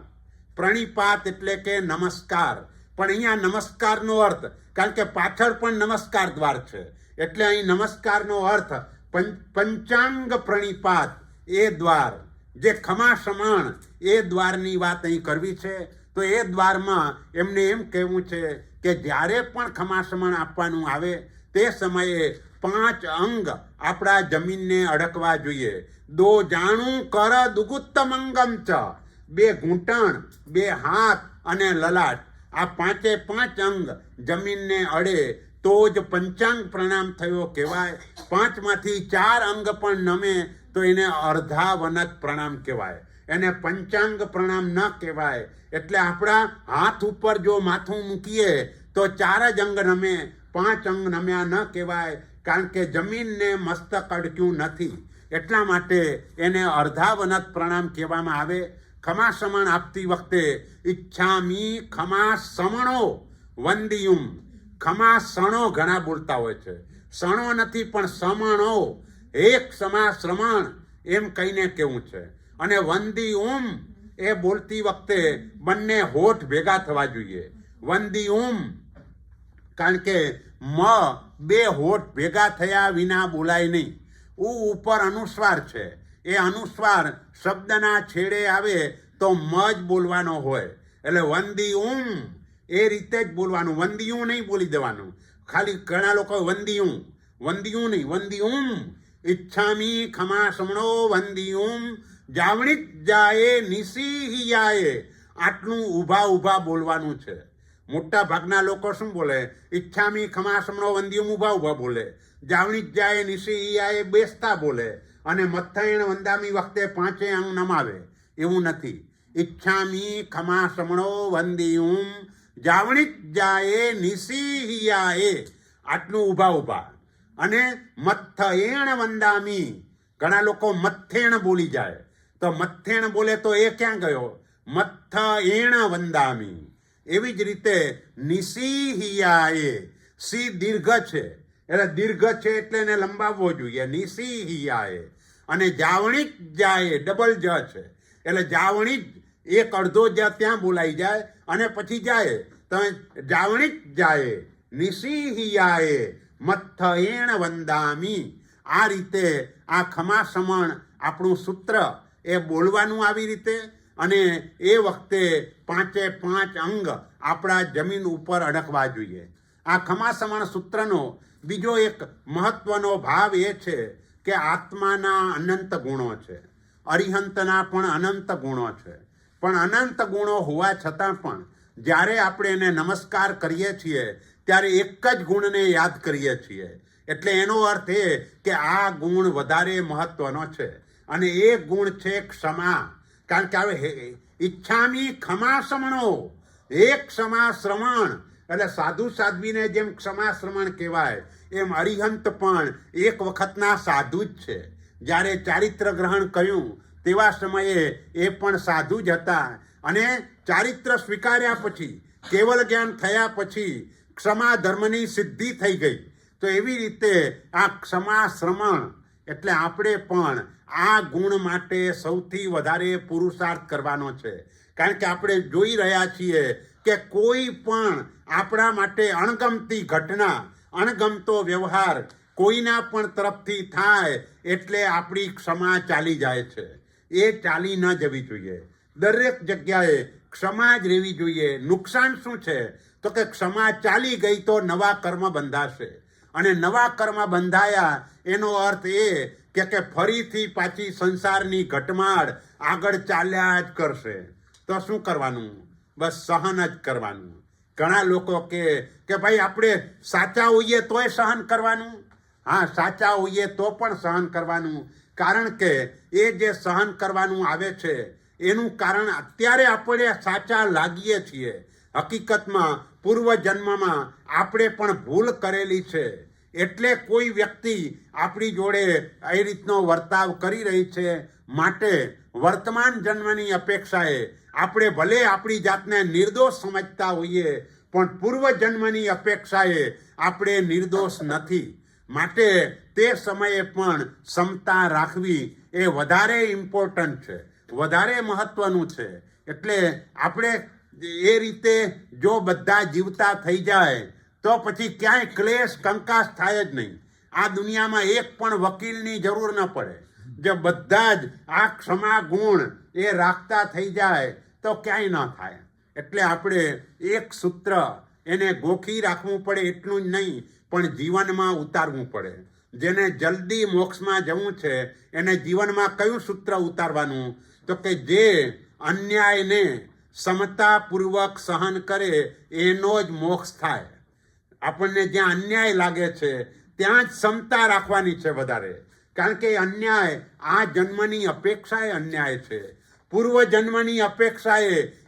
પ્રણિપાત એટલે કે નમસ્કાર, પણ અહીંયા નમસ્કારનો અર્થ, કારણ કે પાછળ પણ નમસ્કાર દ્વાર છે એટલે અહીં નમસ્કારનો અર્થ પંચાંગ પ્રણિપાત એ દ્વાર, જે ખમાસમણ એ દ્વારની વાત અહીં કરવી છે. તો એ દ્વારમાં એમને એમ કહેવું છે કે જ્યારે પણ ખમાસમણ આપવાનું આવે તે સમયે 5 અંગ આપણા જમીનને અડકવા જોઈએ. 2 જાણું કર દુગુત્તમંગમ ચ, 2 ઘૂંટણ, 2 હાથ અને લલાટ, આ 5 અંગ જમીનને અડે તો જ પંચાંગ પ્રણામ થયો કહેવાય. 5માંથી 4 અંગ પણ નમે તો એને અર્ધા વનત પ્રણામ કહેવાય, એને પંચાંગ પ્રણામ ન કહેવાય. એટલે આપણા હાથ ઉપર જો માથું મૂકીએ તો 4 જ અંગ નમે, 5 અંગ નમ્યા ન કહેવાય, કારણ કે જમીનને મસ્તક અડક્યું નથી. એટલા માટે એને અર્ધાવનત પ્રણામ કહેવામાં આવે. ખમાસમણ આપતી વખતે ઈચ્છામી ખમાસમણો વંદિયુમ, ખમાસણો ઘણા બોલતા હોય છે, સણો નથી પણ સમણો, એક સમાશ્રમણ એમ કહીને કેવું છે. અને વંદિયુમ એ બોલતી વખતે બંને હોઠ ભેગા થવા જોઈએ. વંદિયુમ, કારણ કે 2 હોઠ ભેગા થયા વિના બોલાય નહીં. ઉપર અનુસ્વાર છે, એ અનુસ્વાર શબ્દના છેડે આવે તો મ જ બોલવાનો હોય. એટલે વંદિયુમ એ રીતે જ બોલવાનું, વંદિયું નહીં બોલી દેવાનું. ખાલી ઘણા લોકો વંદિયું, વંદિયું નહીં, વંદિયુમ. ઈચ્છામી ખમાસમણો વંદિયુમ જાવણિક જાયે નિશિહિયાએ, આટલું ઊભા બોલવાનું છે. મોટા ભાગના લોકો શું બોલે? ઈચ્છામી ખમાસમણો વંદિયુમ ઊભા બોલે, જાવણિક જાય નિશિહિયાએ બેસતા બોલે, અને મથ્થાયણ વંદામી વખતે 5 અંગ નમાવે. એવું નથી. ઈચ્છામી ખમાસમણો વંદિયુમ જાવણિક જાયે નિશિહિયાએ, આટલું ઊભા. અને મથ્થયેણ વંદામી, ઘણા લોકો મથ્થેણ બોલી જાય તો મથ્થેણ બોલે તો એ ક્યાં ગયો? મથ્થયેણ વંદામી. એવી જ રીતે નિશિહિયાએ, સી દીર્ઘ છે એટલે દીર્ઘ છે એટલે એને લંબાવવો જોઈએ, નિશિહિયાએ. અને જાવણિક જાય ડબલ જ છે એટલે જાવણિક, એક અડધો જ ત્યાં બોલાઈ જાય અને પછી જાય તો જાવણિક જાય નિશિહિયાએ મથ્થયેણ વંદામી. આ રીતે આ ખમાસમણ આપણું સૂત્ર એ બોલવાનું આવી રીતે, અને એ વખતે 5 અંગ આપણા જમીન ઉપર અડકવા જોઈએ. આ ખમાસમણ સૂત્રનો બીજો એક મહત્વનો ભાવ એ છે કે આત્માના અનંત ગુણો છે, અરિહંતના પણ અનંત ગુણો છે. પણ અનંત ગુણો હોવા છતાં પણ જ્યારે આપણે એને નમસ્કાર કરીએ છીએ ત્યારે એક જ ગુણને યાદ કરીએ છીએ. એટલે એનો અર્થ એ કે આ ગુણ વધારે મહત્વનો છે, અને એ ગુણ છે ક્ષમા. કારણ કે હવે ઈચ્છામી ખમાસમણો, એક ક્ષમાશ્રમણ, એટલે સાધુ સાધ્વીને જેમ ક્ષમાશ્રમણ કહેવાય એમ અરિહંત પણ એક વખતના સાધુ જ છે. જ્યારે ચારિત્ર ગ્રહણ કર્યું તેવા સમયે એ પણ સાધુ જ હતા, અને ચારિત્ર સ્વીકાર્યા પછી, કેવલ જ્ઞાન થયા પછી ક્ષમા ધર્મની સિદ્ધિ થઈ ગઈ. તો એવી રીતે આ ક્ષમાશ્રમણ એટલે આપણે પણ આ ગુણ માટે સૌથી વધારે પુરુષાર્થ કરવાનો છે. કારણ કે આપણે જોઈ રહ્યા છીએ કે કોઈ પણ આપણા માટે અણગમતી ઘટના, અણગમતો વ્યવહાર કોઈના પણ તરફથી થાય એટલે આપણી ક્ષમા ચાલી જાય છે. એ ચાલી ન જવી જોઈએ. દરેક જગ્યાએ ક્ષમા જ રહેવી જોઈએ. નુકસાન શું છે તો કે ક્ષમા ચાલી ગઈ તો નવા કર્મ બંધાશે, અને નવા કર્મ બંધાયા એનો અર્થ એ કે ફરીથી પાછી સંસારની ઘટમાળ આગળ ચાલ્યા જ કરશે. તો શું કરવાનું? બસ સહન જ કરવાનું. ઘણા લોકો કે ભાઈ આપણે સાચા હોઈએ તોય સહન કરવાનું. હા, સાચા હોઈએ તો પણ સહન કરવાનું, કારણ કે એ જે સહન કરવાનું આવે છે એનું કારણ અત્યારે આપણે સાચા લાગીએ છીએ. હકીકતમાં પૂર્વજન્મમાં આપણે પણ ભૂલ કરેલી છે, એટલે કોઈ વ્યક્તિ આપણી જોડે એ રીતનો વર્તાવ કરી રહી છે. માટે વર્તમાન જન્મની અપેક્ષાએ આપણે ભલે આપણી જાતને નિર્દોષ સમજતા હોઈએ, પણ પૂર્વજન્મની અપેક્ષાએ આપણે નિર્દોષ નથી. માટે તે સમયે પણ ક્ષમતા રાખવી એ વધારે ઇમ્પોર્ટન્ટ છે, વધારે મહત્વનું છે. એટલે આપણે એ રીતે જો બધા જીવતા થઈ જાય તો પછી ક્યાંય ક્લેશ કંકાસ થાય જ નહીં. આ દુનિયામાં એક પણ વકીલની જરૂર ન પડે. જો બધા જ આ ક્ષમા ગુણ એ રાખતા થઈ જાય તો ક્યાંય ન થાય. એટલે આપણે એક સૂત્ર એને ગોખી રાખવું પડે એટલું જ નહીં, પણ જીવનમાં ઉતારવું પડે. જેને જલ્દી મોક્ષમાં જવું છે એને જીવનમાં કયું સૂત્ર ઉતારવાનું? તો કે જે અન્યાયને સમતાપૂર્વક સહન કરે એનો જ મોક્ષ થાય. આપણને જ્યાં અન્યાય લાગે છે ત્યાં જ ક્ષમતા રાખવાની છે વધારે, કારણ કે અન્યાય આ જન્મની અપેક્ષા એ અન્યાય છે, પૂર્વ જન્મની અપેક્ષા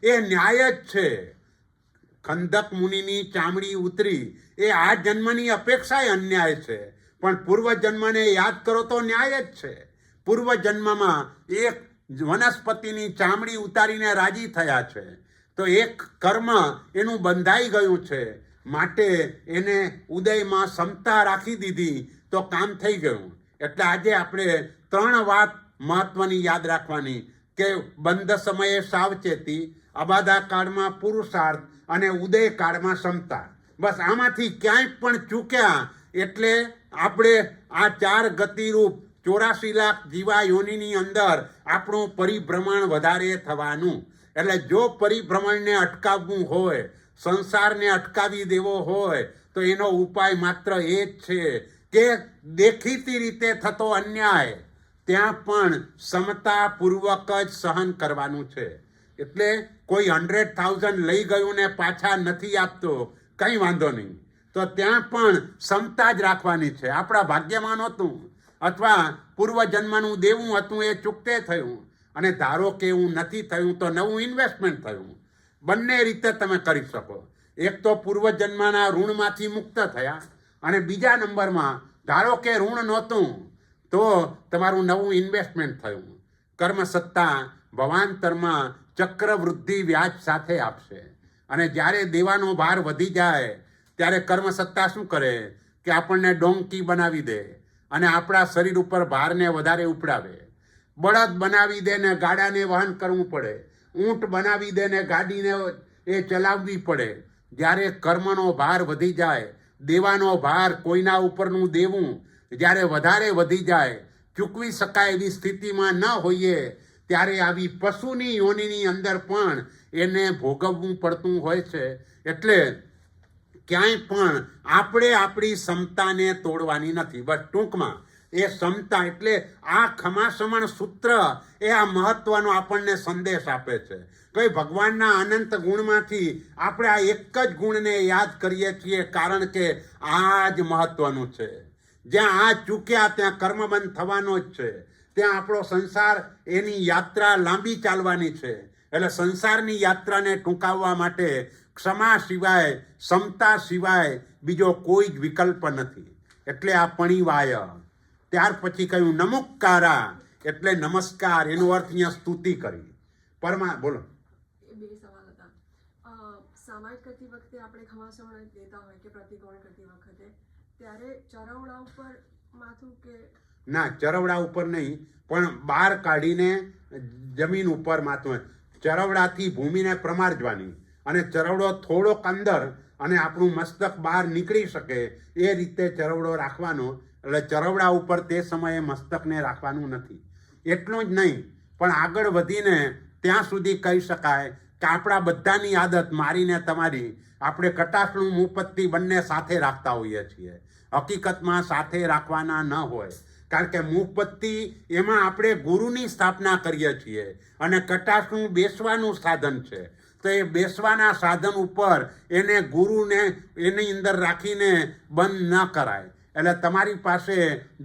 એ ન્યાય જ છે. ખંદક મુનિની ચામડી ઉતરી એ આ જન્મની અપેક્ષા એ અન્યાય છે, પણ પૂર્વ જન્મને યાદ કરો તો ન્યાય જ છે. પૂર્વ જન્મમાં એક વનસ્પતિની ચામડી ઉતારીને રાજી થયા છે, તો એક કર્મ એનું બંધાઈ ગયું છે. માટે એને ઉદયમાં ક્ષમતા રાખી દીધી તો કામ થઈ ગયું. એટલે આજે આપણે 3 વાત મહત્વની યાદ રાખવાની કે બંધ સમયે સાવચેતી, અબાધા કાળમાં પુરુષાર્થ અને ઉદય કાળમાં ક્ષમતા. બસ આમાંથી ક્યાંય પણ ચૂક્યા એટલે આપણે આ 4 ગતિરૂપ 84 લાખ જીવા યોનિની અંદર આપણું પરિભ્રમણ વધારે થવાનું. એટલે જો પરિભ્રમણને અટકાવવું હોય, સંસારને અટકાવી દેવો હોય, તો એનો ઉપાય માત્ર એ જ છે કે દેખીતી રીતે થતો અન્યાય ત્યાં પણ ક્ષમતાપૂર્વક જ સહન કરવાનું છે. એટલે કોઈ 100,000 લઈ ગયું ને પાછા નથી આપતો, કંઈ વાંધો નહીં, તો ત્યાં પણ ક્ષમતા જ રાખવાની છે. આપણા ભાગ્યમાં નહોતું, અથવા પૂર્વજન્મનું દેવું હતું એ ચૂકતે થયું, અને ધારો કે એવું નથી થયું તો નવું ઇન્વેસ્ટમેન્ટ થયું. બંને રીતે તમે કરી શકો. એક તો પૂર્વજન્મના ઋણમાંથી મુક્ત થયા, અને બીજા નંબરમાં ધારો કે ઋણ નહોતું તો તમારું નવું ઇન્વેસ્ટમેન્ટ થયું. કર્મસત્તા ભવાંતરમાં ચક્રવૃદ્ધિ વ્યાજ સાથે આપશે. અને જ્યારે દેવાનો ભાર વધી જાય ત્યારે કર્મસત્તા શું કરે કે આપણને ડોંકી બનાવી દે અને આપણા શરીર ઉપર ભારને વધારે ઉપડાવે. બળદ બનાવી દે ને ગાડાને વહન કરવું પડે, ઊંટ બનાવી દે ને ગાડીને એ ચલાવવી પડે. જ્યારે કર્મનો ભાર વધી જાય, દેવાનો ભાર, કોઈના ઉપરનું દેવું જ્યારે વધારે વધી જાય, ચૂકવી શકાય એવી સ્થિતિમાં ન હોઈએ, ત્યારે આવી પશુની યોનિની અંદર પણ એને ભોગવવું પડતું હોય છે. એટલે ક્યાંય પણ આપણે આપણી ક્ષમતાને તોડવાની નથી. બસ ટૂંકમાં એ ક્ષમતા એટલે આ ખમાસમણ સૂત્ર એ આ મહત્વનો આપણને સંદેશ આપે છે. કઈ ભગવાનના અનંત ગુણમાંથી આપણે આ એક જ ગુણને યાદ કરીએ છીએ, કારણ કે આ જ મહત્વનું છે. જ્યાં આ ચૂક્યા ત્યાં કર્મબંધ થવાનો જ છે. ત્યાં આપણો સંસાર એની યાત્રા લાંબી ચાલવાની છે. એટલે સંસારની યાત્રાને ટૂંકાવવા માટે ક્ષમા સિવાય, ક્ષમતા સિવાય બીજો કોઈ જ વિકલ્પ નથી. એટલે આ પણિવાય. ત્યાર પછી કહ્યું નમુક્કારા, એટલે નમસ્કાર. એનો અર્થ અહીંયા સ્તુતિ કરી. બોલો. એ 2 સવાલ હતા. સામાયિક કરતી વખતે આપણે ખમાસમણ દેતા હોય કે પ્રતિકોણ કરતી વખતે, ત્યારે ચરવડા ઉપર માથું કે ના, ચરવડા ઉપર નહીં, પણ બહાર કાઢીને જમીન ઉપર માથું. ચરવડાથી ભૂમિને પ્રમારજવાની, અને ચરવડો થોડોક અંદર અને આપણું મસ્તક બહાર નીકળી શકે એ રીતે ચરવડો રાખવાનો. એટલે ચરવડા ઉપર તે સમયે મસ્તકને રાખવાનું નથી. એટલું જ નહીં, પણ આગળ વધીને ત્યાં સુધી કહી શકાય કે આપણા બધાની આદત, મારીને તમારી, આપણે કટાસણું મુપત્તિ બંને સાથે રાખતા હોઈએ છીએ. હકીકતમાં સાથે રાખવાના ન હોય, કારણ કે મુપત્તિ એમાં આપણે ગુરુની સ્થાપના કરીએ છીએ અને કટાસણું બેસવાનું સાધન છે. તો એ બેસવાના સાધન ઉપર એને ગુરુને એની અંદર રાખીને બંધ ન કરાય. એટલે તમારી પાસે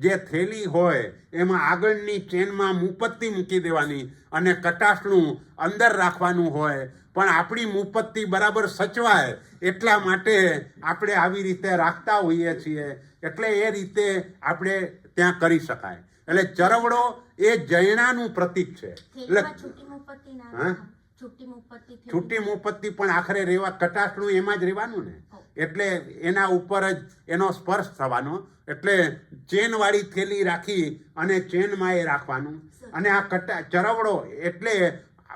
જે થેલી હોય એમાં આગળની ચેનમાં મુપત્તિ મૂકી દેવાની અને કટાસણું અંદર રાખવાનું હોય. પણ આપણી મુપત્તિ બરાબર સચવાય એટલા માટે આપણે આવી રીતે રાખતા હોઈએ છીએ. એટલે એ રીતે આપણે ત્યાં કરી શકાય. એટલે ચરવડો એ જૈનાનું પ્રતીક છે. એટલે હા, છૂટી મુપત્તિ પણ આખરે રહેવા, કટાસણું એમાં જ રહેવાનું ને, એટલે એના ઉપર જ એનો સ્પર્શ થવાનો. એટલે ચેનવાળી થેલી રાખી અને ચેનમાં એ રાખવાનું. અને આ ચરવડો એટલે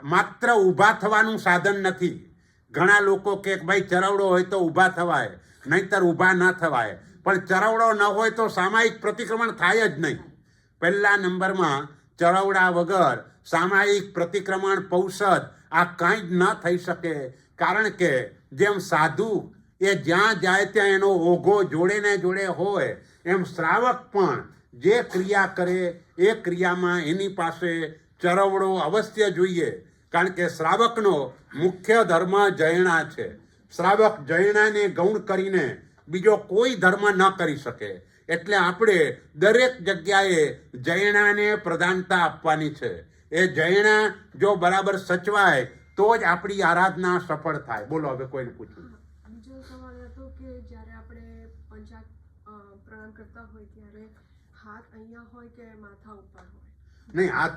માત્ર ઊભા થવાનું સાધન નથી. ઘણા લોકો કે ભાઈ ચરવડો હોય તો ઊભા થવાય, નહીંતર ઊભા ન થવાય. પણ ચરવડો ન હોય તો સામાયિક પ્રતિક્રમણ થાય જ નહીં. પહેલા નંબરમાં ચરવડા વગર સામાયિક પ્રતિક્રમણ, પૌષધ આ કાંઈ જ ન થઈ શકે. કારણ કે જેમ સાધુ એ જ્યાં જાય ત્યાં એનો ઓઘો જોડે ને જોડે હોય, એમ શ્રાવક પણ જે ક્રિયા કરે એ ક્રિયામાં એની પાસે ચરવડો અવશ્ય જોઈએ. કારણ કે શ્રાવકનો મુખ્ય ધર્મ જૈણા છે. શ્રાવક જૈણાને ગૌણ કરીને બીજો કોઈ ધર્મ ન કરી શકે. એટલે આપણે દરેક જગ્યાએ જૈણાને પ્રધાનતા આપવાની છે. એ જૈણા જો બરાબર સચવાય તો જ આપણી આરાધના સફળ થાય. બોલો, હવે કોઈને પૂછવું? બીજો સવાલ હતો કે જ્યારે આપણે પંચાંગ પ્રણામ કરતા હોય ત્યારે હાથ અહીંયા હોય કે માથા ઉપર હોય? નહીં, હાથ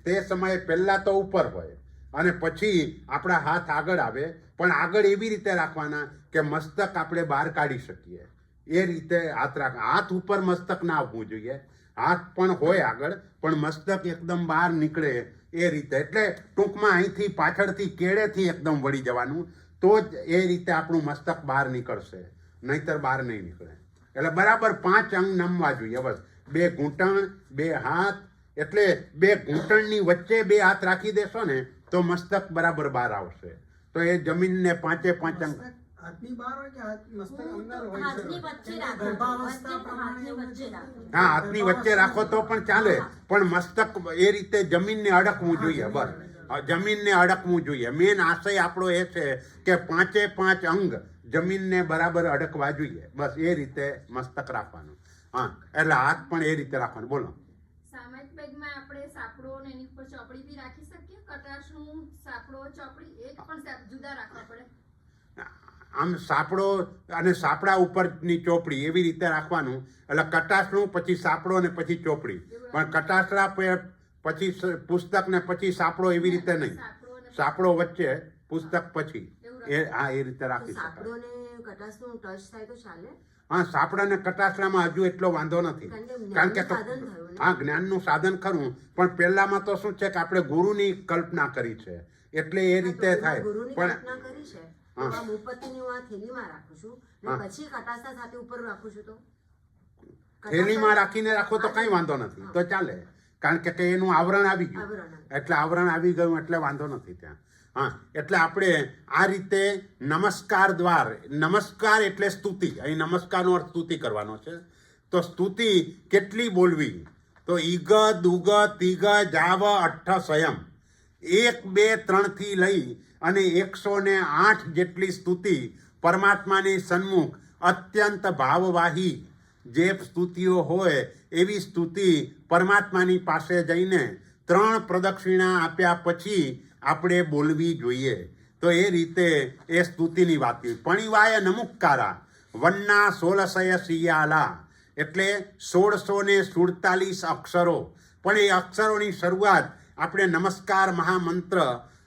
તે સમયે પહેલા તો ઉપર હોય અને પછી આપણા હાથ આગળ આવે. પણ આગળ એવી રીતે રાખવાના કે મસ્તક આપણે બહાર કાઢી શકીએ એ રીતે હાથ રાખવા. હાથ ઉપર મસ્તક ના આવવું જોઈએ. હાથ પણ હોય આગળ, પણ મસ્તક એકદમ બહાર નીકળે એ રીતે. એટલે ટૂંકમાં અહીંથી પાછળથી કેળેથી એકદમ વળી જવાનું, તો જ એ રીતે આપણું મસ્તક બહાર નીકળશે, નહીંતર બહાર નહીં નીકળે. એટલે બરાબર 5 અંગ નમવા જોઈએ. બસ 2 ઘૂંટણ, 2 હાથ. એટલે 2 ઘૂંટણની વચ્ચે 2 હાથ રાખી દેશો ને તો મસ્તક બરાબર બહાર આવશે. તો એ જમીનને 5 અંગ. હાથની બહાર હોય કે મસ્તક અંદર હોય છે? હાથની વચ્ચે રાખો. ગર્ભાવસ્થા પ્રમાણે હાથની વચ્ચે રાખો. હા, હાથની વચ્ચે રાખો તો પણ ચાલે, પણ મસ્તક એ રીતે જમીનને અડકવું જોઈએ. બસ જમીનને અડકવું જોઈએ. મેન આશય આપણો એ છે કે 5 અંગ જમીનને બરાબર અડકવા જોઈએ. બસ એ રીતે મસ્તક રાખવાનું. હા, એટલે હાથ પણ એ રીતે રાખવાનું. બોલો. સામાયિક બેગમાં આપણે સાપડો અને એની ઉપર ચોપડી બી રાખી શકીએ? કટાશનું સાપડો ચોપડી એક પણ જુદા રાખવા પડે? આમ સાપડો અને સાપડા ઉપરની ચોપડી એવી રીતે રાખવાનું. એટલે કટાસણું, પછી સાપડો ને પછી ચોપડી. પણ કટાસડા પછી પુસ્તક ને પછી સાપડો એવી રીતે નહીં. સાપડો વચ્ચે, પુસ્તક પછી. હા, એ રીતે રાખી શકાય. સાપડો ને કટાસનું ટચ થાય તો ચાલે? હા, સાપડા ને કટાસડામાં હજુ એટલો વાંધો નથી. કારણ કે હા, જ્ઞાનનું સાધન ખરું, પણ પહેલામાં તો શું છે કે આપણે ગુરુની કલ્પના કરી છે, એટલે એ રીતે થાય. ગુરુની પણ કલ્પના કરી છે. આ મુપત્તિની હું આ થેલીમાં રાખું છું ને પછી કટાસા સાથે ઉપર રાખું છું તો થેલીમાં રાખીને રાખો તો કઈ વાંધો નથી, તો ચાલે. કારણ કે એનું આવરણ આવી ગયું, એટલે આવરણ આવી ગયું એટલે વાંધો નથી ત્યાં. હા, એટલે આપણે આ રીતે નમસ્કાર દ્વાર, નમસ્કાર એટલે સ્તુતિ. અહીં નમસ્કારનો અર્થ સ્તુતિ કરવાનો છે. તો સ્તુતિ કેટલી બોલવી? તો ઈગ, દુગ, તિગ, જાવ, અઠ્ઠ, સ્વયં. 1, 2, 3 થી લઈ અને 108 જેટલી સ્તુતિ પરમાત્માની સન્મુખ અત્યંત ભાવવાહી જે સ્તુતિઓ હોય એવી સ્તુતિ પરમાત્માની પાસે જઈને 3 પ્રદક્ષિણા આપ્યા પછી આપણે બોલવી જોઈએ. તો એ રીતે એ સ્તુતિની વાત કરી. પણિવાય નમુક્કારા વન્ના 16 શિયાલા, એટલે 1647 અક્ષરો. પણ એ અક્ષરોની શરૂઆત આપણે નમસ્કાર મહામંત્ર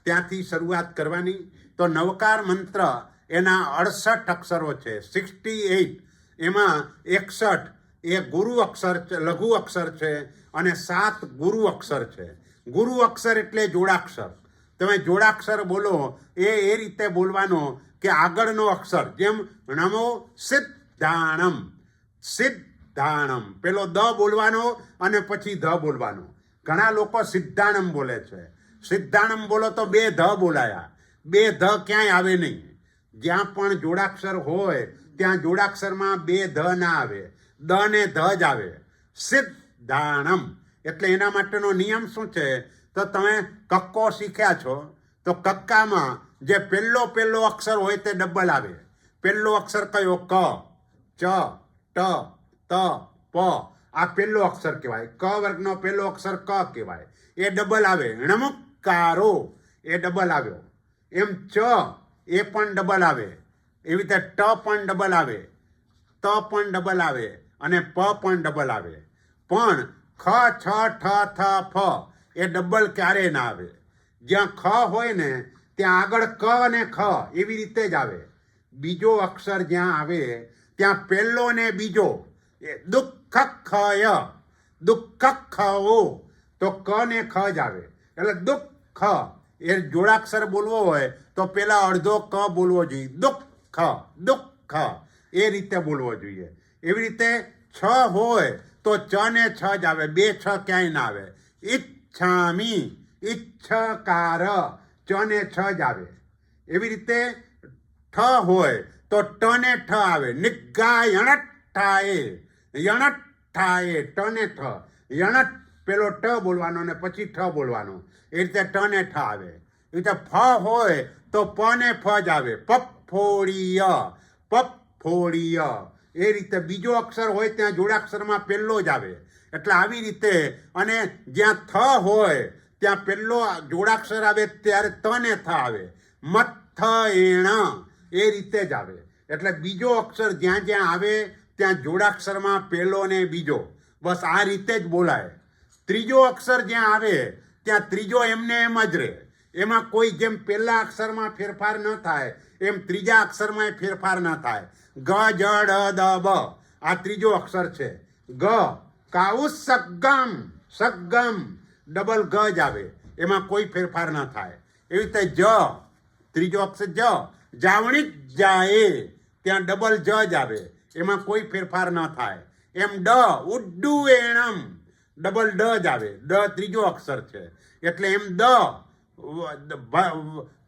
ત્યાંથી શરૂઆત કરવાની. તો નવકાર મંત્ર એના 68 અક્ષરો છે, 68. એમાં 61 એ ગુરુ અક્ષર, લઘુ અક્ષર છે અને 7 ગુરુ અક્ષર છે. ગુરુ અક્ષર એટલે જોડાક્ષર. તમે જોડાક્ષર બોલો એ રીતે બોલવાનો કે આગળનો અક્ષર, જેમ નમો સિદ્ધાણમ, સિદ્ધ સિદ્ધાણમ. પેલો દ બોલવાનો અને પછી ધ બોલવાનો. ઘણા લોકો સિદ્ધાણમ બોલે છે. સિદ્ધાણમ બોલો તો બે ધ બોલાયા. બે ધ ક્યાંય આવે નહીં. જ્યાં પણ જોડાક્ષર હોય ત્યાં જોડાક્ષરમાં બે ધ ના આવે, દ ને ધ જ આવે. સિદ્ધાણમ એટલે એના માટેનો નિયમ શું છે? તો તમે કક્કો શીખ્યા છો તો કક્કામાં જે પહેલો અક્ષર હોય તે ડબલ આવે. પહેલો અક્ષર કયો? ક, ચ, ટ, ત, પ. આ પહેલો અક્ષર કહેવાય. ક વર્ગનો પહેલો અક્ષર ક કહેવાય. એ ડબલ આવે. ણમકારો એ ડબલ આવ્યો. એમ ચ એ પણ ડબલ આવે. એવી રીતે ટ પણ ડબલ આવે, ત પણ ડબલ આવે અને પ પણ ડબલ આવે. પણ ખ, છ, ઠ, થ, ફ એ ડબલ ક્યારેય ના આવે. જ્યાં ખ હોય ને ત્યાં આગળ ક અને ખ એવી રીતે જ આવે. બીજો અક્ષર જ્યાં આવે ત્યાં પહેલો ને બીજો એ દુઃખખય, દુઃખખઓ તો ક ને ખ જ આવે. એટલે દુઃખ એ જોડાક્ષર બોલવો હોય તો પેલા અડધો ક બોલવો જોઈએ. દુઃખ, દુઃખ એ રીતે બોલવો જોઈએ. એવી રીતે છ હોય તો ચ ને છ જ આવે. બે છ ક્યાંય ના આવે. ઈચ્છામી, ઈચ્છકાર ચ ને છ જ આવે. એવી રીતે ઠ હોય તો ટ ને ઠ આવે. નિગાયણઠાએ, યણઠાએ ટ ને ઠ. યણઠ પેલો ટ બોલવાનો ને પછી ઠ બોલવાનો. એ રીતે ટ ને ઠ આવે. એ રીતે ફ હોય તો પ ને ફ જ આવે. પફોડીય, પફોડીય. એ રીતે બીજો અક્ષર હોય ત્યાં જોડાક્ષરમાં પહેલો જ આવે. એટલે આવી રીતે. અને જ્યાં થ હોય ત્યાં પહેલો જોડાક્ષર આવે ત્યારે ત ને થ આવે. મથ એણ એ રીતે જ આવે. એટલે બીજો અક્ષર જ્યાં જ્યાં આવે ત્યાં જોડાક્ષરમાં પહેલો ને બીજો. બસ આ રીતે જ બોલાય. ત્રીજો અક્ષર જ્યાં આવે ત્યાં ત્રીજો એમને એમ જ રહે. એમાં કોઈ જેમ પહેલા અક્ષરમાં ફેરફાર ન થાય એમ ત્રીજા અક્ષરમાં ફેરફાર ન થાય. ગ, જ, ડ, દ, બ આ ત્રીજો અક્ષર છે. ગ કાઉ સગમ, સગમ ડબલ ગ જ આવે. એમાં કોઈ ફેરફાર ન થાય. એવી રીતે જ, ત્રીજો અક્ષર જ, જાવણી જાય ત્યાં ડબલ જ જ આવે. એમાં કોઈ ફેરફાર ન થાય. એમ ડ, ઉડ્ડુ એણમ ડબલ ડ જ આવે. ડ ત્રીજો અક્ષર છે. એટલે એમ દ,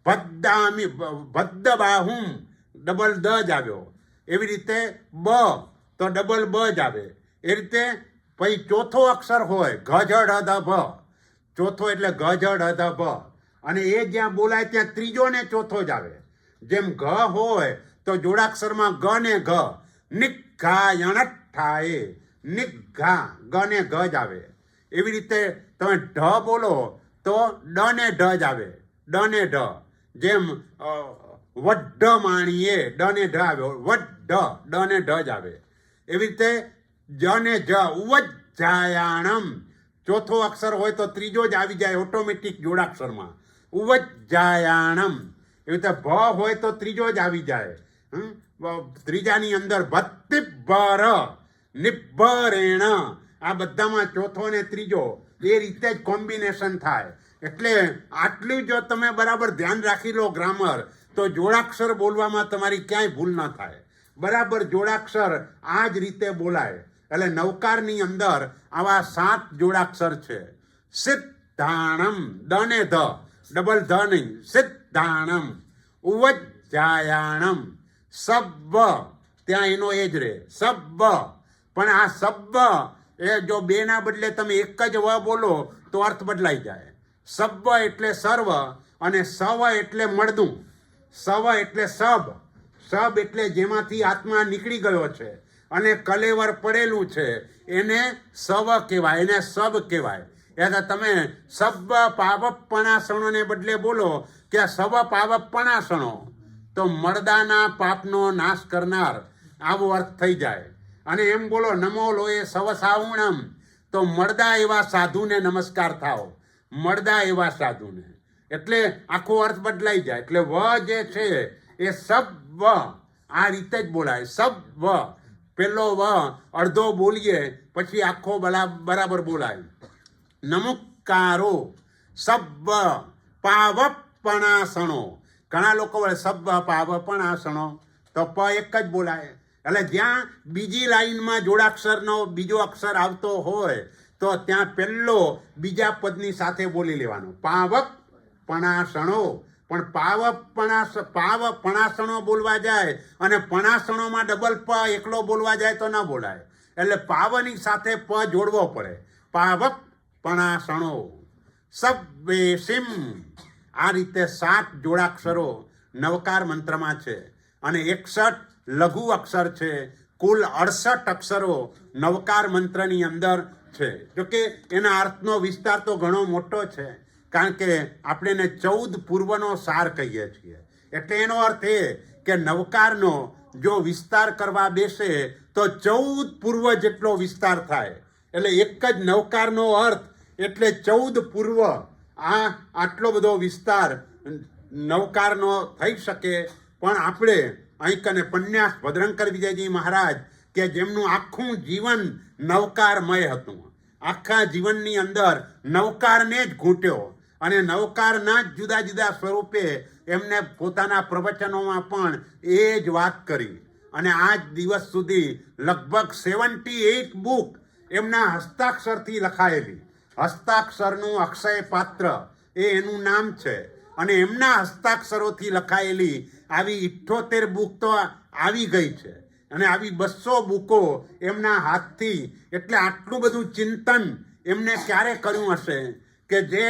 ભદ્દામી, ભદ્દબાહુમ ડબલ દ જ આવ્યો. એવી રીતે બ તો ડબલ બ જ આવે. એ રીતે પછી ચોથો અક્ષર હોય ઘ, જ, ઢ, ધ, ભ. ચોથો એટલે ઘ, જ, ઢ, ધ, ભ. અને એ જ્યાં બોલાય ત્યાં ત્રીજો ને ચોથો જ આવે. જેમ ઘ હોય તો જોડાક્ષરમાં ગ ને ઘ. નિઘાયણઠાએ, નિઘા ગ ને ઘ જ આવે. એવી રીતે તમે ઢ બોલો તો ડ ને ઢ જ આવે. ડ ને ઢ. જેમ વઢ માણીએ ડ ને ઢ આવ્યો. વઢ ડ ને ઢ જ આવે. એવી રીતે જ ને જ. ઉવજ્જાયાણમ ચોથો અક્ષર હોય તો ત્રીજો જ આવી જાય ઓટોમેટિક જોડાક્ષરમાં. ઉવજ્જાયાણમ. એવી રીતે ભ હોય તો ત્રીજો જ આવી જાય. ત્રીજાની અંદર ભત્તિભર, નિભરેણ આ બધામાં ચોથો ને ત્રીજો એ રીતે જ કોમ્બિનેશન થાય. એટલે આટલું જો તમે બરાબર ધ્યાન રાખી લો ગ્રામર તો જોડાક્ષર બોલવામાં તમારી ક્યાંય ભૂલ ન થાય. બરાબર જોડાક્ષર આ જ રીતે બોલાય. એટલે નવકારની અંદર આવા 7 જોડાક્ષર છે. સિદ્ધાણમ દ ને ધ, ડબલ ધ નહીં. સિદ્ધાણમ. ઉવજ્જાયાણમ. સબ્બ ત્યાં એનો એ જ રહે. સબ્બ. પણ આ સબ્બ એ જો બે ના બદલે તમે એક જ વ બોલો તો અર્થ બદલાઈ જાય. સબ્બ એટલે સર્વ અને સવ એટલે મળદું. સવ એટલે સબ. સબ એટલે જેમાંથી આત્મા નીકળી ગયો છે અને કલેવર પડેલું છે એને સવ કહેવાય, એને સબ કહેવાય. એટલે તમે સબ્બ પાવપણાસણોને બદલે બોલો કે સવ પાવપણાસણો તો મળદાના પાપનો નાશ કરનાર આવો અર્થ થઈ જાય. અને એમ બોલો નમો લોએ સવ સાવણમ તો મળદા એવા સાધુને નમસ્કાર થાઓ. મળદા એવા સાધુને. એટલે આખો અર્થ બદલાઈ જાય. એટલે વ જે છે એ સબ આ રીતે જ બોલાય. સબ પેલો વ અડધો બોલીએ પછી આખો બરાબર બોલાય. નમુકારો સબ પાવપણાસણો. ઘણા લોકો બોલે સબ પાવપણાસણો તો પ એક જ બોલાય. એટલે જ્યાં બીજી લાઈનમાં જોડાક્ષરનો બીજો અક્ષર આવતો હોય તો ત્યાં પહેલો બીજા પદની સાથે બોલી લેવાનો. પાવક પણાસણો. પણ પાવ પણાસણો બોલવા જાય અને પણાસણોમાં ડબલ પ એકલો બોલવા જાય તો ના બોલાય. એટલે પાવની સાથે પ જોડવો પડે. પાવક પણાસણો. સબ્વેસિમ. આ રીતે 7 જોડાક્ષરો નવકાર મંત્રમાં છે અને 61 લઘુ અક્ષર છે. કુલ 68 અક્ષરો નવકાર મંત્રની અંદર છે. જોકે એના અર્થનો વિસ્તાર તો ઘણો મોટો છે, કારણ કે આપણે એને 14 પૂર્વનો સાર કહીએ છીએ. એટલે એનો અર્થ એ કે નવકારનો જો વિસ્તાર કરવા બેસે તો 14 પૂર્વ જેટલો વિસ્તાર થાય. એટલે એક જ નવકારનો અર્થ એટલે 14 પૂર્વ. આટલો બધો વિસ્તાર નવકારનો થઈ શકે. પણ આપણે અહીં કને પન્યાસ ભદ્રંકર વિજયજી મહારાજ કે જેમનું આખું જીવન નવકારમય હતું, આખા જીવનની અંદર નવકારને જ ઘૂંટ્યો અને નવકારના જ જુદા જુદા સ્વરૂપે એમને પોતાના પ્રવચનોમાં પણ એ જ વાત કરી. અને આજ દિવસ સુધી લગભગ 78 બુક એમના હસ્તાક્ષરથી લખાયેલી. હસ્તાક્ષરનું અક્ષય પાત્ર એ એનું નામ છે. અને એમના હસ્તાક્ષરોથી લખાયેલી આવી 78 બુક તો આવી ગઈ છે. અને આવી 200 બુકો એમના હાથથી. એટલે આટલું બધું ચિંતન એમને ક્યારે કર્યું હશે કે જે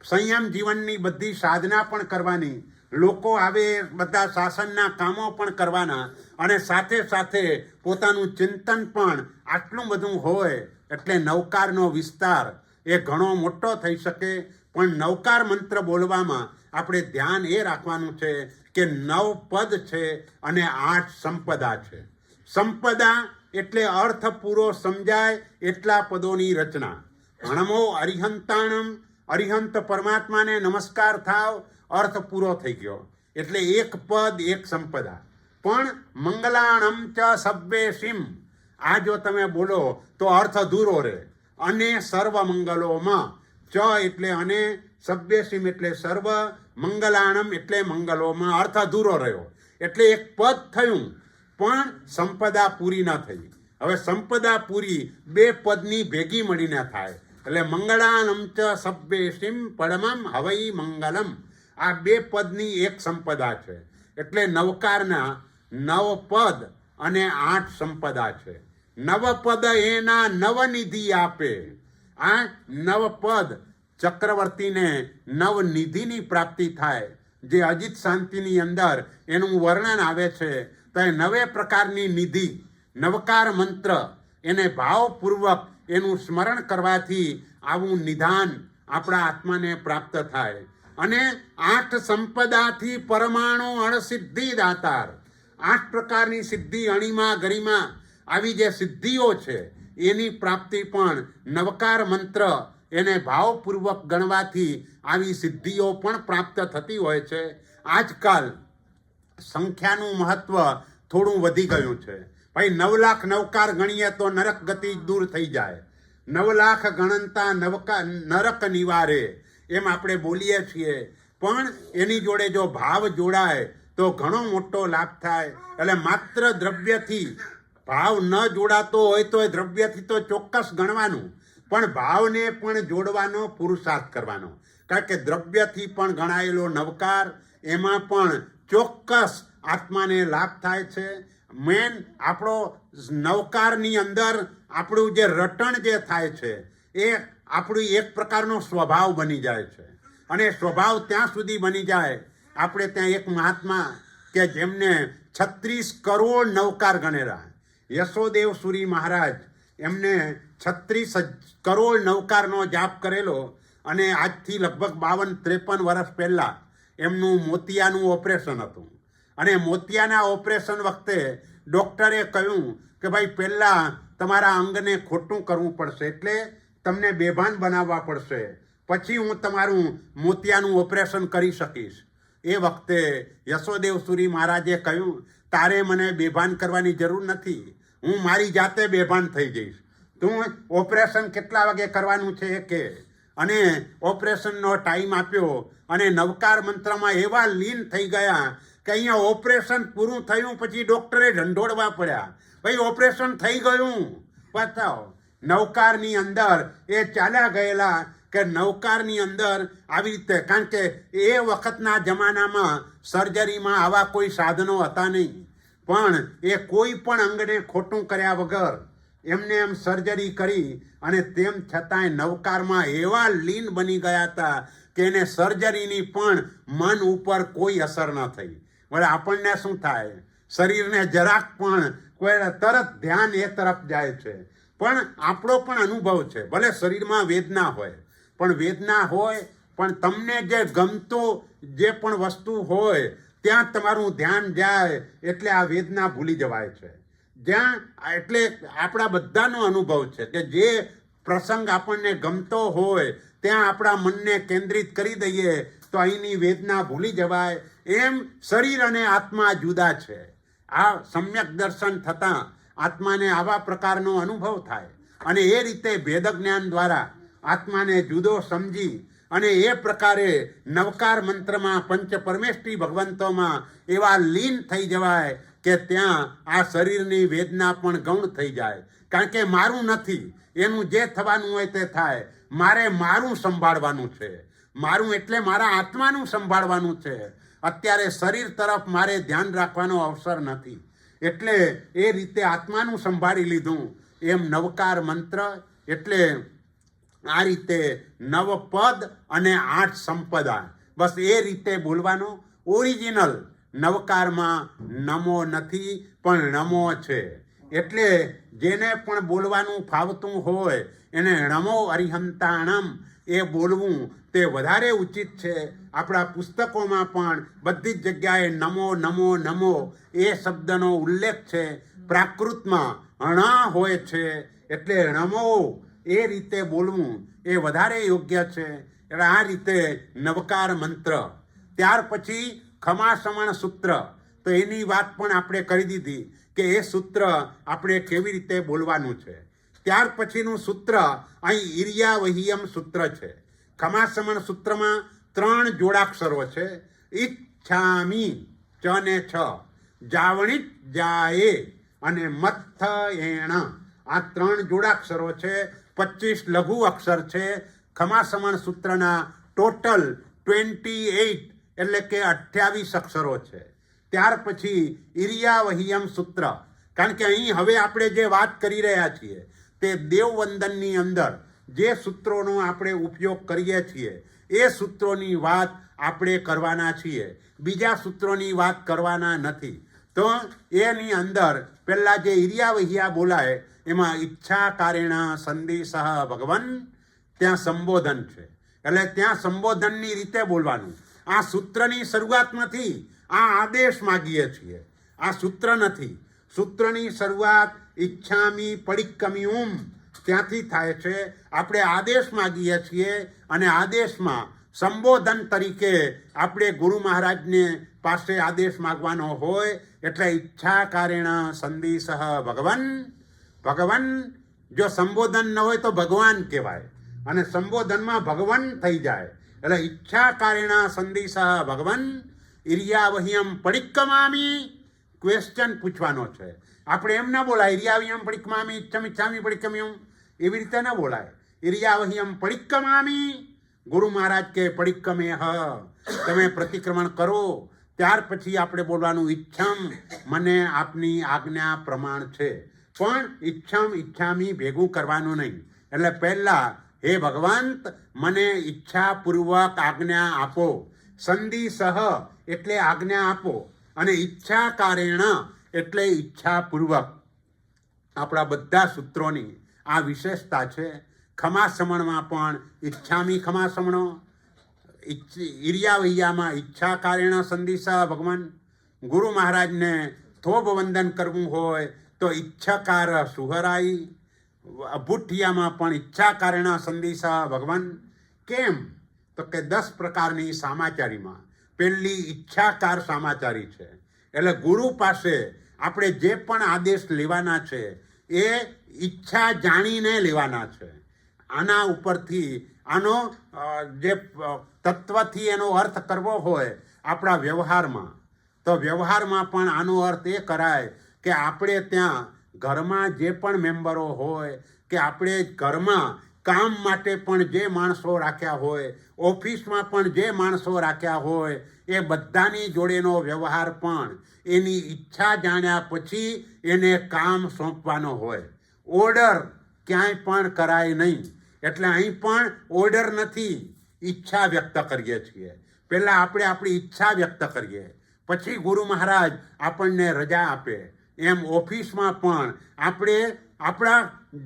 સંયમ જીવનની બધી સાધના પણ કરવાની, લોકો આવે બધા શાસનના કામો પણ કરવાના અને સાથે સાથે પોતાનું ચિંતન પણ આટલું બધું હોય. એટલે નવકારનો વિસ્તાર એ ઘણો મોટો થઈ શકે. પણ નવકાર મંત્ર બોલવામાં આપણે ધ્યાન એ રાખવાનું છે કે 9 પદ છે અને 8 સંપદા છે. સંપદા એટલે અર્થ પૂરો સમજાય એટલા પદોની રચના. અણમો અરિહંતાણમ. અરિહંત પરમાત્માને નમસ્કાર થાવ, અર્થ પૂરો થઈ ગયો. એટલે એક પદ એક સંપદા. પણ મંગલાણમ ચ સબ્વેસિમ. આ જો તમે બોલો તો અર્થ અધૂરો રહે. અને સર્વ મંગલોમાં. ચ એટલે અને, સબ્વેસિમ એટલે સર્વ, મંગલાણમ એટલે મંગલોમાં. અર્થ અધૂરો રહ્યો. એટલે એક પદ થયું પણ સંપદા પૂરી ન થઈ. હવે સંપદા પૂરી 2 પદની ભેગી મળીને થાય. એટલે મંગળાનમ ચ સબ્વેસિમ પડમમ હવૈ મંગલમ. આ 2 પદની એક સંપદા છે. એટલે નવકારના 9 પદ અને 8 સંપદા છે. 9 પદ એના નવનિધિ આપે. આ 9 પદ ચક્રવર્તીને નવનિધિની પ્રાપ્તિ થાય. જે અજીત શાંતિની અંદર એનું વર્ણન આવે છે તો એ 9 પ્રકારની નિધિ, નવકાર મંત્ર એને ભાવપૂર્વક એનું સ્મરણ કરવાથી આવું નિધાન આપણા આત્માને પ્રાપ્ત થાય. અને 8 સંપદાથી પરમાણુ અણસિદ્ધિ દાતાર. 8 પ્રકારની સિદ્ધિ, અણિમા ગરિમા આવી જે સિદ્ધિઓ છે એની પ્રાપ્તિ પણ નવકાર મંત્ર એને ભાવપૂર્વક ગણવાથી આવી સિદ્ધિઓ પણ પ્રાપ્ત થતી હોય છે. આજકાલ સંખ્યાનું મહત્વ થોડું વધી ગયું છે. ભાઈ 9 લાખ નવકાર ગણીએ તો નરક ગતિ દૂર થઈ જાય. 9 લાખ ગણનતા નરક નિવારે એમ આપણે બોલીએ છીએ. પણ એની જોડે જો ભાવ જોડાય તો ઘણો મોટો લાભ થાય. એટલે માત્ર દ્રવ્યથી ભાવ ન જોડાતો હોય તો એ દ્રવ્યથી તો ચોક્કસ ગણવાનું, પણ ભાવને પણ જોડવાનો પુરુષાર્થ કરવાનો. કારણ કે દ્રવ્યથી પણ ગણાયેલો નવકાર એમાં પણ ચોક્કસ આત્માને લાભ થાય છે. મેન આપણો નવકારની અંદર આપણું જે રટણ જે થાય છે એ આપણું એક પ્રકારનો સ્વભાવ બની જાય છે. અને સ્વભાવ ત્યાં સુધી બની જાય. આપણે ત્યાં એક મહાત્મા કે જેમને 36 કરોડ નવકાર ગણેલા, યશોદેવ સુરી મહારાજ, એમને 36 કરોડ નવકારનો જાપ કરેલો. અને આજથી લગભગ 52-53 વર્ષ પહેલાં એમનું મોતિયાનું ઓપરેશન હતું. અને મોતિયાના ઓપરેશન વખતે ડૉક્ટરે કહ્યું કે ભાઈ પહેલાં તમારા અંગને ખોટું કરવું પડશે, એટલે તમને બેભાન બનાવવા પડશે, પછી હું તમારું મોતિયાનું ઓપરેશન કરી શકીશ. એ વખતે યશોદેવ સુરી મહારાજે કહ્યું, તારે મને બેભાન કરવાની જરૂર નથી, હું મારી જાતે બેભાન થઈ જઈશ. તું ઓપરેશન કેટલા વાગે કરવાનું છે એ કહે. અને ઓપરેશનનો ટાઈમ આપ્યો. અને નવકાર મંત્રમાં એવા લીન થઈ ગયા કે અહીંયા ઓપરેશન પૂરું થયું પછી ડૉક્ટરે ઢંઢોળવા પડ્યા. ભાઈ ઓપરેશન થઈ ગયું બતાવો. નવકારની અંદર એ ચાલ્યા ગયેલા કે નવકારની અંદર આવી રીતે, કારણ કે એ વખતના જમાનામાં સર્જરીમાં આવા કોઈ સાધનો હતા નહીં, પણ એ કોઈ પણ અંગને ખોટું કર્યા વગર એમને એમ સર્જરી કરી અને તેમ છતાંય નવકારમાં એવા લીન બની ગયા હતા કે એને સર્જરીની પણ મન ઉપર કોઈ અસર ન થઈ. વળે આપણને શું થાય, શરીરને જરાક પણ કોઈ તરત ધ્યાન એ તરફ જાય છે. પણ આપણો પણ અનુભવ છે, ભલે શરીરમાં વેદના હોય, પણ વેદના હોય પણ તમને જે ગમતું જે પણ વસ્તુ હોય ત્યાં તમારું ધ્યાન જાય એટલે આ વેદના ભૂલી જવાય છે. જ્યાં એટલે આપણા બધાનો અનુભવ છે કે જે પ્રસંગ આપણને ગમતો હોય ત્યાં આપણા મનને કેન્દ્રિત કરી દઈએ તો અહીંની વેદના ભૂલી જવાય. એમ શરીર અને આત્મા જુદા છે. આ સમ્યક દર્શન થતાં આત્માને આવા પ્રકારનો અનુભવ થાય અને એ રીતે ભેદ જ્ઞાન દ્વારા આત્માને જુદો સમજી અને એ પ્રકારે નવકાર મંત્રમાં પંચ પરમેષ્ઠી ભગવંતોમાં એવા લીન થઈ જવાય કે ત્યાં આ શરીરની વેદના પણ ગૌણ થઈ જાય. કારણ કે મારું નથી, એનું જે થવાનું હોય તે થાય. મારે મારું સંભાળવાનું છે, મારું એટલે મારા આત્માનું સંભાળવાનું છે. અત્યારે શરીર તરફ મારે ધ્યાન રાખવાનો અવસર નથી, એટલે એ રીતે આત્માનું સંભાળી લીધું. એમ નવકાર મંત્ર એટલે આ રીતે નવ પદ અને 8 સંપદા, બસ એ રીતે બોલવાનો. ઓરિજિનલ નવકારમાં નમો નથી પણ નમો છે. એટલે જેને પણ બોલવાનું ફાવતું હોય એને નમો અરિહંતાણમ એ બોલવું તે વધારે ઉચિત છે. આપણા પુસ્તકોમાં પણ બધી જ જગ્યાએ નમો નમો નમો એ શબ્દનો ઉલ્લેખ છે. પ્રાકૃતમાં અણા હોય છે, એટલે નમો એ રીતે બોલવું એ વધારે યોગ્ય છે. એટલે આ રીતે નવકાર મંત્ર. ત્યાર પછી ખમાસમણ સૂત્ર, તો એની વાત પણ આપણે કરી દીધી કે એ સૂત્ર આપણે કેવી રીતે બોલવાનું છે. ત્યાર પછીનું સૂત્ર અહીં ઈર્યાવહિયમ સૂત્ર છે. ખમાસમણ સૂત્રમાં 3 જોડાક્ષરો છે. ઈચ્છામી ચ ને છ, જાવણિત જાયે અને મથ્થ એણ, આ 3 જોડાક્ષરો છે. 25 લઘુ અક્ષર છે. ખમાસમણ સૂત્રના ટોટલ 28 એટલે કે 28 અક્ષરો છે. ત્યાર પછી ઈર્યાવહિયમ સૂત્ર, કારણ કે અહીં હવે આપણે જે વાત કરી રહ્યા છીએ તે દેવવંદનની અંદર જે સૂત્રોનો આપણે ઉપયોગ કરીએ છીએ એ સૂત્રોની વાત આપણે કરવાના છીએ, બીજા સૂત્રોની વાત કરવાના નથી. તો એની અંદર પહેલાં જે ઈર્યાવહિયા બોલાય એમાં ઈચ્છાકારેણ સંદેશ ભગવન, ત્યાં સંબોધન છે. એટલે ત્યાં સંબોધનની રીતે બોલવાનું. આ સૂત્રની શરૂઆત નથી, આ આદેશ માગીએ છીએ, આ સૂત્ર નથી. સૂત્રની શરૂઆત ઈચ્છામી પડિક્કમિયુમ ત્યાંથી થાય છે. આપણે આદેશ માગીએ છીએ અને આદેશમાં સંબોધન તરીકે આપણે ગુરુ મહારાજને પાસે આદેશ માગવાનો હોય એટલે ઈચ્છાકારેણ સંદેશ ભગવન. ભગવન જો સંબોધન ન હોય તો ભગવાન કહેવાય અને સંબોધનમાં ભગવાન થઈ જાય. એટલે ઈચ્છાકારેણ સંદેશ ભગવન ઈર્યાવહિયમ પડિક્કમામી, ક્વેશ્ચન પૂછવાનો છે. આપણે એમ ના બોલાય ઈર્યાવહિયમ પડિક્કમામી ઈચ્છામી પડિક્કમ્યુમ, એવી રીતે ના બોલાય. ઈર્યાવહિયમ પડિક્કમામી, ગુરુ મહારાજ કે પડિક્કમે હ, તમે પ્રતિક્રમણ કરો. ત્યાર પછી આપણે બોલવાનું ઈચ્છમ, મને આપની આજ્ઞા પ્રમાણ છે. પણ ઈચ્છમ ઈચ્છામી ભેગું કરવાનું નહીં. એટલે પહેલાં હે ભગવંત મને ઈચ્છાપૂર્વક આજ્ઞા આપો. સંધિસહ એટલે આજ્ઞા આપો અને ઈચ્છાકારેણ એટલે ઈચ્છાપૂર્વક. આપણા બધા સૂત્રોની આ વિશેષતા છે. ખમાસમણમાં પણ ઈચ્છામી ખમાસમણો, ઈર્યાવહિયામાં ઈચ્છાકારેણ સંદેશ ભગવાન. ગુરુ મહારાજને થોભ વંદન કરવું હોય તો ઈચ્છાકાર સુહરાઈ. અભુઠિયામાં પણ ઈચ્છાકારેણ સંદેશ ભગવાન. કેમ તો કે 10 પ્રકારની સામાચારીમાં પહેલી ઈચ્છાકાર સામાચારી છે. એટલે ગુરુ પાસે આપણે જે પણ આદેશ લેવાના છે એ ઈચ્છા જાણીને લેવાના છે. આના ઉપરથી આનો જે તત્વથી એનો અર્થ કરવો હોય આપણા વ્યવહારમાં, તો વ્યવહારમાં પણ આનો અર્થ એ કરાય કે આપણે ત્યાં ઘરમાં જે પણ મેમ્બરો હોય કે આપણે ઘરમાં કામ માટે પણ જે માણસો રાખ્યા હોય, ઓફિસમાં પણ જે માણસો રાખ્યા હોય, એ બધાની જોડેનો વ્યવહાર પણ એની ઈચ્છા જાણ્યા પછી એને કામ સોંપવાનો હોય. ઓર્ડર ક્યાંય પણ કરાય નહીં. એટલે અહીં પણ ઓર્ડર નથી, ઈચ્છા વ્યક્ત કરીએ છીએ. પહેલાં આપણે આપણી ઈચ્છા વ્યક્ત કરીએ, પછી ગુરુ મહારાજ આપણને રજા આપે. એમ ઓફિસમાં પણ આપણે આપણા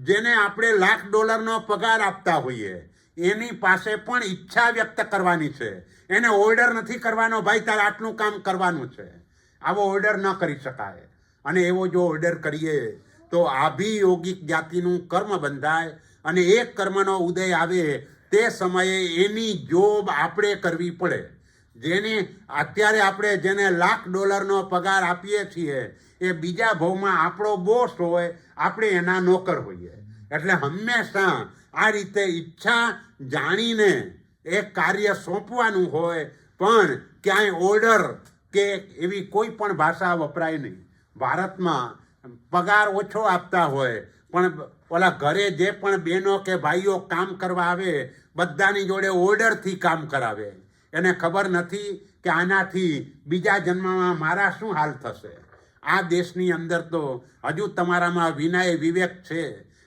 જેને આપણે $1,00,000 પગાર આપતા હોઈએ એની પાસે પણ ઈચ્છા વ્યક્ત કરવાની છે. એને ઓર્ડર નથી કરવાનો, ભાઈ તારે આટલું કામ કરવાનું છે. આવો ઓર્ડર ન કરી શકાય. અને એવો જો ઓર્ડર કરીએ તો આભિયોગિક જાતિનું કર્મ બંધાય અને એ કર્મનો ઉદય આવે તે સમયે એની જોબ આપણે કરવી પડે. જેને અત્યારે આપણે જેને $1,00,000 પગાર આપીએ છીએ એ બીજા ભાવમાં આપણો બોસ હોય, આપણે એના નોકર હોઈએ. એટલે હંમેશા આ રીતે ઈચ્છા જાણીને એ કાર્ય સોંપવાનું હોય, પણ ક્યાંય ઓર્ડર કે એવી કોઈ પણ ભાષા વપરાય નહીં. ભારતમાં પગાર ઓછો આપતા હોય પણ ઓલા ઘરે જે પણ બહેનો કે ભાઈઓ કામ કરવા આવે બધાની જોડે ઓર્ડરથી કામ કરાવે. એને ખબર નથી કે આનાથી બીજા જન્મમાં મારા શું હાલ થશે. આ દેશની અંદર તો હજુ તમારામાં વિનય વિવેક છે,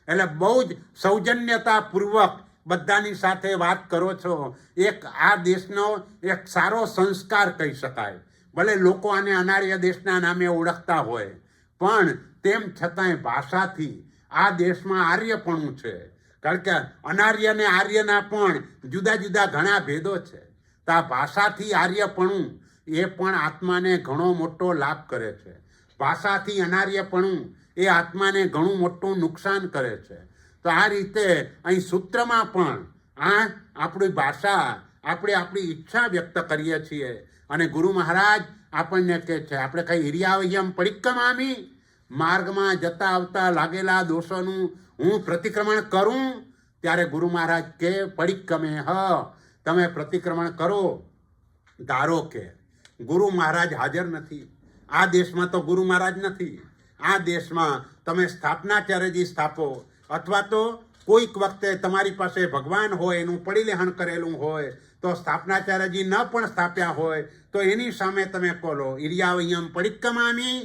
એટલે બહુ જ સૌજન્યતાપૂર્વક બધાની સાથે વાત કરો છો. એક આ દેશનો એક સારો સંસ્કાર કહી શકાય. ભલે લોકો આને અનાર્ય દેશના નામે ઓળખતા હોય, પણ તેમ છતાંય ભાષાથી આ દેશમાં આર્યપણું છે. કારણ કે અનાર્ય અને આર્યના પણ જુદા જુદા ઘણા ભેદો છે. તો આ ભાષાથી આર્યપણું એ પણ આત્માને ઘણો મોટો લાભ કરે છે. ભાષાથી અનાર્યપણું એ આત્માને ઘણું મોટું નુકસાન કરે છે. તો આ રીતે અહીં સૂત્રમાં પણ આ આપણી ભાષા આપણે આપણી ઈચ્છા વ્યક્ત કરીએ છીએ. અને ગુરુ મહારાજ આપણને કહે છે, આપણે કઈ હિરિયાવયમ પરિક્રમામી, માર્ગમાં જતા આવતા લાગેલા દોષોનું હું પ્રતિક્રમણ કરું. ત્યારે ગુરુ મહારાજ કે પરિક્રમે તમે પ્રતિક્રમણ કરો. ધારો કે ગુરુ મહારાજ હાજર નથી, આ દેશમાં તો ગુરુ મહારાજ નથી. આ દેશમાં તમે સ્થાપનાચાર્યજી સ્થાપો, અથવા તો કોઈક વખતે તમારી પાસે ભગવાન હોય એનું પડીલેહન કરેલું હોય તો સ્થાપનાચાર્યજી ન પણ સ્થાપ્યા હોય તો એની સામે તમે બોલો ઈર્યાવયમ પરિક્રમામી,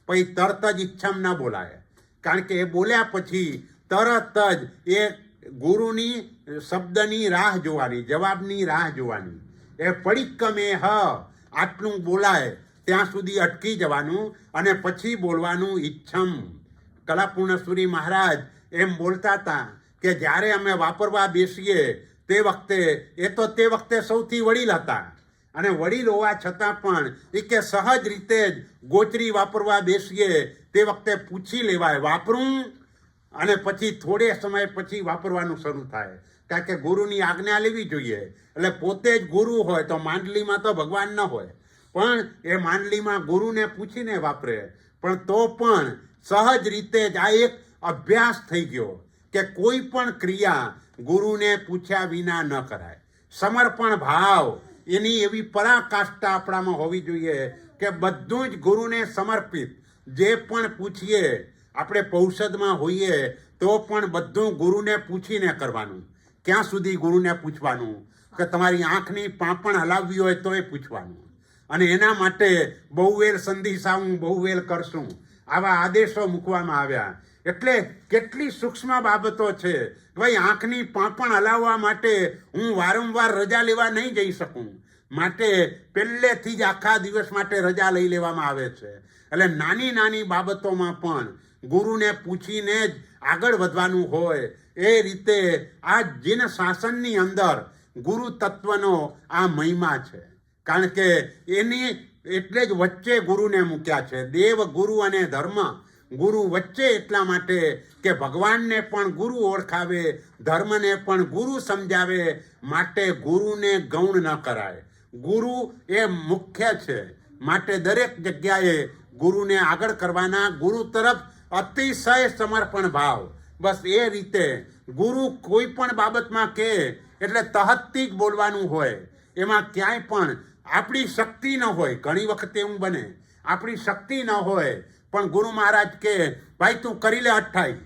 પછી તરત જ ઈચ્છમ ન બોલાય. કારણ કે એ બોલ્યા પછી તરત જ એ ગુરુની શબ્દની રાહ જોવાની, જવાબની રાહ જોવાની. એ પરિક્રમે આટલું બોલાય ત્યાં સુધી અટકી જવાનું અને પછી બોલવાનું ઈચ્છમ. કલાપૂર્ણસુરી મહારાજ એમ બોલતા હતા કે જ્યારે અમે વાપરવા બેસીએ તે વખતે સૌથી વડીલ હતા. અને વડીલ હોવા છતાં પણ એ કે સહજ રીતે જ ગોચરી વાપરવા બેસીએ તે વખતે પૂછી લેવાય વાપરું, અને પછી થોડે સમય પછી વાપરવાનું શરૂ થાય. કારણ કે ગુરુની આજ્ઞા લેવી જોઈએ. એટલે પોતે જ ગુરુ હોય તો માંડલીમાં તો ભગવાન ન હોય, પણ એ માંડલીમાં ગુરુને પૂછીને વાપરે. પણ તો પણ સહજ રીતે જ આ એક અભ્યાસ થઈ ગયો કે કોઈ પણ ક્રિયા ગુરુને પૂછ્યા વિના ન કરાય. સમર્પણ ભાવ એની એવી પરાકાષ્ઠા આપણામાં હોવી જોઈએ કે બધું જ ગુરુને સમર્પિત. જે પણ પૂછીએ, આપણે પૌષદમાં હોઈએ તો પણ બધું ગુરુને પૂછીને કરવાનું. ક્યાં સુધી ગુરુને પૂછવાનું કે તમારી આંખની પાંપણ હલાવવી હોય તોય પૂછવાનું. અને એના માટે બહુવેલ સંધિસાવું બહુવેલ કરશું, આવા આદેશો મૂકવામાં આવ્યા. એટલે કેટલી સૂક્ષ્મ બાબતો છે. ભાઈ આંખની પાંપણ હલાવવા માટે હું વારંવાર રજા લેવા નહીં જઈ શકું, માટે પહેલેથી જ આખા દિવસ માટે રજા લઈ લેવામાં આવે છે. એટલે નાની નાની બાબતોમાં પણ ગુરુને પૂછીને જ આગળ વધવાનું હોય. એ રીતે આ જીન શાસનની અંદર ગુરુ તત્વનો આ મહિમા છે. કારણ કે એની એટલે જ વચ્ચે ગુરુને મૂક્યા છે. દેવ ગુરુ અને ધર્મ ગુરુ વચ્ચે એટલા માટે કે ભગવાનને પણ ગુરુ ઓળખાવે, ધર્મને પણ ગુરુ સમજાવે. માટે ગુરુને ગૌણ ન કરાય. ગુરુ એ મુખ્ય છે. માટે દરેક જગ્યાએ ગુરુને આગળ કરવાના, ગુરુ તરફ અતિશય સમર્પણ ભાવ. બસ એ રીતે ગુરુ કોઈ પણ બાબતમાં કહે એટલે તહતથી જ બોલવાનું હોય. એમાં ક્યાંય પણ આપણી શક્તિ ન હોય. ઘણી વખત એવું બને આપણી શક્તિ ન હોય પણ ગુરુ મહારાજ કહે ભાઈ તું કરી લે 28,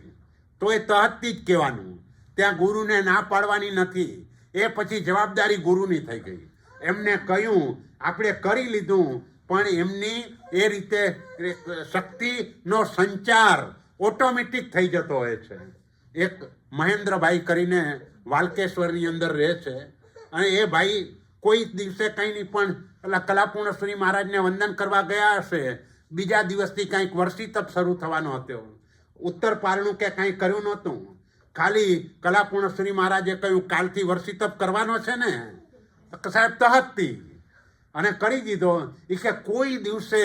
તો એ તહતથી જ કહેવાનું. ત્યાં ગુરુને ના પાડવાની નથી. એ પછી જવાબદારી ગુરુની થઈ ગઈ. એમને કહ્યું, આપણે કરી લીધું, પણ એમની એ રીતે શક્તિનો સંચાર ઓટોમેટિક થઈ જતો હોય છે. એક મહેન્દ્રભાઈ કરીને વાલકેશ્વરની અંદર રહે છે, અને એ ભાઈ કોઈ દિવસે કંઈ નહીં, પણ પેલા કલાપૂર્ણ શ્રી મહારાજને વંદન કરવા ગયા હશે, બીજા દિવસથી કંઈક વર્ષી તપ શરૂ થવાનો હતો. ઉત્તર પારણું કે કંઈ કર્યું નહોતું. ખાલી કલાપૂર્ણ શ્રી મહારાજે કહ્યું, કાલથી વર્ષી તપ કરવાનો છે ને સાહેબ, તહતથી, અને કરી દીધો. એ કે કોઈ દિવસે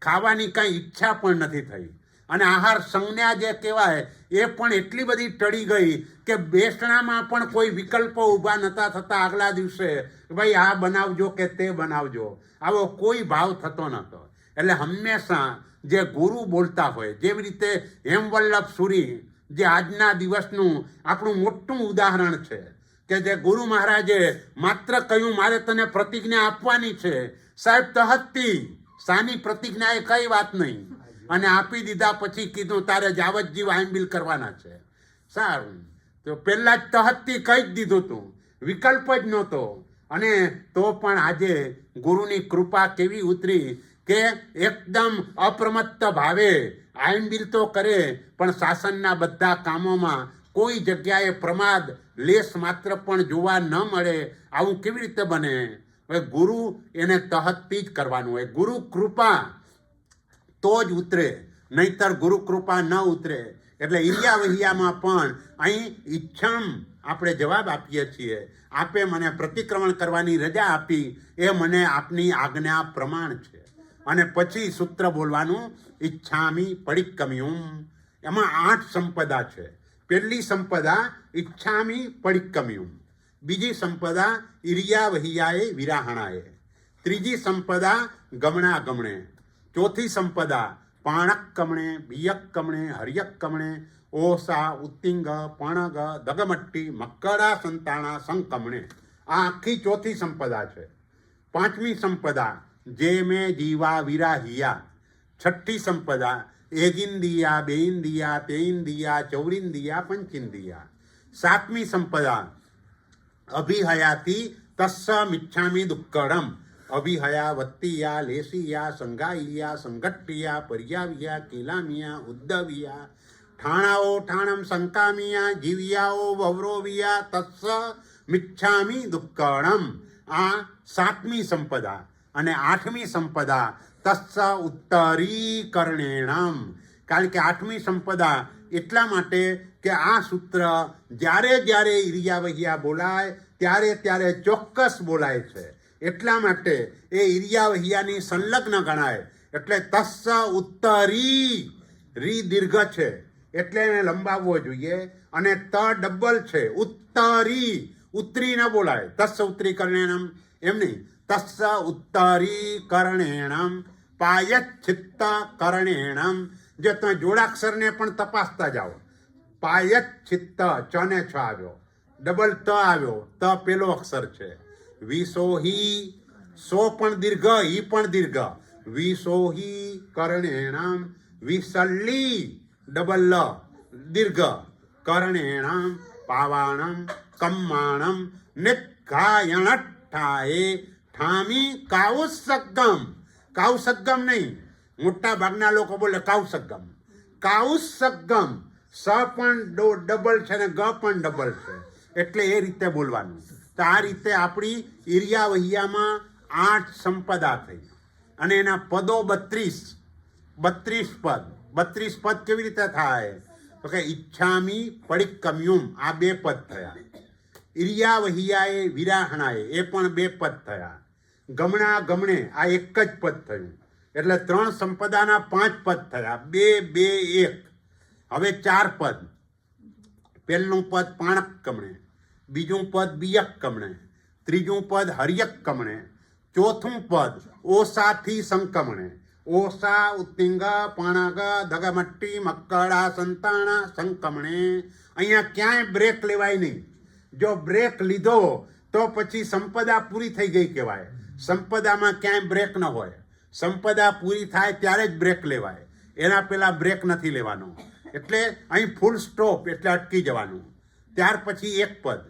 ખાવાની કાંઈ ઈચ્છા પણ નથી થઈ, અને આહાર સંજ્ઞા જે કહેવાય એ પણ એટલી બધી ટળી ગઈ કે બેસણામાં પણ કોઈ વિકલ્પો ઊભા નહોતા થતા. આગલા દિવસે ભાઈ આ બનાવજો કે તે બનાવજો, આવો કોઈ ભાવ થતો નહોતો. એટલે હંમેશા જે ગુરુ બોલતા હોય, જેવી રીતે હેમવલ્લભ સુરી જે આજના દિવસનું આપણું મોટું ઉદાહરણ છે, કે જે ગુરુ મહારાજે માત્ર કહ્યું મારે તને પ્રતિજ્ઞા આપવાની છે, સાહેબ તહતથી, સાની પ્રતિજ્ઞા એ કઈ વાત નહીં, અને આપી દીધા પછી કીધું તારે જાવતજીવ આઈમ્બિલ કરવાના છે. સારું, તો પહેલા જ તહતથી કહી જ દીધું તું, વિકલ્પ જ નહોતો. અને તો પણ આજે ગુરુની કૃપા કેવી ઉતરી કે એકદમ અપ્રમત્ત ભાવે આઈમ્બિલ તો કરે, પણ શાસનના બધા કામોમાં કોઈ જગ્યાએ પ્રમાદ લેશ માત્ર પણ જોવા ન મળે. આવું કેવી રીતે બને? હવે ગુરુ એને તહતથી જ કરવાનું હોય. ગુરુ કૃપા તો જ ઉતરે, નહીતર ગુરુ કૃપા ન ઉતરે. એટલે ઈર્યા વહિયામાં પણ અહીં ઈચ્છમ આપણે જવાબ આપીએ છીએ. આપે મને પ્રતિક્રમણ કરવાની રજા આપી, એ મને આપની આજ્ઞા પ્રમાણ છે. અને પછી સૂત્ર બોલવાનું, ઈચ્છામી પડિક્કમ્યુમ. એમાં 8 સંપદા છે. પહેલી સંપદા ઈચ્છામી પડિક્કમ્યુમ, બીજી સંપદા ઈર્યા વહિયાએ વિરાહણાએ, ત્રીજી સંપદા ગમણા ગમણે, ચોથી સંપદા પાણક કમણે, બિયક કમણે, હરિયક કમણે, ઓસા ઉત્તિંગ પણગ દગમટ્ટી મક્કડા સંતાણા સંકમણે. આ આખી ચોથી સંપદા છે. પાંચમી સંપદા જે મેં જીવા વિરાહિયા. છઠ્ઠી સંપદા એગિંદિયા બેઇંદિયા તેઇંદિયા ચૌરિંદિયા પંચિંદિયા. સાતમી સંપદા અભિહયાથી તસ્સ મિચ્છામી દુક્કડમ. અભિહયા વત્તિયા લેસિયા સંગાઈયા સંગટ્ટિયા પર્યાવિયા કેલામિયા ઉદ્દવિયા ઠાણાઓ ઠાણમ સંકામિયા જીવિયાઓ વવરોવિયા તસ્સ મિચ્છામી દુક્કડમ. આ સાતમી સંપદા. અને આઠમી સંપદા તસ્સ ઉત્તરીકરણેણમ. કારણ કે આઠમી સંપદા એટલા માટે કે આ સૂત્ર જ્યારે જ્યારે ઈર્યા વહિયા બોલાય ત્યારે ત્યારે ચોક્કસ બોલાય છે. એટલા માટે એ ઈર્યા વહિયાની સંલગ્ન ગણાય. એટલે તસ્સ ઉત્તરી, રી દીર્ઘ છે એટલે એને લંબાવવો જોઈએ, અને ત ડબલ છે, ઉત્તરી, ઉત્તરી ન બોલાય. તસ્સ ઉત્તરીકરણેણમ એમ નહીં, તસ્સ ઉત્તરીકરણેણમ પાયચ્છિત્ત કરણેણમ. જે તમે જોડાક્ષરને પણ તપાસતા જાઓ. પાયચ્છિત્ત, ચ ને છ આવ્યો, ડબલ ત આવ્યો, ત પેલો અક્ષર છે. વિસોહી, સો પણ દીર્ઘ, ઈ પણ દીર્ઘ. વિસોહી કરણેણમ. વિસલ્લી, ડબલ લ, દીર્ઘ. કરણેણમ પાવાણમ કમ્માણમ નિત્ઘાયણઠ્ઠાએ ઠામી કાઉસગ્ગમ. કાઉસગ્ગમ નહીં, મોટા ભાગના લોકો બોલે કાઉસગ્ગમ. કાઉસગ્ગમ. સ પણ ડબલ છે ને ગ પણ ડબલ છે, એટલે એ રીતે બોલવાનું. તો આ રીતે આપણી ઈર્યા વહિયામાં 8 સંપદા થઈ, અને એના પદો 32 પદ. 32 પદ કેવી રીતે થાય? તો કે ઈચ્છામી પડિક્કમ્યુમ, આ 2 પદ થયા. ઈર્યા વહિયાએ વિરાહણાએ, એ પણ 2 પદ થયા. ગમણા ગમણે, આ 1 જ પદ થયું. એટલે 3 સંપદાના 5 પદ થયા. 2, 2, 1. હવે 4 પદ. પહેલું પદ પાણક કમણે, બીજું પદ બિયક કમણે, ત્રીજું પદ હરિયક કમણે, ચોથું પદ ઓસાથી સંકમણે. ઓસા ઉત્તિંગ પણગ દગમટ્ટી મક્કડા સંતાણા સંકમણે. અહીંયા ક્યાંય બ્રેક લેવાય નહીં. જો બ્રેક લીધો તો પછી સંપદા પૂરી થઈ ગઈ કહેવાય. સંપદામાં ક્યાંય બ્રેક ન હોય. સંપદા પૂરી થાય ત્યારે જ બ્રેક લેવાય. એના પહેલાં બ્રેક નથી લેવાનો. એટલે અહીં ફૂલ સ્ટોપ એટલે અટકી જવાનું. ત્યાર પછી એક પદ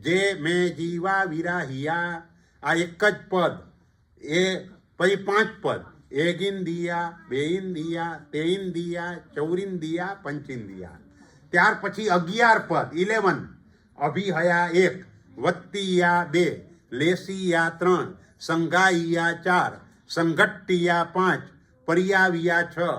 જે મેં જીવા વિરાહિયા, આ એક જ પદ. એ પછી 5 પદ, એક ઇન્દિયા, 2 ઇન્દિયા, 3 ઇન્દિયા, 4 ઇન્દિયા, 5 ઇન્દિયા. ત્યાર પછી 11 પદ 11, અભિહયા 1, વત્તિયા 2, લેસિયા 3, સંઘાઈયા 4, સંઘટ્ટિયા 5, પર્યાવિયા 6,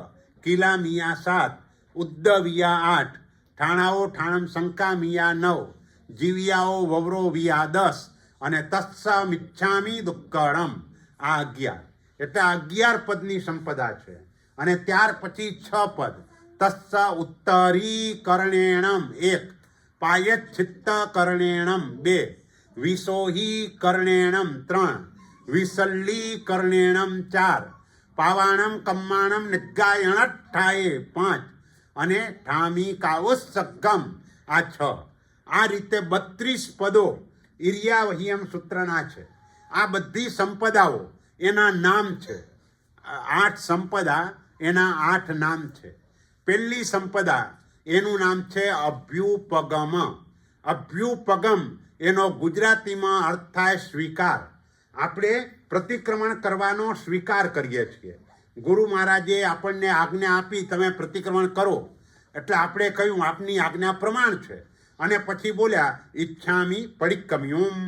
કિલામિયા 7, ઉદ્દવિયા 8, ઠાણાઓ ઠાણમ શંકામિયા 9, જીવિયાઓ વવરોવિયા 10 અને તત્સમિચ્છામિ દુક્કડમ આ 11. એટલે 11 પદની સંપદા છે. અને ત્યાર પછી 6 પદ, તત્સ ઉત્તરીકર્ણેણમ 1, પાયચ્છિત્ત કર્ણેણમ 2, વિશોહી કર્ણેણમ 3, વિસલ્લીકર્ણેણમ 4, પાવાણમ કમ્માણમ નિગાયણઠ્ઠાયે 5 અને ઠામિકાઉસ્સગમ આ 6. આ રીતે 32 પદો ઇર્યાવહિયમ સૂત્રના છે. આ બધી સંપદાઓ એના નામ છે. 8 સંપદા એના 8 નામ છે. પહેલી સંપદા એનું નામ છે અભ્યુપગમ. અભ્યુપગમ એનો ગુજરાતીમાં અર્થ થાય સ્વીકાર. આપણે પ્રતિક્રમણ કરવાનો સ્વીકાર કરીએ છીએ. ગુરુ મહારાજે આપણને આજ્ઞા આપી, તમે પ્રતિક્રમણ કરો. એટલે આપણે કહ્યું આપની આજ્ઞા પ્રમાણ છે. અને પછી બોલ્યા ઈચ્છામી પરિક્રમ્યુમ,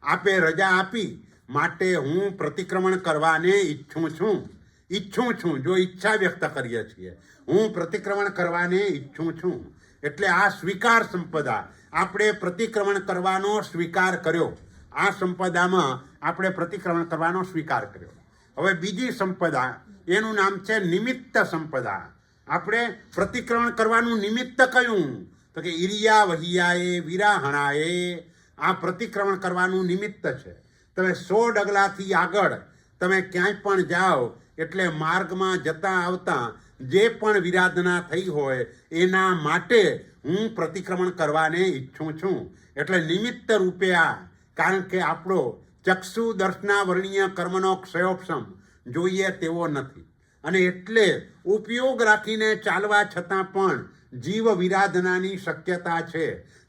આપે રજા આપી માટે હું પ્રતિક્રમણ કરવાને ઈચ્છું છું. જો ઈચ્છા વ્યક્ત કરીએ છીએ, હું પ્રતિક્રમણ કરવાને ઈચ્છું છું. એટલે આ સ્વીકાર સંપદા, આપણે પ્રતિક્રમણ કરવાનો સ્વીકાર કર્યો. આ સંપદામાં આપણે પ્રતિક્રમણ કરવાનો સ્વીકાર કર્યો. હવે બીજી સંપદા એનું નામ છે નિમિત્ત સંપદા. આપણે પ્રતિક્રમણ કરવાનું નિમિત્ત કયું? તો કે ઇર્યાવહિયાએ વિરાહણાએ, આ પ્રતિક્રમણ કરવાનું નિમિત્ત છે. તમે 100 ડગલાથી આગળ તમે ક્યાંય પણ જાઓ એટલે માર્ગમાં જતા આવતા જે પણ વિરાધના થઈ હોય એના માટે હું પ્રતિક્રમણ કરવાને ઈચ્છું છું. એટલે નિમિત્ત રૂપે આ, કારણ કે આપણો ચક્ષુ દર્શના વર્ણીય કર્મનો ક્ષયોપશમ જોઈએ તેવો નથી. અને એટલે ઉપયોગ રાખીને ચાલવા છતાં પણ જીવ વિરાધનાની શક્યતા છે.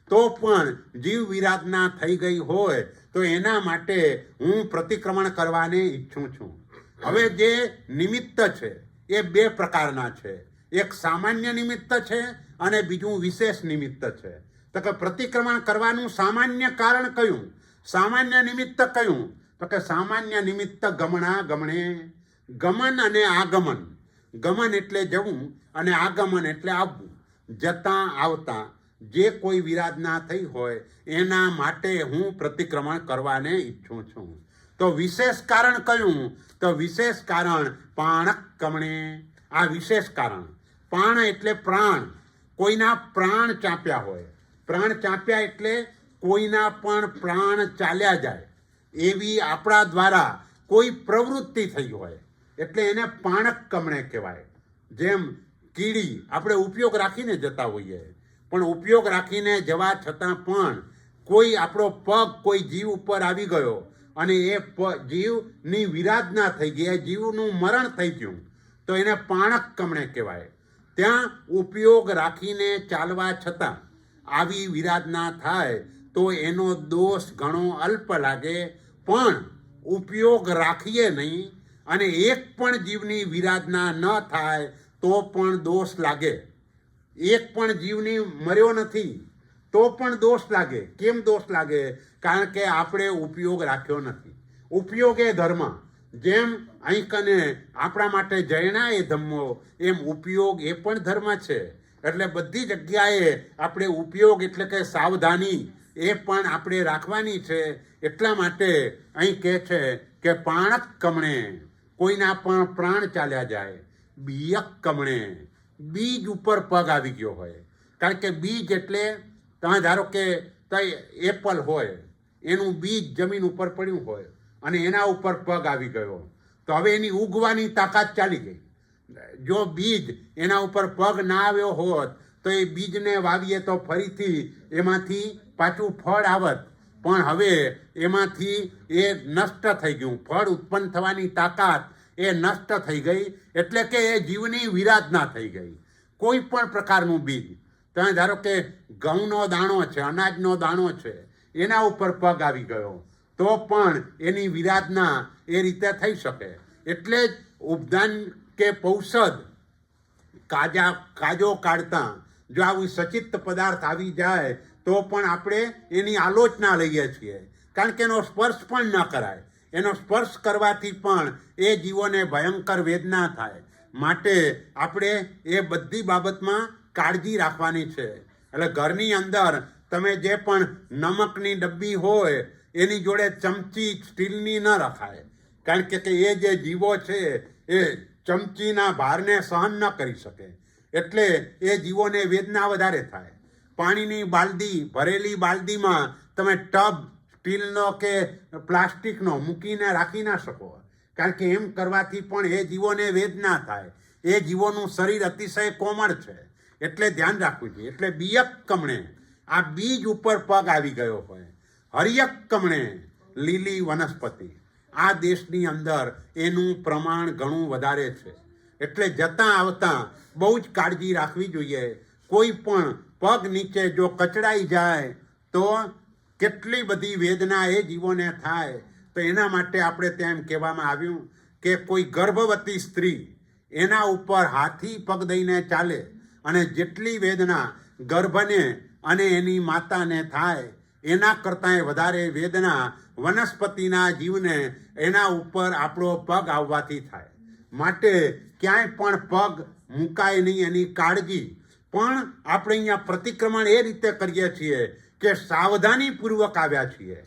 તો પણ જીવ વિરાધના થઈ ગઈ હોય તો એના માટે હું પ્રતિક્રમણ કરવાને ઈચ્છું છું. હવે જે નિમિત્ત છે એ 2 પ્રકારના છે. એક સામાન્ય નિમિત્ત છે અને બીજું વિશેષ નિમિત્ત છે. તો કે પ્રતિક્રમણ કરવાનું સામાન્ય કારણ કયું? સામાન્ય નિમિત્ત કયું? તો કે સામાન્ય નિમિત્ત ગમણા ગમણે. ગમન અને આગમન. ગમન એટલે જવું અને આગમન એટલે આવવું. જતા આવતા જે કોઈ વિરાધના થઈ હોય એના માટે હું પ્રતિક્રમણ કરવાને ઈચ્છું છું. તો વિશેષ કારણ કયું? તો વિશેષ કારણ પાણક કમણે. આ વિશેષ કારણ. પાણ એટલે પ્રાણ. કોઈના પ્રાણ ચાપ્યા હોય. પ્રાણ ચાપ્યા એટલે કોઈના પણ પ્રાણ ચાલ્યા જાય એવી આપણા દ્વારા કોઈ પ્રવૃત્તિ થઈ હોય એટલે એને પાણક કમણે કહેવાય. જેમ કીડી આપણે ઉપયોગ રાખીને જતા હોઈએ, પણ ઉપયોગ રાખીને જવા છતાં પણ કોઈ આપણો પગ કોઈ જીવ ઉપર આવી ગયો અને એ જીવની વિરાધના થઈ ગઈ, એ જીવનું મરણ થઈ ગયું, તો એને પાણક કમણે કહેવાય. ત્યાં ઉપયોગ રાખીને ચાલવા છતાં આવી વિરાધના થાય તો એનો દોષ ઘણો અલ્પ લાગે. પણ ઉપયોગ રાખીએ નહીં અને એક પણ જીવની વિરાધના ન થાય તો પણ દોષ લાગે. એક પણ જીવની મર્યો નથી તો પણ દોષ લાગે. કેમ દોષ લાગે? કારણ કે આપણે ઉપયોગ રાખ્યો નથી. ઉપયોગ એ ધર્મ. જેમ અહીં કને આપણા માટે જૈના એ ધર્મો, એમ ઉપયોગ એ પણ ધર્મ છે. એટલે બધી જગ્યાએ આપણે ઉપયોગ એટલે કે સાવધાની એ પણ આપણે રાખવાની છે. એટલા માટે અહીં કહે છે કે પાણક કમણે, કોઈના પણ પ્રાણ ચાલ્યા જાય. બીયક કમણે, બીજ ઉપર પગ આવી ગયો હોય. કારણ કે બીજ એટલે તમે ધારો કે એપલ હોય, એનું બીજ જમીન ઉપર પડ્યું હોય અને એના ઉપર પગ આવી ગયો તો હવે એની ઉગવાની તાકાત ચાલી ગઈ. જો બીજ એના ઉપર પગ ના આવ્યો હોત તો એ બીજને વાવીએ તો ફરીથી એમાંથી પાછું ફળ આવત. પણ હવે એમાંથી એ નષ્ટ થઈ ગયું. ફળ ઉત્પન્ન થવાની તાકાત એ નષ્ટ થઈ ગઈ, એટલે કે એ જીવની વિરાધના થઈ ગઈ. કોઈ પણ પ્રકારનું બીજ, તમે ધારો કે ઘઉંનો દાણો છે, અનાજનો દાણો છે, એના ઉપર પગ આવી ગયો તો પણ એની વિરાધના એ રીતે થઈ શકે. એટલે જ ઉપદાન કે પૌષધ કાજો કાઢતા જો આવી સચિત્ત પદાર્થ આવી જાય તો પણ આપણે એની આલોચના લઈએ છીએ, કારણ કે એનો સ્પર્શ પણ ન કરાય. એનો સ્પર્શ કરવાથી પણ એ જીવોને ભયંકર વેદના થાય. માટે આપણે એ બધી બાબતમાં કાળજી રાખવાની છે. એટલે ઘરની અંદર તમે જે પણ નમકની ડબ્બી હોય એની જોડે ચમચી સ્ટીલની ન રખાય, કારણ કે એ જે જીવો છે એ ચમચીના ભારને સહન ન કરી શકે, એટલે એ જીવોને વેદના વધારે થાય. પાણીની બાલદી, ભરેલી બાલદીમાં તમે ટબ સ્ટીલનો કે પ્લાસ્ટિકનો મૂકીને રાખી ના શકો, કારણ કે એમ કરવાથી પણ એ જીવોને વેદના થાય. એ જીવોનું શરીર અતિશય કોમળ છે, એટલે ધ્યાન રાખવું જોઈએ. એટલે બિયક કમણે આ બીજ ઉપર પગ આવી ગયો હોય, હરિયક કમણે લીલી વનસ્પતિ, આ દેશની અંદર એનું પ્રમાણ ઘણું વધારે છે. એટલે જતાં આવતાં બહુ જ કાળજી રાખવી જોઈએ. કોઈ પણ પગ નીચે જો કચડાઈ જાય તો કેટલી બધી વેદના એ જીવોને થાય. તો એના માટે આપણે ત્યાં એમ કહેવામાં આવ્યું કે કોઈ ગર્ભવતી સ્ત્રી એના ઉપર હાથી પગ દઈને ચાલે અને જેટલી વેદના ગર્ભને અને એની માતાને થાય એના કરતાંય વધારે વેદના વનસ્પતિના જીવને એના ઉપર આપણો પગ આવવાથી થાય. માટે ક્યાંય પણ પગ મુકાય નહીં એની કાળજી. પણ આપણે અહીંયા પ્રતિક્રમણ એ રીતે કરીએ છીએ કે સાવધાનીપૂર્વક આવ્યા છીએ,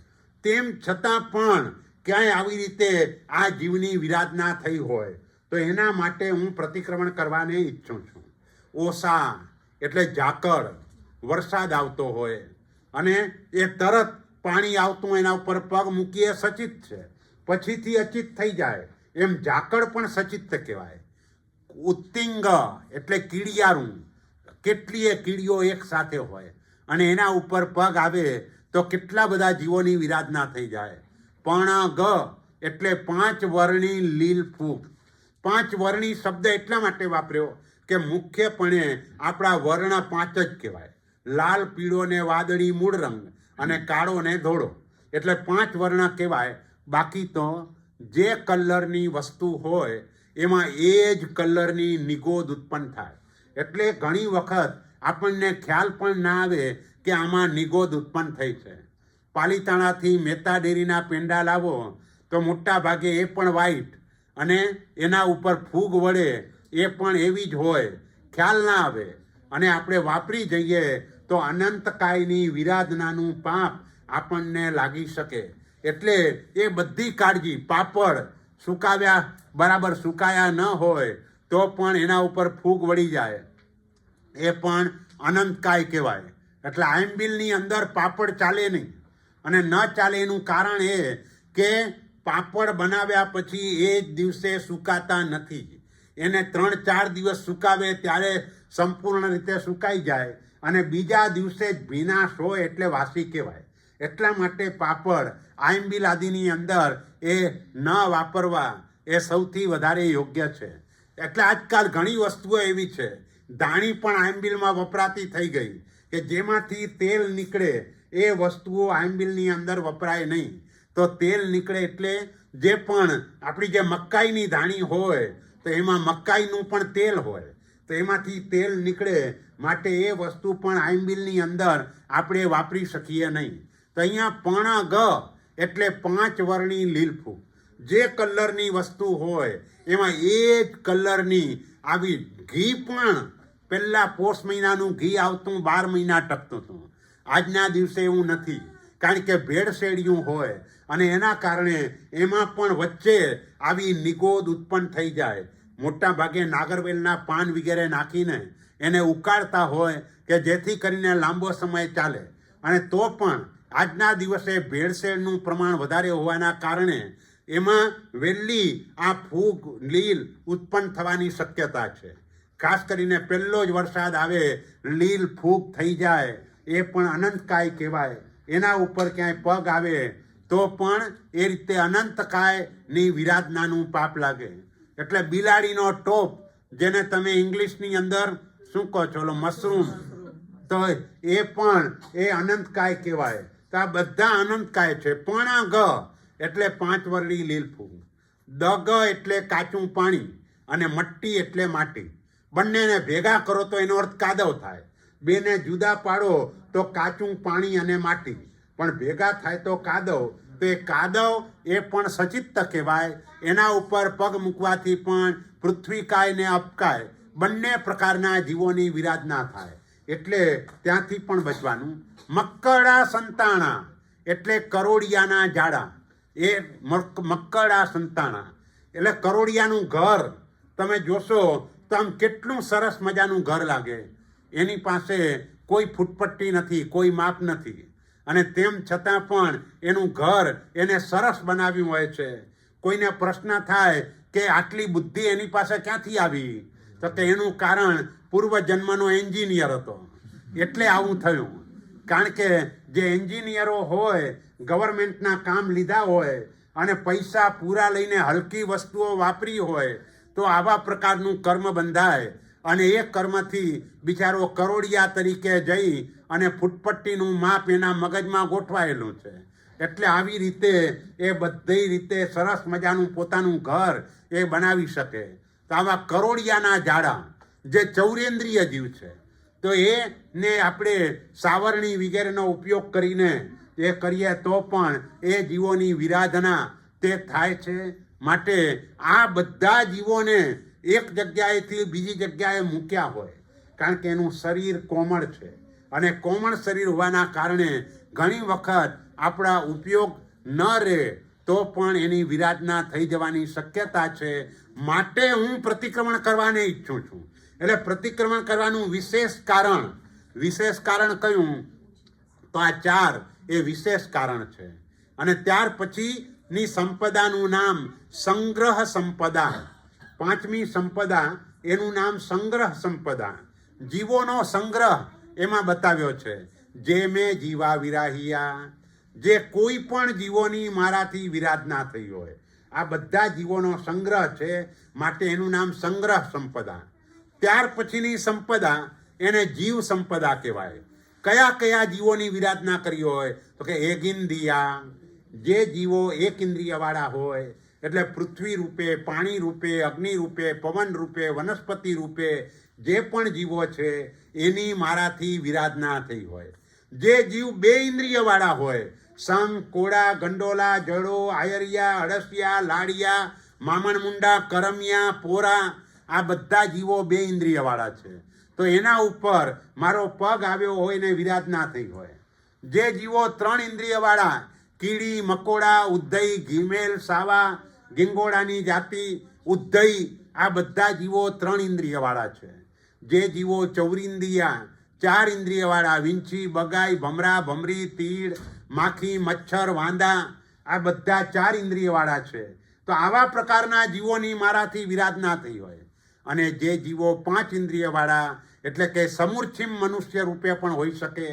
તેમ છતાં પણ ક્યાંય આવી રીતે આ જીવની વિરાધના થઈ હોય તો એના માટે હું પ્રતિક્રમણ કરવાને ઈચ્છું છું. ઓસા એટલે ઝાકળ, વરસાદ આવતો હોય અને એ તરત પાણી આવતું એના ઉપર પગ મૂકીએ સચિત છે, પછીથી અચિત થઈ જાય, એમ ઝાકળ પણ સચિત્ત કહેવાય. ઉત્તિંગ એટલે કીડિયારું, કેટલીય કીડીઓ એક સાથે હોય અને એના ઉપર પગ આવે તો કેટલા બધા જીવોની વિરાધના થઈ જાય. પણ ગ એટલે 5 વર્ણી લીલ ફૂગ. 5 વર્ણી શબ્દ એટલા માટે વાપર્યો કે મુખ્યપણે આપણા વર્ણ 5 જ કહેવાય: લાલ, પીળો ને વાદળી મૂળ રંગ અને કાળો ને ધોળો, એટલે 5 વર્ણ કહેવાય. બાકી તો જે કલરની વસ્તુ હોય એમાં એ જ કલરની નિગોદ ઉત્પન્ન થાય. એટલે ઘણી વખત આપણને ખ્યાલ પણ ના આવે કે આમાં નિગોદ ઉત્પન્ન થઈ છે. પાલીતાણાથી મહેતા ડેરીના પેંડા લાવો તો મોટા ભાગે એ પણ વ્હાઈટ અને એના ઉપર ફૂગ વળે એ પણ એવી જ હોય, ખ્યાલ ના આવે અને આપણે વાપરી જઈએ તો અનંતકાયની વિરાધનાનું પાપ આપણને લાગી શકે. એટલે એ બધી કાળજી. પાપડ સુકાવ્યા, બરાબર સુકાયા ન હોય તો પણ એના ઉપર ફૂગ વળી જાય, એ પણ અનંતકાય કહેવાય. એટલે આંબીલની અંદર પાપડ ચાલે નહીં. અને ન ચાલે એનું કારણ એ કે પાપડ બનાવ્યા પછી એ જ દિવસે સુકાતા નથી. એને 3-4 દિવસ સુકાવે ત્યારે સંપૂર્ણ રીતે સુકાઈ જાય અને બીજા દિવસે જ ભીનાશ હોય એટલે વાસી કહેવાય. એટલા માટે પાપડ આંબીલ આદિની અંદર એ ન વાપરવા એ સૌથી વધારે યોગ્ય છે. એટલે આજકાલ ઘણી વસ્તુઓ એવી છે, ધાણી પણ આંબીલમાં વપરાતી થઈ ગઈ કે જેમાંથી તેલ નીકળે એ વસ્તુઓ આંબીલની અંદર વપરાય નહીં. તો તેલ નીકળે એટલે જે પણ આપણી જે મકાઈની ધાણી હોય તો એમાં મકાઈનું પણ તેલ હોય, તો એમાંથી તેલ નીકળે, માટે એ વસ્તુ પણ આંબીલની અંદર આપણે વાપરી શકીએ નહીં. તો અહીંયા પણ ગ એટલે 5 વર્ણી લીલફૂગ. જે કલરની વસ્તુ હોય એમાં એ જ કલરની આવી. ઘી પણ પહેલાં પોષ મહિનાનું ઘી આવતું 12 મહિના ટકતું હતું. આજના દિવસે એવું નથી, કારણ કે ભેળસેળિયું હોય અને એના કારણે એમાં પણ વચ્ચે આવી નિગોદ ઉત્પન્ન થઈ જાય. મોટા ભાગે નાગરવેલના પાન વગેરે નાખીને એને ઉકાળતા હોય કે જેથી કરીને લાંબો સમય ચાલે. અને તો પણ આજના દિવસે ભેળસેળનું પ્રમાણ વધારે હોવાના કારણે એમાં વહેલી આ ફૂગ લીલ ઉત્પન્ન થવાની શક્યતા છે. ખાસ કરીને પહેલો જ વરસાદ આવે લીલ ફૂગ થઈ જાય એ પણ અનંતકાય કહેવાય. એના ઉપર ક્યાંય પગ આવે તો પણ એ રીતે અનંતકાયની વિરાધનાનું પાપ લાગે. એટલે બિલાડીનો ટોપ, જેને તમે ઇંગ્લિશની અંદર શું કહો છો, ઓલો મશરૂમ, તો એ પણ એ અનંતકાય કહેવાય. તો આ બધા અનંતકાય છે. પણ ગ એટલે 5 વર્ણી લીલફું, દગ એટલે કાચું પાણી, અને મટ્ટી એટલે માટી. બંનેને ભેગા કરો તો એનો અર્થ કાદવ થાય. બેને જુદા પાડો તો કાચું પાણી અને માટી, પણ ભેગા થાય તો કાદવ. તો એ કાદવ એ પણ સચિત્ત કહેવાય. એના ઉપર પગ મૂકવાથી પણ પૃથ્વીકાય ને અપકાય બંને પ્રકારના જીવોની વિરાધના થાય. એટલે ત્યાંથી પણ બચવાનું. મક્કડા સંતાણા એટલે કરોડિયાના જાડા. એ મક્કડા સંતાણા એટલે કરોડિયાનું ઘર તમે જોશો તો આમ કેટલું સરસ મજાનું ઘર લાગે. એની પાસે કોઈ ફૂટપટ્ટી નથી, કોઈ માપ નથી, અને તેમ છતાં પણ એનું ઘર એને સરસ બનાવ્યું હોય છે. કોઈને પ્રશ્ન થાય કે આટલી બુદ્ધિ એની પાસે ક્યાંથી આવી, તો કે એનું કારણ પૂર્વજન્મનો એન્જિનિયર હતો એટલે આવું થયું. કારણ કે જે એન્જિનિયરો હોય, ગવર્મેન્ટના કામ લીધા હોય અને પૈસા પૂરા લઈને હલકી વસ્તુઓ વાપરી હોય, તો આવા પ્રકારનું કર્મ બંધાય અને એ કર્મથી બિચારો કરોડિયા તરીકે જઈ અને ફૂટપટ્ટીનું માપ એના મગજમાં ગોઠવાયેલું છે. એટલે આવી રીતે એ બધી રીતે સરસ મજાનું પોતાનું ઘર એ બનાવી શકે. તો આવા કરોડિયાના જાડા જે ચૌરેન્દ્રિય જીવ છે, તો એને આપણે સાવરણી વગેરેનો ઉપયોગ કરીને એ કરીએ તો પણ એ જીવોની વિરાધના તે થાય છે. માટે આ બધા જીવોને એક જગ્યાએથી બીજી જગ્યાએ મૂક્યા હોય, કારણ કે એનું શરીર કોમળ છે, અને કોમળ શરીર હોવાના કારણે ઘણી વખત આપણા ઉપયોગ ન રહે તો પણ એની વિરાધના થઈ જવાની શક્યતા છે. માટે હું પ્રતિક્રમણ કરવાને ઈચ્છું છું. એટલે પ્રતિક્રમણ કરવાનું વિશેષ કારણ કયું, તો આ 4 એ વિશેષ કારણ છે. અને ત્યાર પછીની સંપદાનું નામ સંગ્રહ સંપદા. 5મી સંપદા એનું નામ સંગ્રહ સંપદા. જીવોનો સંગ્રહ એમાં બતાવ્યો છે. જે મેં જીવા વિરાહિયા, જે કોઈ પણ જીવોની મારાથી વિરાધના થઈ હોય, આ બધા જીવોનો સંગ્રહ છે. માટે એનું નામ સંગ્રહ સંપદા. ત્યાર પછીની સંપદા એને જીવ સંપદા કહેવાય. કયા કયા જીવોની વિરાધના કરી હોય, તો કે એગિંદિયા, જે જીવો એક ઇન્દ્રિયવાળા હોય, એટલે પૃથ્વી રૂપે, પાણી રૂપે, અગ્નિ રૂપે, પવન રૂપે, વનસ્પતિ રૂપે જે પણ જીવો છે એની મારાથી વિરાધના થઈ હોય. જે જીવ 2 ઇન્દ્રિયવાળા હોય, શંખ, કોળા, ગંડોલા, જડો, આયરિયા, અળસિયા, લાડિયા, મામણમુંડા, કરમિયા, પોરા, આ બધા જીવો 2 ઇન્દ્રિયવાળા છે. તો એના ઉપર મારો પગ આવ્યો હોય ને વિરાધના થઈ હોય. જે જીવો 3 ઇન્દ્રિયવાળા, કીડી, મકોડા, ઉદ્ધઈ, ઘીમેલ, સાવા, ગીંગોળાની જાતિ, ઉદ્ધઈ, આ બધા જીવો 3 ઇન્દ્રિયવાળા છે. જે જીવો ચૌરિંદ્રિયા, 4 ઇન્દ્રિયવાળા, વીંછી, બગાઈ, ભમરા, ભમરી, તીડ, માખી, મચ્છર, વાંદા, આ બધા 4 ઇન્દ્રિયવાળા છે. તો આવા પ્રકારના જીવોની મારાથી વિરાધના થઈ હોય. અને જે જીવો 5 ઇન્દ્રિયવાળા, એટલે કે સમૂર્છિમ મનુષ્ય રૂપે પણ હોઈ શકે.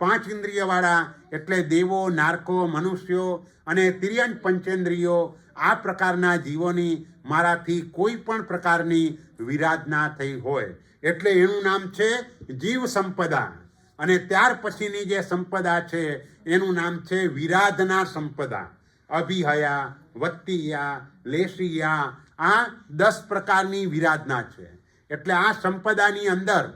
5 ઇન્દ્રિયવાળા એટલે દેવો, નારકો, મનુષ્યો અને તિર્યંત પંચેન્દ્રિયો, આ પ્રકારના જીવોની મારાથી કોઈ પણ પ્રકારની વિરાધના થઈ હોય, એટલે એનું નામ છે જીવ સંપદા. અને ત્યાર પછીની જે સંપદા છે એનું નામ છે વિરાધના સંપદા. અભિહયા, વત્તિયા, લેશિયા, આ 10 પ્રકારની વિરાધના છે. એટલે આ સંપદાની અંદર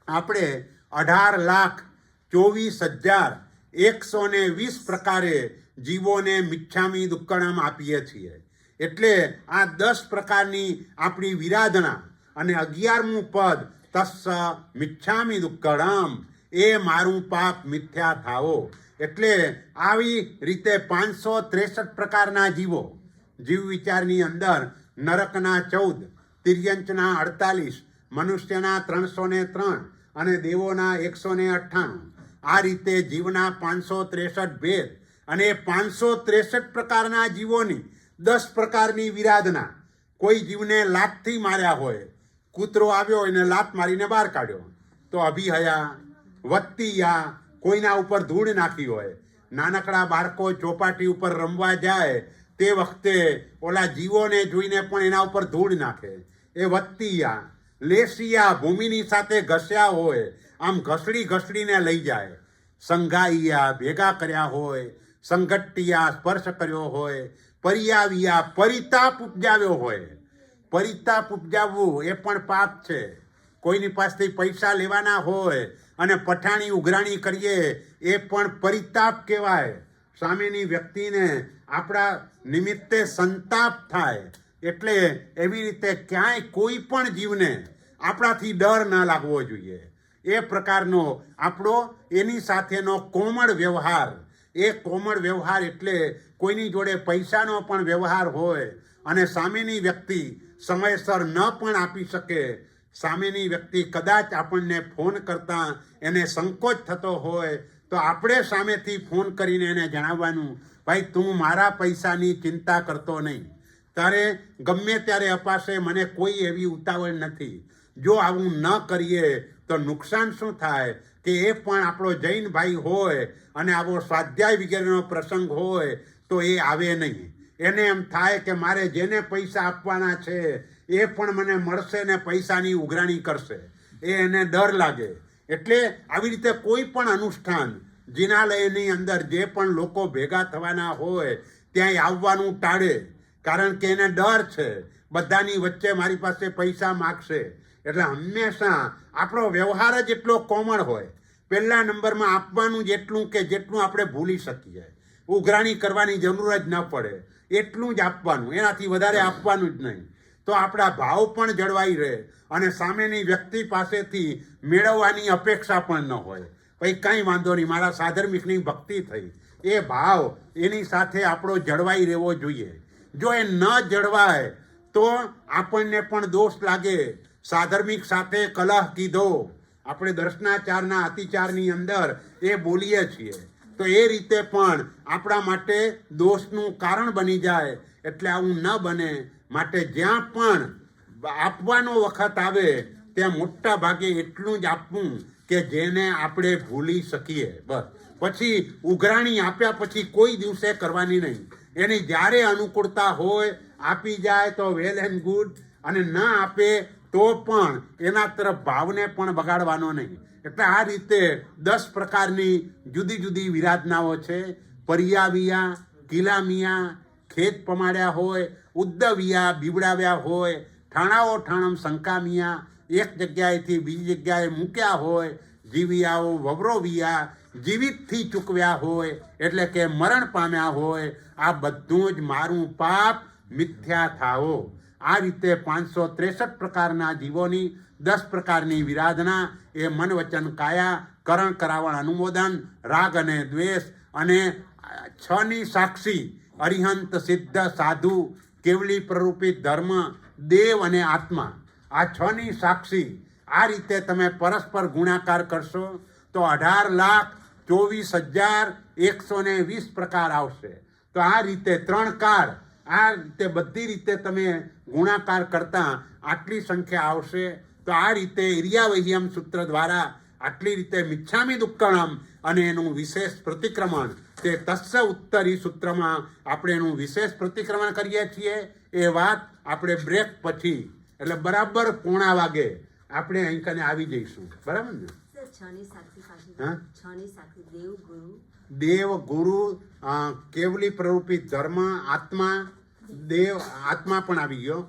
આપણે 18,24,120 પ્રકારે જીવોને મિચ્છામી દુક્કડમ આપીએ છીએ. એટલે આ 10 પ્રકારની આપણી વિરાધના. અને 11મું પદ તસ્સ મિચ્છામી દુક્કડમ, એ મારું પાપ મિથ્યા થાવો. એટલે આવી રીતે 563 પ્રકારના જીવો, જીવ વિચારની અંદર નરકના 14, તિર્યંચના 48, મનુષ્યના 303 અને દેવોના 198. આ રીતે જીવના 563 ભેદ. અને 563 પ્રકારના જીવોની 10 પ્રકારની વિરાધના. કોઈ જીવને લાતથી માર્યા હોય, કૂતરો આવ્યો એને લાત મારીને બહાર કાઢ્યો, તો અભિહયા. વત્તિયા, કોઈના ઉપર ધૂળ નાખી હોય, નાનકડા બાળકો ચોપાટી ઉપર રમવા જાય તે વખતે ઓલા જીવોને જોઈને પણ એના ઉપર ધૂળ નાખે. એ વત્તિયા લેસિયા ભૂમિની સાથે ઘસ્યા હોય, આમ ઘસડીને લઈ જાય. સંઘાઈયા ભેગા કર્યા હોય, સંઘટિયા સ્પર્શ કર્યો હોય, પરિયાવિયા પરિતાપ ઉપજાવ્યો હોય. પરિતાપ ઉપજાવવું એ પણ પાપ છે. કોઈની પાસેથી પૈસા લેવાના હોય અને પઠાણી ઉઘરાણી કરીએ એ પણ પરિતાપ કહેવાય. સામેની વ્યક્તિને આપણા નિમિત્તે સંતાપ થાય. એટલે એવી રીતે ક્યાંય કોઈ પણ જીવને આપણાથી ડર ન લાગવો જોઈએ. એ પ્રકારનો આપણો એની સાથેનો કોમળ વ્યવહાર. એ કોમળ વ્યવહાર એટલે કોઈની જોડે પૈસાનો પણ વ્યવહાર હોય અને સામેની વ્યક્તિ સમયસર ન પણ આપી શકે, સામેની વ્યક્તિ કદાચ આપણને ફોન કરતાં એને સંકોચ થતો હોય તો આપણે સામેથી ફોન કરીને એને જણાવવાનું, ભાઈ તું મારા પૈસાની ચિંતા કરતો નહીં, તારે ગમે ત્યારે અપાશે, મને કોઈ એવી ઉતાવળ નથી. જો આવું ન કરીએ તો નુકસાન શું થાય કે એ પણ આપણો જૈન ભાઈ હોય અને આવો સ્વાધ્યાય વગેરેનો પ્રસંગ હોય તો એ આવે નહીં. એને એમ થાય કે મારે જેને પૈસા આપવાના છે એ પણ મને મળશે ને પૈસાની ઉઘરાણી કરશે, એ એને ડર લાગે. એટલે આવી રીતે કોઈ પણ અનુષ્ઠાન જિનાલયની અંદર જે પણ લોકો ભેગા થવાના હોય ત્યાંય આવવાનું ટાળે. કારણ કે એને ડર છે બધાની વચ્ચે મારી પાસે પૈસા માગશે. એટલે હંમેશા આપણો વ્યવહાર જ એટલો કોમળ હોય. પહેલા નંબરમાં આપવાનું જેટલું કે જેટલું આપણે ભૂલી શકીએ, ઉઘરાણી કરવાની જરૂર જ ન પડે, એટલું જ આપવાનું, એનાથી વધારે આપવાનું જ નહીં. તો આપણા ભાવ પણ જળવાઈ રહે અને સામેની વ્યક્તિ પાસેથી મેળવવાની અપેક્ષા પણ ન હોય. ભાઈ કંઈ વાંધો નહીં, મારા સાધર્મિકની ભક્તિ થઈ, એ ભાવ એની સાથે આપણો જળવાઈ રહેવો જોઈએ. જો એ ન જળવાય તો આપણને પણ દોષ લાગે. સાધર્મિક સાથે કલહ કીધો, આપણે દર્શનાચારના અતિચારની અંદર એ બોલીએ છીએ તો એ રીતે પણ આપણા માટે દોષનું કારણ બની જાય. એટલે આવું ન બને માટે જ્યાં પણ આપવાનો વખત આવે ત્યાં મોટા ભાગે એટલું જ આપવું કે જેને આપણે ભૂલી શકીએ. બસ પછી ઉઘરાણી આપ્યા પછી કોઈ દિવસે કરવાની નહીં. એની જ્યારે અનુકૂળતા હોય આપી જાય તો વેલ એન્ડ ગુડ, અને ન આપે તો પણ એના તરફ ભાવને પણ બગાડવાનો નહીં. એટલે આ રીતે 10 પ્રકારની જુદી જુદી વિરાધનાઓ છે. પરિયાવિયા, કિલામિયા, ખેત પમાડ્યા હોય, ઉદ્દવિયા બીવડાવ્યા હોય, ઠાણાઓ ઠાણમ સંકામિયા, એક જગ્યાએથી બીજી જગ્યાએ મૂક્યા હોય, જીવિયાઓ વવરોવિયા, જીવિતથી ચૂકવ્યા હોય એટલે કે મરણ પામ્યા હોય. આ બધું જ મારું પાપ મિથ્યા થાઓ. આ રીતે 563 પ્રકારના જીવોની 10 પ્રકારની વિરાધના એ મન વચન કાયા, કરણ કરાવણ અનુમોદન, રાગ અને દ્વેષ, અને 6ની સાક્ષી અરિહંત સિદ્ધ સાધુ કેવલી પ્રરૂપિત ધર્મ, દેવ અને આત્મા. આ 6ની સાક્ષી આ રીતે તમે પરસ્પર ગુણાકાર કરશો તો 18,24,120 પ્રકાર આવશે. તો આ રીતે 3 કાળ, આ રીતે બધી રીતે તમે ગુણાકાર કરતા આટલી સંખ્યા આવશે. તો આ રીતે ઇરિયાવહ્યમ સૂત્ર દ્વારા આટલી રીતે મિચ્છામિ દુક્કડમ અને એનું વિશેષ પ્રતિક્રમણ તે તસ્સ ઉત્તરી સૂત્રમાં આપણે એનું વિશેષ પ્રતિક્રમણ કરીએ છીએ. એ વાત આપણે બ્રેક પછી એટલે બરાબર 1:15 વાગે આપણે અહીં કને આવી જઈશું. બરાબર ને? છની સાક્ષી પાછી. હા? છની સાક્ષી દેવ ગુરુ, દેવ ગુરુ, કેવલી પ્રરૂપિત ધર્મ, આત્મા, દેવ આત્મા પણ આવી ગયો.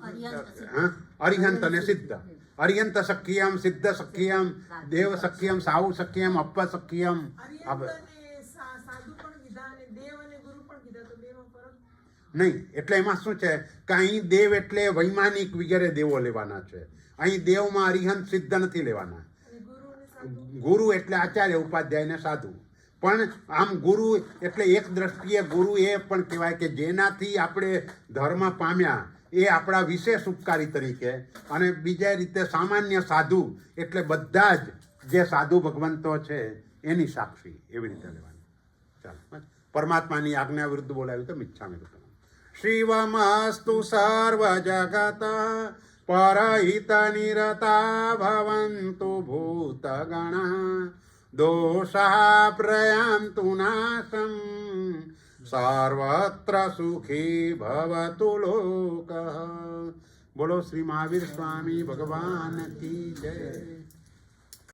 હા, અરિહંત અને સિદ્ધ. અરિહંત સખ્યમ, સિદ્ધ સખ્યમ, દેવ સખ્યમ, સાહુ સખ્યમ, અપ્પ સખ્યમ. નહીં, એટલે એમાં શું છે કે અહીં દેવ એટલે વૈમાનિક વગેરે દેવો લેવાના છે. અહીં દેવમાં અરિહંત સિદ્ધ નથી લેવાના. ગુરુ એટલે આચાર્ય, ઉપાધ્યાય ને સાધુ. પણ આમ ગુરુ એટલે એક દ્રષ્ટિએ ગુરુ એ પણ કહેવાય કે જેનાથી આપણે ધર્મ પામ્યા, એ આપણા વિશેષ ઉપકારી તરીકે. અને બીજા રીતે સામાન્ય સાધુ એટલે બધા જ જે સાધુ ભગવંતો છે એની સાક્ષી, એવી રીતે લેવાની. ચાલો, પરમાત્માની આજ્ઞા વિરુદ્ધ બોલાવ્યું તો મિચ્છામિ દુક્કડમ. શિવમસ્તુ સર્વ જગત પરહિત નિરતા ભવન્તુ ભૂતગણા દોષા પ્રયાન્તુ નાશમ સર્વત્ર સુખી ભવતુ લોકઃ. બોલો શ્રી મહાવીર સ્વામી ભગવાન કી જય.